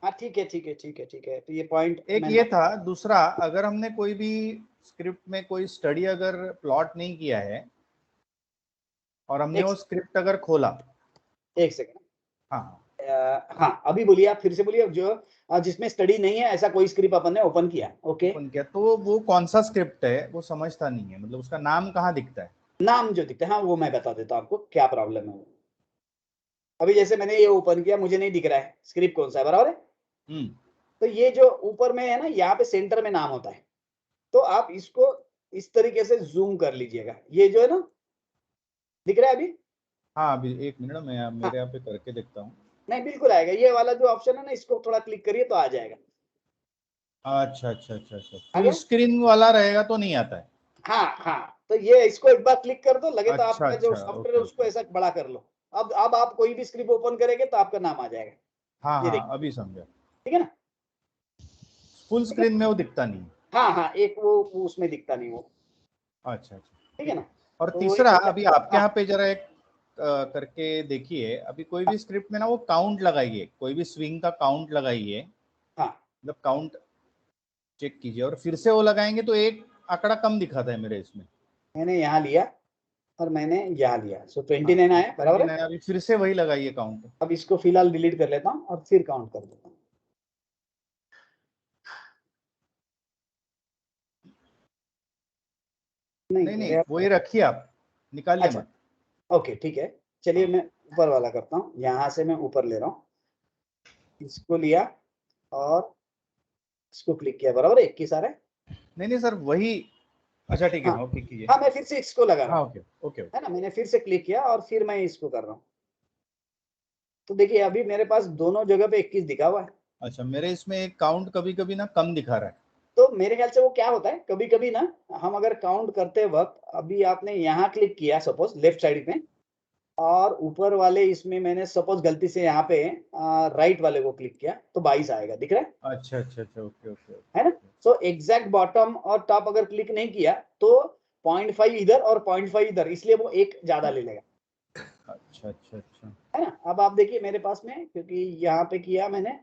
हाँ ठीक है। तो ये पॉइंट एक ये था। दूसरा, अगर हमने कोई भी स्क्रिप्ट में कोई स्टडी अगर प्लॉट नहीं किया है और हमने वो स्क्रिप्ट अगर खोला, एक सेकंड, हाँ अभी बोलिए, आप फिर से बोलिए। जो जिसमें स्टडी नहीं है ऐसा कोई स्क्रिप्ट अपन ने ओपन किया, ओके, ओपन किया, तो वो कौन सा स्क्रिप्ट है वो समझता नहीं है। मतलब उसका नाम कहाँ दिखता है? नाम जो दिखता है, हाँ वो मैं बता देता हूँ आपको क्या प्रॉब्लम है। अभी जैसे मैंने ये ओपन किया, मुझे नहीं दिख रहा है स्क्रिप्ट कौन सा है, बराबर है? तो ये जो ऊपर में है ना, यहाँ पे सेंटर में नाम होता है, तो आप इसको इस तरीके से जूम कर लीजिएगा। ये जो है ना, दिख रहा है अभी? हाँ अभी एक मिनट मैं मेरे यहाँ पे करके देखता हूँ। नहीं बिल्कुल आएगा। ये वाला जो ऑप्शन है ना, इसको थोड़ा क्लिक करिए तो आ जाएगा। अच्छा। फुल स्क्रीन वाला रहेगा तो नहीं आता है? हाँ, तो ये इसको एक बार क्लिक कर दो, लगे तो अच्छा, आपका जो सॉफ्टवेयर है उसको ऐसा बड़ा कर लो। अब आप कोई भी स्क्रिप्ट ओपन करेंगे तो आपका नाम आ जाएगा। हाँ अभी समझा। ठीक है ना? फुल स्क्रीन में वो दिखता नहीं। हाँ, एक वो उसमें दिखता नहीं वो। अच्छा ठीक है ना? और तीसरा, अभी आपके यहाँ पे जरा एक करके देखिए, अभी कोई भी स्क्रिप्ट में ना वो काउंट लगाइए, कोई भी स्विंग का काउंट लगाइए। मतलब काउंट चेक कीजिए और फिर से वो लगाएंगे तो एक आंकड़ा कम दिखाता है मेरे इसमें। मैंने यहाँ लिया और मैंने यहाँ लिया, सो 29 आया, बराबर है? अभी फिर से वही लगाइए काउंट। अब इसको फिलहाल डिलीट कर लेता हूँ और फिर काउंट कर देता हूँ। नहीं वही रखिए, आप निकालिए मत। ओके ठीक है, चलिए मैं ऊपर वाला करता हूँ। यहाँ से मैं ऊपर ले रहा हूँ, इसको लिया और इसको क्लिक किया, बराबर है? 21 आ रहा है? नहीं सर वही। अच्छा ठीक है, क्लिक कीजिए। हाँ मैं फिर से इसको लगा रहा हूँ। ओके है ना, मैंने फिर से क्लिक किया और फिर मैं इसको कर रहा हूँ। तो देखिए अभी मेरे पास दोनों जगह पे 21 दिखा हुआ है। अच्छा, मेरे इसमें एक काउंट कभी ना कम दिखा रहा है। तो मेरे ख्याल से वो क्या होता है, कभी ना हम अगर काउंट करते वक्त, अभी आपने यहाँ क्लिक किया सपोज लेफ्ट साइड में, और ऊपर वाले इसमें मैंने सपोज गलती से यहाँ पे राइट वाले को क्लिक किया तो 22 आएगा, दिख रहा है? अच्छा ओके है ना? सो एग्जैक्ट बॉटम और टॉप अगर क्लिक नहीं किया तो 0.5 इधर और 0.5 इधर, इसलिए वो एक ज्यादा ले लेगा। अच्छा है ना? अब आप देखिए मेरे पास में, क्योंकि यहाँ पे किया मैंने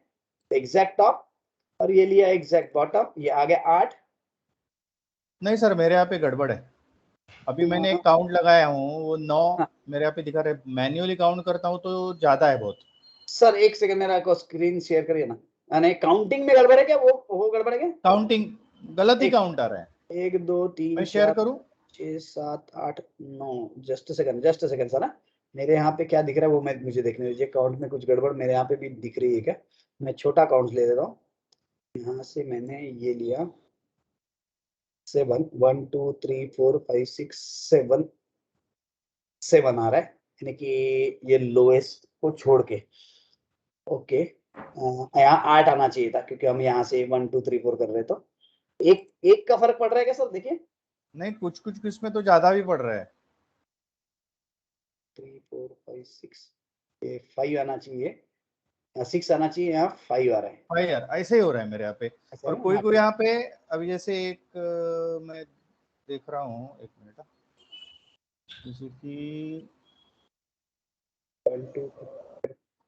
एग्जैक्ट टॉप और ये लिया एग्जैक्ट बॉटम, ये आ गया 8। नहीं सर, मेरे यहाँ पे गड़बड़ है। अभी मैंने एक काउंट लगाया हूँ, वो 9 हाँ। मेरे यहाँ पे दिखा रहा है। मैन्युअली काउंट करता हूँ तो ज्यादा है बहुत। सर एक सेकंड, मेरा को स्क्रीन शेयर करिए ना। नहीं, काउंटिंग में गड़बड़ है क्या? वो गड़बड़ है क्या? काउंटिंग गलत ही काउंट आ रहा है। 1 2 3 मैं शेयर 4 करूँ? 6 7 8 9। जस्ट सेकंड सर ना, मेरे यहाँ पे क्या दिख रहा है वो मुझे देखने दीजिए। काउंट में कुछ गड़बड़ मेरे यहाँ पे भी दिख रही है क्या? मैं छोटा काउंट ले लेता हूँ। यहाँ से मैंने ये लिया 7 1 2 3 4 5 6 7 आ रहा है, यानी कि ये लोएस्ट को छोड़ के। ओके, यहाँ 8 आना चाहिए था क्योंकि हम यहाँ से 1 2 3 4 कर रहे, तो एक का फर्क पड़ रहा है क्या सर? देखिए नहीं, कुछ इसमें तो ज्यादा भी पड़ रहा है। 3 4 5 6, ये 5 आना चाहिए, 6 आना चाहिए, यहाँ 5 आ रहा है। भाई यार ऐसे ही हो रहा है मेरे यहाँ पे। ऐसा और है कोई ना? कोई यहाँ पे अभी जैसे एक मैं देख रहा हूँ, एक मिनट, जैसे कि 1 2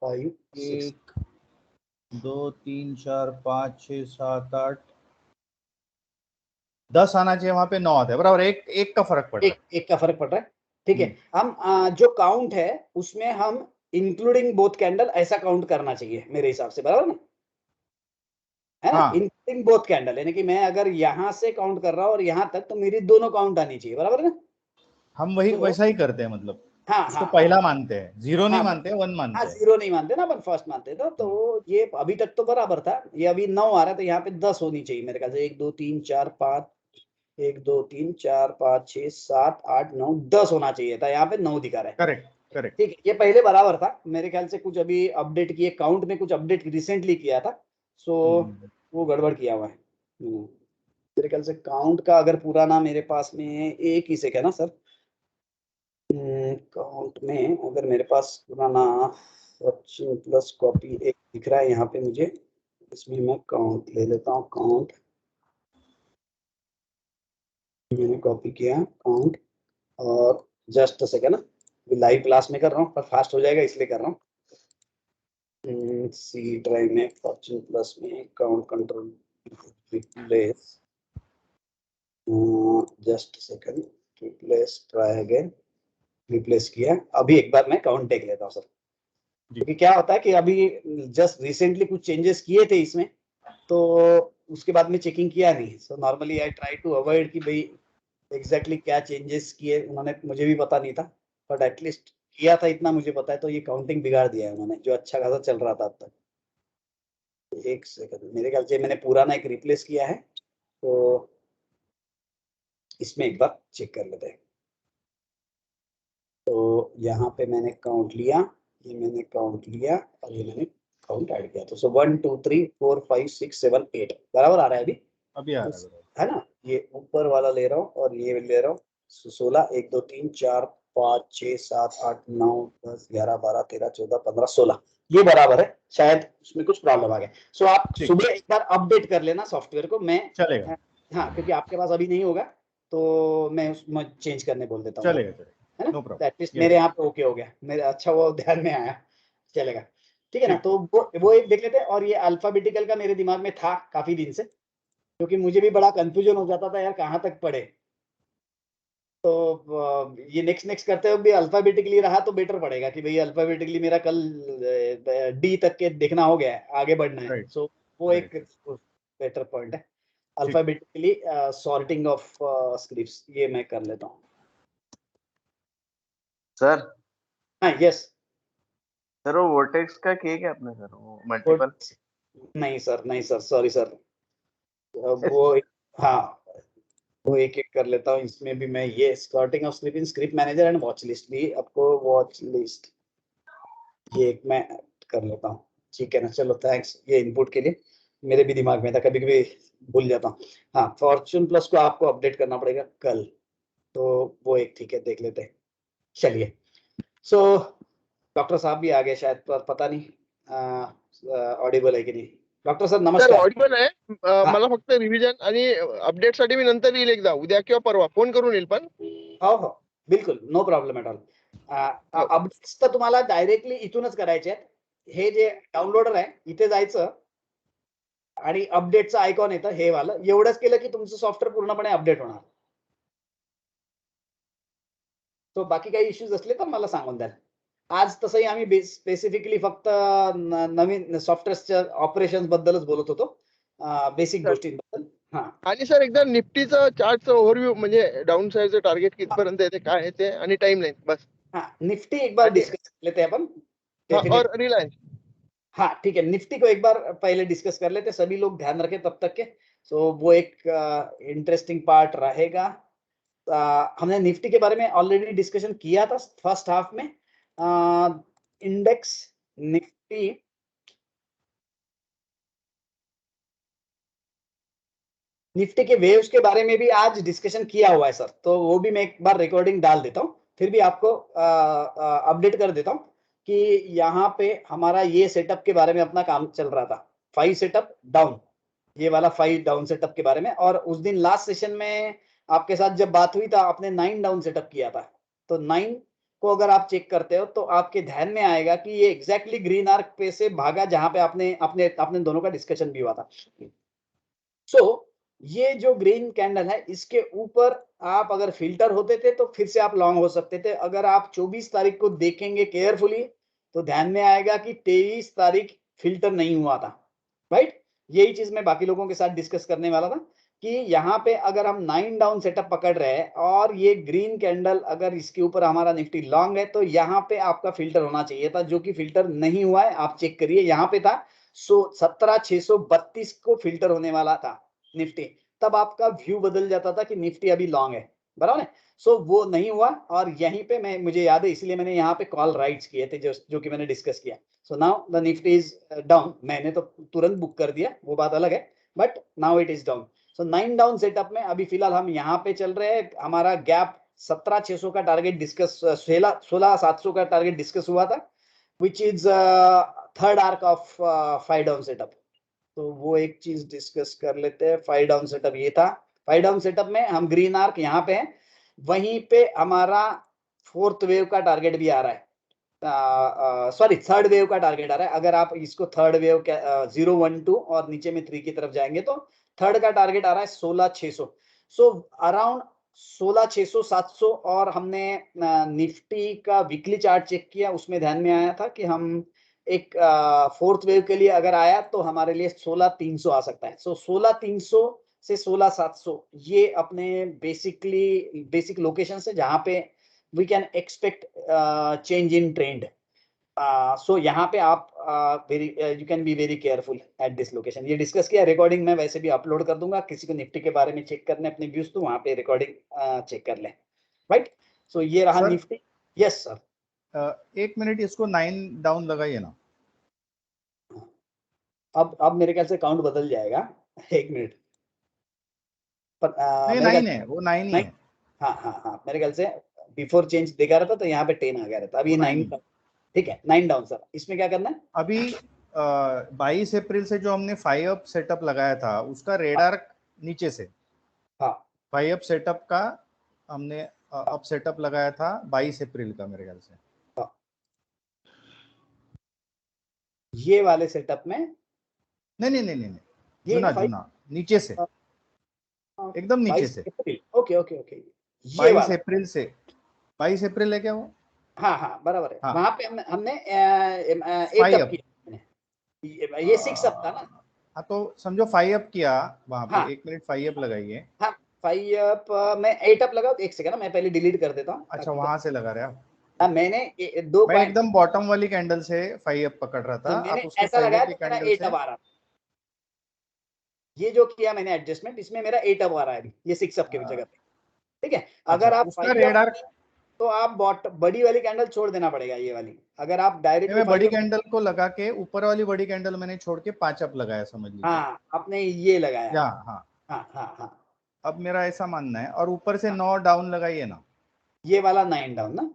5 6 1 2 3 4 5 6 7 8 10 आना चाहिए, वहां पे 9 आता है। बराबर, एक का फर्क पड़ रहा है। एक का फर्क पड़ रहा है, ठीक है। हम जो काउंट है उसमें हम इंक्लूडिंग बोथ कैंडल ऐसा काउंट करना चाहिए मेरे हिसाब से, बराबर ना? है ना? हाँ। इंक्लूडिंग बोथ कैंडल, यानी कि मैं अगर यहाँ से काउंट कर रहा हूँ और यहाँ तक, तो मेरी दोनों काउंट आनी चाहिए, बराबर ना? हम वही तो वैसा ही करते हैं, मतलब हाँ उसको हाँ पहला मानते हैं, 0 नहीं हाँ मानते, 1 हाँ, मानते हैं। 0 नहीं मानते ना, अपन फर्स्ट मानते थे। तो ये अभी तक तो बराबर था, ये अभी 9 आ रहा है, तो यहाँ पे 10 होनी चाहिए मेरे ख्याल से। 1 2 3 4 5, 1 2 3 4 5 6 7 8 9 10 होना चाहिए था, यहाँ पे 9 दिखा रहा है। Correct correct. ठीक है, ये पहले बराबर था मेरे ख्याल से। कुछ अभी अपडेट किए काउंट में, कुछ अपडेट रिसेंटली किया था, सो वो गड़बड़ किया हुआ है। मेरे ख्याल से काउंट का अगर पुराना मेरे पास में एक ही सेकंड है ना सर, काउंट में अगर मेरे पास पुराना फॉर्च्यून प्लस कॉपी एक दिख रहा है यहाँ पे मुझे, इसमें मैं काउंट ले लेता हूँ। काउंट मैंने कॉपी किया काउंट, और जस्ट सेकंड ना, लाइव क्लास में कर रहा हूँ पर फास्ट हो जाएगा इसलिए कर रहा हूँ। सी ड्राइव में फॉर्च्यून प्लस में count control replace, just second, replace try again, replace किया। अभी एक बार मैं काउंट देख लेता हूँ सर, क्योंकि क्या होता है कि अभी जस्ट रिसेंटली कुछ चेंजेस किए थे इसमें, तो उसके बाद में चेकिंग किया नहीं। So normally I try to avoid कि भाई एग्जैक्टली क्या चेंजेस किए उन्होंने, मुझे भी पता नहीं था, बट एटलीस्ट किया था इतना मुझे पता है। तो ये काउंटिंग बिगाड़ दिया है उन्होंने, जो अच्छा खासा चल रहा था अब तक। एक सेकंड, मेरे ख्याल से मैंने पुराना एक रिप्लेस किया है, तो इसमें एक बार चेक कर लेते हैं। तो यहाँ पे मैंने काउंट लिया, ये मैंने काउंट लिया, और ये मैंने काउंट ऐड किया। तो 1 2 3 4 5 6 7 8 बराबर आ रहा है अभी आ रहा है ना? ये ऊपर वाला ले रहा हूँ और ये ले रहा हूँ 16, 1 2 3 4 5 6 7 8 9 10 11 12 13 14 15 16, ये बराबर है। शायद उसमें कुछ प्रॉब्लम आ गया। सो आप सुबह एक बार अपडेट कर लेना सॉफ्टवेयर को, मैं चलेगा। हाँ, क्योंकि आपके पास अभी नहीं होगा तो मैं उसमें चेंज करने बोल देता हूँ, चलेगा है ना? No problem. एटलीस्ट मेरे यहाँ पे ओके हो गया, मेरे अच्छा वो ध्यान में आया, चलेगा, ठीक है ना? तो वो एक देख लेते हैं। और ये अल्फाबेटिकल का मेरे दिमाग में था काफी दिन से, क्योंकि मुझे भी बड़ा कंफ्यूजन हो जाता था यार कहाँ तक पढ़े। तो ये नेक्स्ट करते हुए भी अल्फाबेटिकली रहा तो बेटर पड़ेगा कि भाई अल्फाबेटिकली मेरा कल डी तक के देखना हो गया है, आगे बढ़ना है। सो वो एक बेटर पॉइंट है, अल्फाबेटिकली सॉर्टिंग ऑफ स्क्रिप्ट्स, ये मैं कर लेता हूँ सर। हाँ यस सर, वो वर्टेक्स का किया क्या आपने सर? वो मल्टीपल नहीं सर, सॉरी सर, वो हाँ, वो एक एक कर लेता हूँ। इसमें भी मैं ये sorting of script in script manager and watch list, भी आपको वॉच लिस्ट ये एक मैं कर लेता हूँ, ठीक है ना? चलो थैंक्स ये इनपुट के लिए, मेरे भी दिमाग में था, कभी कभी भूल जाता हूँ। हाँ, फॉर्च्यून प्लस को आपको अपडेट करना पड़ेगा कल, तो वो एक ठीक है, देख लेते हैं। चलिए, सो डॉक्टर साहब भी आ गए शायद, पर पता नहीं ऑडिबल है की नाही। डॉक्टर सर नमस्कार. ऑडिबल आहे. मला फक्त रिव्हिजन आणि अपडेट साठी मी नंतर येईल, एकदा उद्या किंवा परवा फोन करून येईल. पण हो बिलकुल, no problem at all. Updates तर तुम्हाला डायरेक्टली इथूनच करायचे आहेत. हे जे डाउनलोडर आहे इथे जायचं आणि अपडेटचं आयकॉन येतं हे वालं. एवढंच केलं की तुमचं सॉफ्टवेअर पूर्णपणे अपडेट होणार. तो बाकी काही इश्यूज असले तर मला सांगून द्या. आज तसंही आम्ही स्पेसिफिकली फक्त नवीन सॉफ्टवेअरच्या ऑपरेशन बद्दलच बोलत होतो, बेसिक गोष्टींबद्दल. हा. आणि सर एकदा निफ्टीचं चार्टचं ओव्हरव्ह्यू म्हणजे डाऊन साईडचं टार्गेट कितपर्यंत येते काय आहे ते आणि टाइम लाईन बस. हाँ निफ्टी एक बार डिस्कस कर लेते हैं अपन. और रिलायंस. हाँ ठीक है, निफ्टी को एक बार पहले डिस्कस कर लेते हैं, सभी लोग ध्यान रखें तब तक के. सो वो एक इंटरेस्टिंग पार्ट रहेगा. हमने निफ्टी के बारे में ऑलरेडी डिस्कशन किया था फर्स्ट हाफ में. इंडेक्स निफ्टी के वेव्स के बारे में भी आज डिस्कशन किया हुआ है सर, तो वो भी मैं एक बार रिकॉर्डिंग डाल देता हूँ, फिर भी आपको अपडेट कर देता हूँ कि यहाँ पे हमारा ये सेटअप के बारे में अपना काम चल रहा था. 5 सेटअप डाउन, ये वाला 5 डाउन सेटअप के बारे में. और उस दिन लास्ट सेशन में आपके साथ जब बात हुई था आपने 9 डाउन सेटअप किया था. तो 9 को अगर आप चेक करते हो तो आपके ध्यान में आएगा कि ये एग्जैक्टली ग्रीन आर्क पे से भागा जहां पे आपने दोनों का डिस्कशन भी हुआ था. सो ये जो ग्रीन कैंडल है इसके ऊपर आप अगर फिल्टर होते थे तो फिर से आप लॉन्ग हो सकते थे. अगर आप 24 तारीख को देखेंगे केयरफुली तो ध्यान में आएगा कि 23 तारीख फिल्टर नहीं हुआ था. राइट, यही चीज मैं बाकी लोगों के साथ डिस्कस करने वाला था कि यहाँ पे अगर हम 9 डाउन सेटअप पकड़ रहे हैं और ये ग्रीन कैंडल अगर इसके ऊपर हमारा निफ्टी लॉन्ग है तो यहाँ पे आपका फिल्टर होना चाहिए था, जो कि फिल्टर नहीं हुआ है. आप चेक करिए, यहाँ पे था 17,632 को फिल्टर होने वाला था निफ्टी, तब आपका व्यू बदल जाता था कि निफ्टी अभी लॉन्ग है, बराबर है. सो वो नहीं हुआ और यहीं पे मुझे याद है इसलिए मैंने यहाँ पे कॉल राइट्स किए थे जो कि मैंने डिस्कस किया. So now the Nifty is down. मैंने तो तुरंत बुक कर दिया, वो बात अलग है, but now it is down. So 9 down setup में अभी फिलहाल हम यहाँ पे चल रहे हैं. हमारा गैप 17,600 का टारगेट डिस्कस, 16,700 का टारगेट डिस्कस हुआ था, which is third arc of 5 down setup. तो वो एक चीज डिस्कस कर लेते हैं. 5 डाउन सेटअप ये था. 5 डाउन सेटअप में हम ग्रीन आर्क यहाँ पे हैं, वहीं पे हमारा फोर्थ वेव का टारगेट भी आ रहा है, सॉरी थर्ड वेव का टारगेट आ रहा है. अगर आप इसको थर्ड वेव 0, 1, 2 और नीचे में 3 की तरफ जाएंगे तो थर्ड का टारगेट आ रहा है 16,600. So around 16,600, 700. और हमने निफ्टी का वीकली चार्ट चेक किया, उसमें ध्यान में आया था कि हम एक फोर्थ वेव के लिए अगर आया तो हमारे लिए 16,300 आ सकता है. सो 16,300 से 16,700 ये अपने बेसिक लोकेशन से जहां पे we can expect change in trend. So यहाँ पे आप you can be very careful at this location. ये डिस्कस किया, रिकॉर्डिंग मैं वैसे भी अपलोड कर दूंगा. किसी को निफ्टी के बारे में चेक करने अपने व्यूज तो वहां पे रिकॉर्डिंग चेक कर लें. राइट, सो ये रहा निफ्टी. Yes sir. 1 मिनट इसको 9 डाउन लगाइए ना. अब मेरे ख्याल से काउंट बदल जाएगा. 1 मिनट. नहीं 9 है, वो 9 ही है. हाँ मेरे ख्याल से बिफोर चेंज दिखा रहा था तो यहाँ पे 10 आ गया रहता. अभी 9. ठीक है, 9 डाउन सर. इसमें क्या करना है अभी 22 अप्रैल से जो हमने 5 अप सेटअप लगाया था उसका रेडार नीचे से. हाँ 5 अप सेटअप का हमने अप सेटअप लगाया था 22 अप्रैल का मेरे ख्याल से. ये वाले सेटअप में नहीं जुना नीचे से, एकदम नीचे से. ओके 22 अप्रैल से. 22 अप्रैल है क्या वो? हाँ बराबर है. हाँ. वहां पे हमने 8 अप किया. ये 6 अप था ना. हाँ तो समझो 5 अप किया वहां पे. हाँ. 1 मिनट 5 अप लगाइए. हाँ 5 अप. मैं 8 अप लगाओ. एक सेकंड, मैं पहले डिलीट कर देता हूँ. अच्छा वहां से लगा रहे आप. मैंने 2 मैं एकदम बॉटम वाली कैंडल से 5 अप पकड़ रहा था. आप उसके पहले की कैंडल से 8 अप आ रहा. ये जो किया मैंने एडजस्टमेंट, इसमें मेरा 8 अप आ रहा है अभी, ये 6 अप की जगह पे. ठीक है, अगर आप रेडार तो आप बड़ी वाली कैंडल छोड़ देना पड़ेगा. ये वाली अगर आप डायरेक्ट मैं बड़ी कैंडल को लगा के ऊपर वाली बड़ी कैंडल मैंने छोड़ के 5 अप लगाया, समझ लीजिए. हाँ आपने ये लगाया. हाँ. अब मेरा ऐसा मानना है. और ऊपर से 9 डाउन लगाइए ना. ये वाला 9 डाउन ना.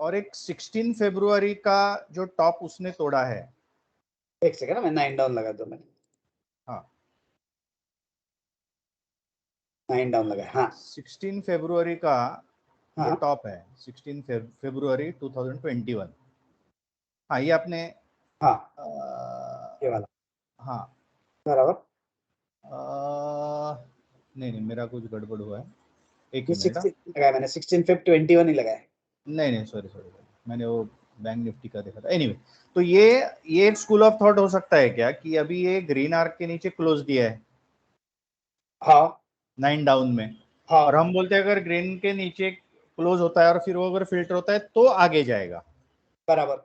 और एक 16 फरवरी का जो टॉप उसने तोड़ा है. एक सेकंड, मैं 9 डाउन लगा दूं. मैं हाँ 9 डाउन लगा है, हाँ 16 फरवरी का ये हाँ टॉप है, 16 फरवरी 2021। हाँ ये आपने हाँ अ, ये वाला हाँ बराबर। नहीं मेरा कुछ गड़बड़ हुआ है, एक ये ही मिनट। 16 लगाया मैंने, 16 Feb 21 ही लगाया है। नहीं सॉरी मैंने वो बैंक निफ्टी का देखा था। एनीवे तो ये एक स्कूल ऑफ थॉट हो सकता है क्या कि अभी ये ग्रीन आर्क के नीचे क्लोज दिया है हाँ 9 डाउन में, हाँ और हम बोलते हैं अगर ग्रीन के नीचे क्लोज होता है और फिर वो अगर फिल्टर होता है तो आगे जाएगा। बराबर।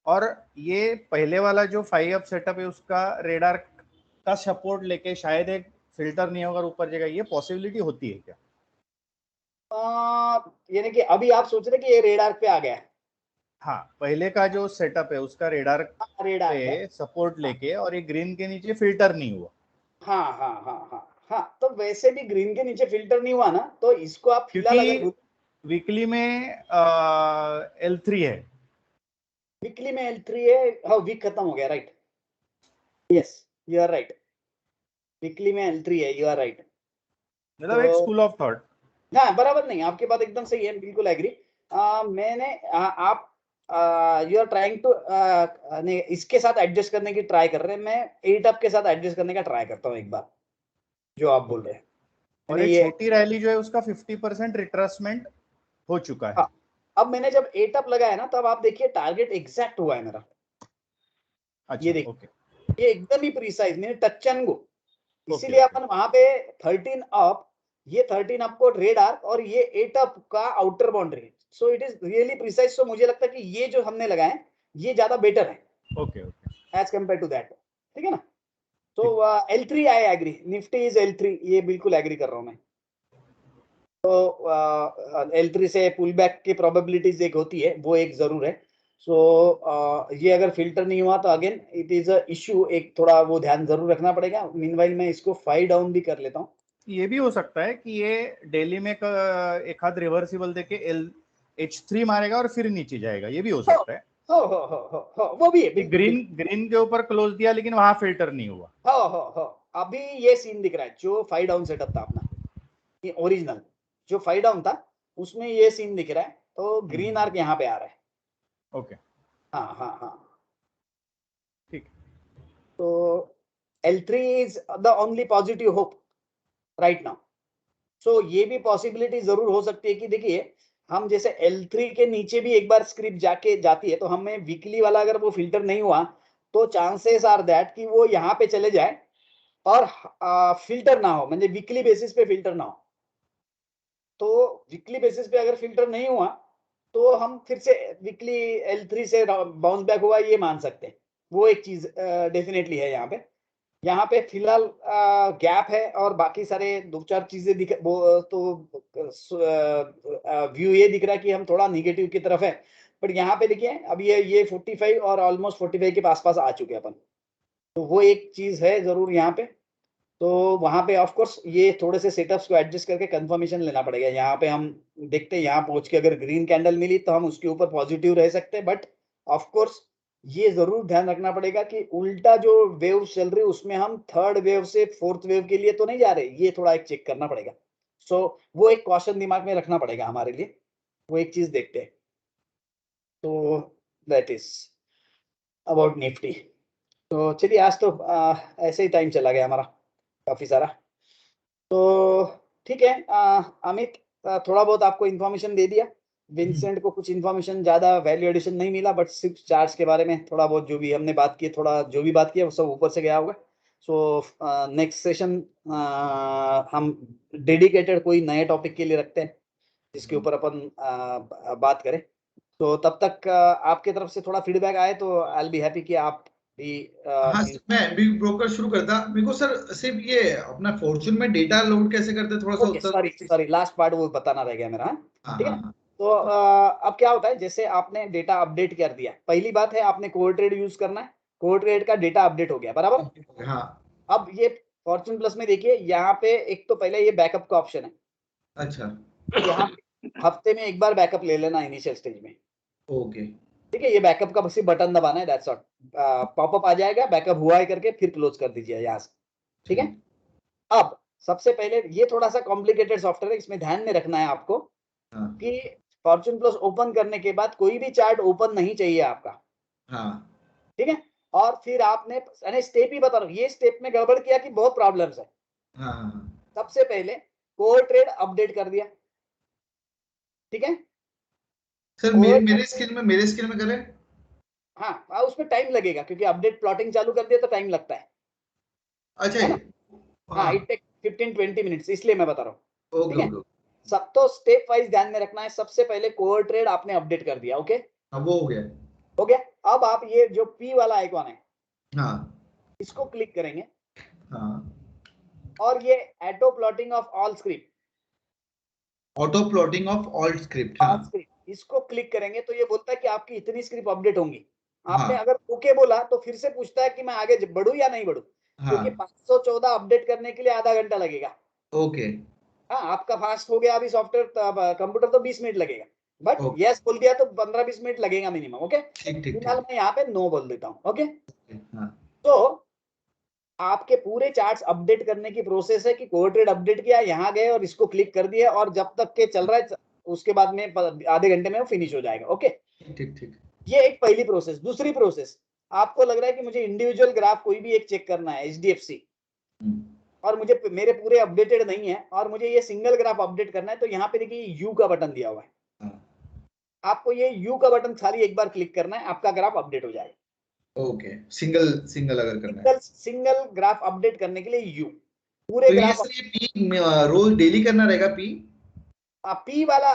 और ये पहले वाला जो 5 अप सेटअप है उसका रेडार का सपोर्ट लेके शायद एक फिल्टर नहीं होगा ऊपर जाएगा, ये पॉसिबिलिटी होती है क्या? यानी कि अभी आप सोच रहे कि ये रेडार पे आ गया है? हाँ पहले का जो सेटअप है उसका रेडार रेडार पे पे सपोर्ट लेके और ये ग्रीन के नीचे फिल्टर नहीं हुआ। हाँ हाँ हाँ हाँ हाँ, तो वैसे भी ग्रीन के नीचे फिल्टर नहीं हुआ ना, तो इसको आप फिलहाल अगर क्योंकि वीकली में L3 है, वीकली में L3 है, हाँ वीक खत्म हो गया, right, yes you are right, weekly में L3 है, यू आर राइट। मतलब एक स्कूल ऑफ थॉट। हाँ बराबर, नहीं आपकी बात एकदम सही है, बिल्कुल एग्री। मैंने आप यू आर ट्राइंग टू इसके साथ एडजस्ट करने की ट्राई कर रहे हैं, मैं 8 अप के साथ एडजस्ट करने का ट्राई करता हूँ एक बार, जो आप बोल रहे हैं। और ये छोटी रैली जो है उसका 50% रिट्रेसमेंट हो चुका है। हाँ, अब मैंने जब 8 अप लगाया ना, तब आप देखिए टारगेट एग्जैक्ट हुआ है मेरा। अच्छा, ये देखिए ये एकदम ही प्रिसाइज, मैंने टच एंड गो, इसीलिए अपन वहां पे 13 अप, ये 13 अप को रेडार और ये 8 अप का outer boundary, so it is really precise. So मुझे लगता है कि ये जो हमने लगाए ये ज्यादा बेटर है okay as compare to that, ठीक है ना। तो L3 I agree, Nifty is L3, ये बिल्कुल एग्री कर रहा हूं मैं। तो L3 से पुल बैक की प्रोबेबिलिटीज एक होती है, वो एक जरूर है। सो ये अगर फिल्टर नहीं हुआ तो again it is a issue, एक थोड़ा वो ध्यान जरूर रखना पड़ेगा। मीनवाइल मैं इसको 5 डाउन भी कर लेता हूँ। ये भी हो सकता है कि ये डेली में एक हाथ रिवर्सिबल देके H3 मारेगा और फिर नीचे जाएगा, ये भी हो सकता है। हो वो भी है, ग्रीन के ऊपर क्लोज दिया लेकिन वहां फिल्टर नहीं हुआ। हो अभी ये सीन दिख रहा है, जो 5 डाउन सेटअप था अपना, ये ओरिजिनल जो 5 डाउन था उसमें ये सीन दिख रहा है, तो ग्रीन आर्क यहाँ पे आ रहा है। ओके हाँ हाँ हाँ ठीक। तो L3 is the only positive hope right now. So ये भी पॉसिबिलिटी जरूर हो सकती है कि देखिए हम जैसे L3 के नीचे भी एक बार स्क्रिप्ट जाती है, तो हमें वीकली वाला अगर वो फिल्टर नहीं हुआ तो चांसेस आर दैट कि वो यहाँ पे चले जाए और फिल्टर ना हो, म्हणजे वीकली बेसिस पे फिल्टर ना हो। तो वीकली बेसिस पे अगर फिल्टर नहीं हुआ तो हम फिर से वीकली L3 से बाउंस बैक हुआ ये मान सकते हैं, वो एक चीज डेफिनेटली है। यहाँ पे फिलहाल गैप है और बाकी सारे 2-4 चीजें दिख तो व्यू ये दिख रहा है कि हम थोड़ा निगेटिव की तरफ है। बट यहाँ पे देखिए अब ये 45 और ऑलमोस्ट 45 के आसपास आ चुके हैं अपन, तो वो एक चीज है जरूर यहाँ पे। तो वहां पे ऑफ कोर्स ये थोड़े से सेटअप्स को एडजस्ट करके कंफर्मेशन लेना पड़ेगा। यहाँ पे हम देखते हैं, यहाँ पहुंच के अगर ग्रीन कैंडल मिली तो हम उसके ऊपर पॉजिटिव रह सकते हैं, बट ऑफ कोर्स ये जरूर ध्यान रखना पड़ेगा कि उल्टा जो वेव चल रही है उसमें हम थर्ड वेव से फोर्थ वेव के लिए तो नहीं जा रहे, ये थोड़ा एक चेक करना पड़ेगा। सो वो एक क्वेश्चन दिमाग में रखना पड़ेगा हमारे लिए, वो एक चीज देखते हैं। तो दैट इज अबाउट निफ्टी। तो चलिए आज तो ऐसे ही टाइम चला गया हमारा काफी सारा। तो ठीक है अमित, थोड़ा बहुत आपको इन्फॉर्मेशन दे दिया। विंसेंट को कुछ इन्फॉर्मेशन ज्यादा वैल्यू एडिशन नहीं मिला, बट सिर्फ चार्ज के बारे में थोड़ा बहुत जो भी हमने बात की, थोड़ा जो भी बात किया वो सब ऊपर से गया होगा। सो नेक्स्ट सेशन हम डेडिकेटेड कोई नए टॉपिक के लिए रखते हैं जिसके ऊपर अपन बात करें। तो तब तक आपके तरफ से थोड़ा फीडबैक आए तो आई विल बी हैप्पी कि आप भी हाँ मैं बिग ब्रोकर शुरू करता। मेरे को सर सिर्फ ये अपना फॉर्चून में डेटा लोड कैसे करते थोड़ा सा उत्तर। सॉरी लास्ट पार्ट वो बताना रह गया मेरा। ठीक है हाँ। तो अब क्या होता है, जैसे आपने डेटा अपडेट कर दिया, पहली बात है आपने कोर ट्रेड यूज करना है, कोर ट्रेड का डेटा अपडेट हो गया बराबर। हाँ अब ये फॉर्चून प्लस में देखिए यहाँ पे एक तो पहले ये बैकअप का ऑप्शन है। अच्छा यहाँ हफ्ते में एक बार बैकअप ले लेना इनिशियल स्टेज में। ओके ठीक है, ये बैकअप का बस बटन दबाना है, दैट्स ऑल। पॉपअप आ जाएगा बैकअप हुआ है करके, फिर क्लोज कर दीजिए यहाँ से। ठीक है, अब सबसे पहले ये थोड़ा सा कॉम्प्लिकेटेड सॉफ्टवेयर है, इसमें ध्यान में रखना है आपको हाँ, कि फॉर्च्यून प्लस ओपन करने के बाद कोई भी चार्ट ओपन नहीं चाहिए आपका, हाँ, ठीक है। और फिर आपने स्टेप ही बता रहा हूँ, ये स्टेप में गड़बड़ किया कि बहुत प्रॉब्लम्स है। हाँ, हाँ, सबसे पहले कोर ट्रेड अपडेट कर दिया, ठीक है। सर मेरे स्किल में करें? हाँ, उसमें टाइम लगेगा क्योंकि अपडेट प्लॉटिंग चालू कर दिया तो टाइम लगता है। अच्छा, है ना? हाँ, इट टेक 15-20 मिनट्स, इसलिए मैं बता रहा हूँ, ठीक है। सब तो स्टेप वाइज ध्यान में रखना है। सबसे पहले कोर ट्रेड आपने अपडेट कर दिया, ओके, अब वो हो गया। हो गया। अब आप ये जो पी वाला आइकॉन है, हाँ, इसको क्लिक करेंगे हाँ, और ये auto plotting of all script, auto plotting of all script, हाँ, इसको क्लिक करेंगे तो ये बोलता है कि आपकी इतनी स्क्रिप्ट अपडेट होंगी। आपने हाँ, अगर ओके बोला तो फिर से पूछता है कि मैं आगे बढ़ूं या नहीं बढ़ूं, क्योंकि हाँ, 514 अपडेट करने के लिए आधा घंटा लगेगा। ओके, हाँ, आपका फास्ट हो गया अभी सॉफ्टवेयर, कंप्यूटर तो 20 मिनट लगेगा, बट ओके, यस बोल दिया तो 15-20 मिनट लगेगा मिनिमम, ओके। ठीक ठीक फिलहाल ठीक, मैं यहाँ पे नो बोल देता हूँ, ओके। हाँ, तो आपके पूरे चार्ट्स अपडेट करने की प्रोसेस है कि कोर ट्रेड अपडेट किया, यहाँ गए और इसको क्लिक कर दिया और जब तक के चल रहा है उसके बाद में आधे घंटे में वो फिनिश हो जाएगा, ओके। ठीक ठीक, ये एक पहली प्रोसेस। दूसरी प्रोसेस, आपको लग रहा है कि मुझे इंडिविजुअल ग्राफ कोई भी एक चेक करना है HDFC, और मुझे मेरे पूरे अपडेटेड नहीं है और मुझे ये सिंगल ग्राफ अपडेट करना है, तो यहाँ पे देखिए यू का बटन दिया हुआ है। आपको ये यू का बटन खाली एक बार क्लिक करना है, आपका ग्राफ अपडेट हो जाएगा। ओके, सिंगल अगर करना है, सिंगल ग्राफ अपडेट करने के लिए यू, पूरे तो ये ग्राफ सर ये पी रोज डेली करना रहेगा? पी वाला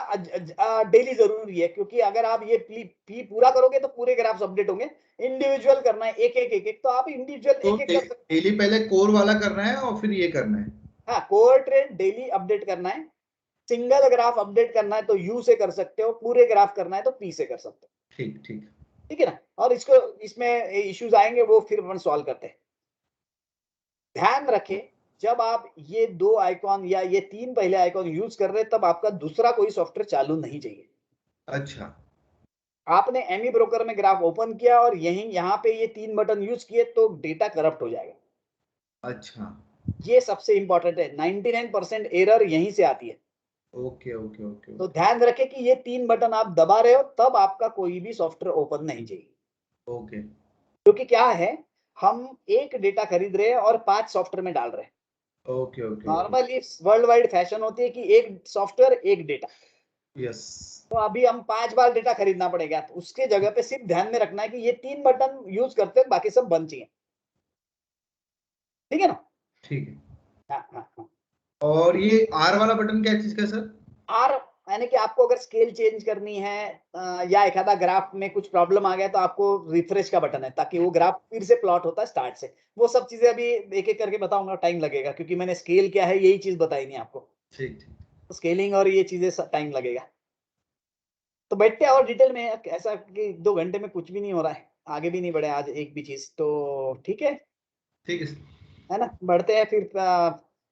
डेली जरूरी है, क्योंकि अगर आप ये पी पूरा करोगे तो पूरे ग्राफ्स अपडेट होंगे। इंडिविजुअल करना है एक एक तो आप इंडिविजुअल तो एक कर सकते डेली पहले कोर वाला करना है और फिर ये करना है? हाँ, कोर ट्रेड डेली अपडेट करना है। सिंगल ग्राफ अपडेट करना है तो यू से कर सकते हो, पूरे ग्राफ करना है तो पी से कर सकते हो, ठीक ठीक, ठीक है ना। और इसको इसमें इश्यूज आएंगे वो फिर अपन सॉल्व करते हैं। ध्यान रखें, जब आप ये दो आइकॉन या ये तीन पहले आइकॉन यूज कर रहे हैं तब आपका दूसरा कोई सॉफ्टवेयर चालू नहीं चाहिए। अच्छा, आपने एमी ब्रोकर में ग्राफ ओपन किया और यहाँ पे ये तीन बटन यूज किए तो डेटा करप्ट हो जाएगा। अच्छा, ये सबसे इंपॉर्टेंट है, 99% एरर यहीं से आती है। ओके ओके ओके, तो ध्यान रखें कि ये तीन बटन आप दबा रहे हो तब आपका कोई भी सॉफ्टवेयर ओपन नहीं चाहिए। ओके, क्योंकि क्या है, हम एक डेटा खरीद रहे हैं और 5 सॉफ्टवेयर में डाल रहे हैं। Okay okay, normally world wide fashion होती है कि एक सॉफ्टवेयर एक डेटा, यस, तो अभी हम 5 बार डेटा खरीदना पड़ेगा। तो उसके जगह पे सिर्फ ध्यान में रखना है कि ये तीन बटन यूज करते हैं, बाकी सब बंद चाहिए, ठीक है ना। ठीक है। हाँ हाँ हाँ। और ये आर वाला बटन क्या चीज का सर? आर यानी कि आपको अगर स्केल चेंज करनी है या एक आधा ग्राफ में कुछ प्रॉब्लम आ गया तो आपको रिफ्रेश का बटन है, ताकि वो ग्राफ फिर से प्लॉट होता है स्टार्ट से। वो सब चीजें अभी एक एक करके बताऊंगा, टाइम लगेगा क्योंकि मैंने स्केल क्या है यही चीज बताई नहीं आपको। ठीक ठीक, तो स्केलिंग और ये चीजें टाइम लगेगा। तो बैठते हैं और डिटेल में, ऐसा कि 2 घंटे में कुछ भी नहीं हो रहा है, आगे भी नहीं बढ़े आज एक भी चीज, तो ठीक ठीक है ना। बढ़ते हैं फिर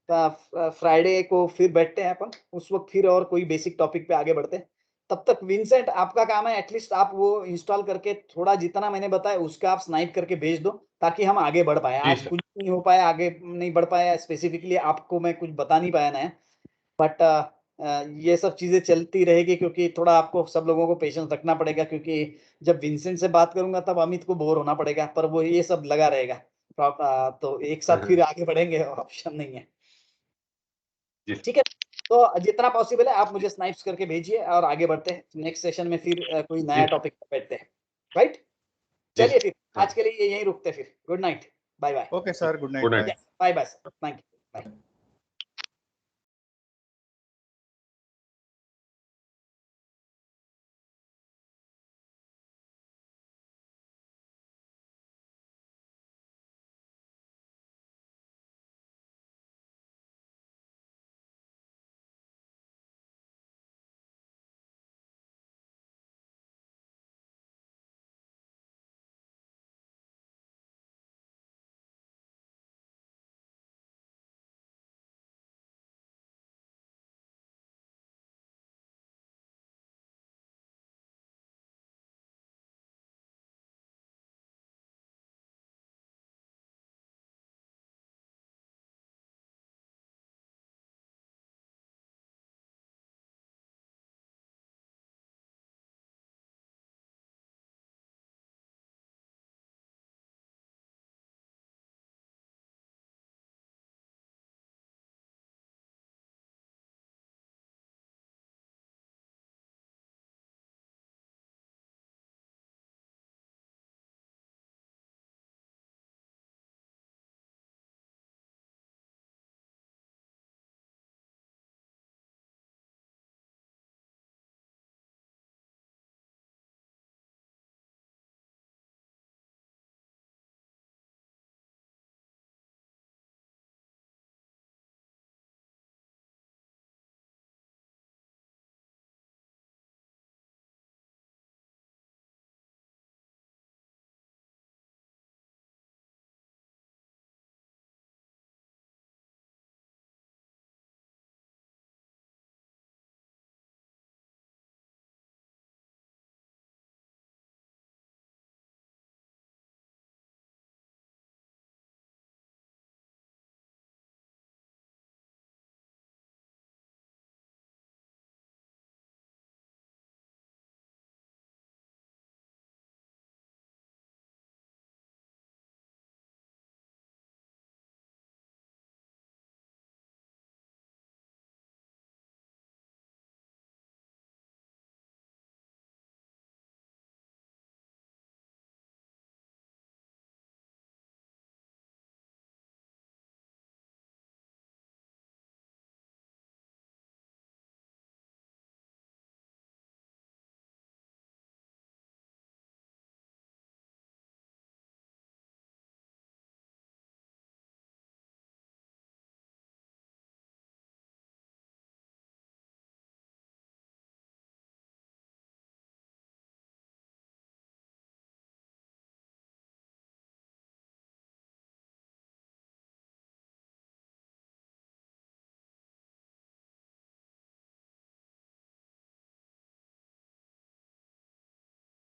फ्राइडे को फिर बैठते हैं अपन, उस वक्त फिर और कोई बेसिक टॉपिक पे आगे बढ़ते हैं। तब तक विंसेंट आपका काम है एटलीस्ट आप वो इंस्टॉल करके थोड़ा जितना मैंने बताया उसका आप स्नाइप करके भेज दो, ताकि हम आगे बढ़ पाए। जी आज सर। कुछ नहीं हो पाया, आगे नहीं बढ़ पाया, स्पेसिफिकली आपको मैं कुछ बता नहीं पाया नया, बट ये सब चीजें चलती रहेगी क्योंकि थोड़ा आपको सब लोगों को पेशेंस रखना पड़ेगा, क्योंकि जब विंसेंट से बात करूंगा तब अमित को बोर होना पड़ेगा, पर वो ये सब लगा रहेगा। तो एक साथ फिर आगे बढ़ेंगे, ऑप्शन नहीं है, जी ठीक है। तो जितना पॉसिबल है आप मुझे स्नाइप्स करके भेजिए और आगे बढ़ते हैं। नेक्स्ट सेशन में फिर कोई नया टॉपिक पर बैठते हैं, राइट। चलिए फिर आज के लिए यहीं रुकते हैं फिर। Good night, bye bye. Okay sir, good night, good night. Bye. Bye bye sir, thank you, bye.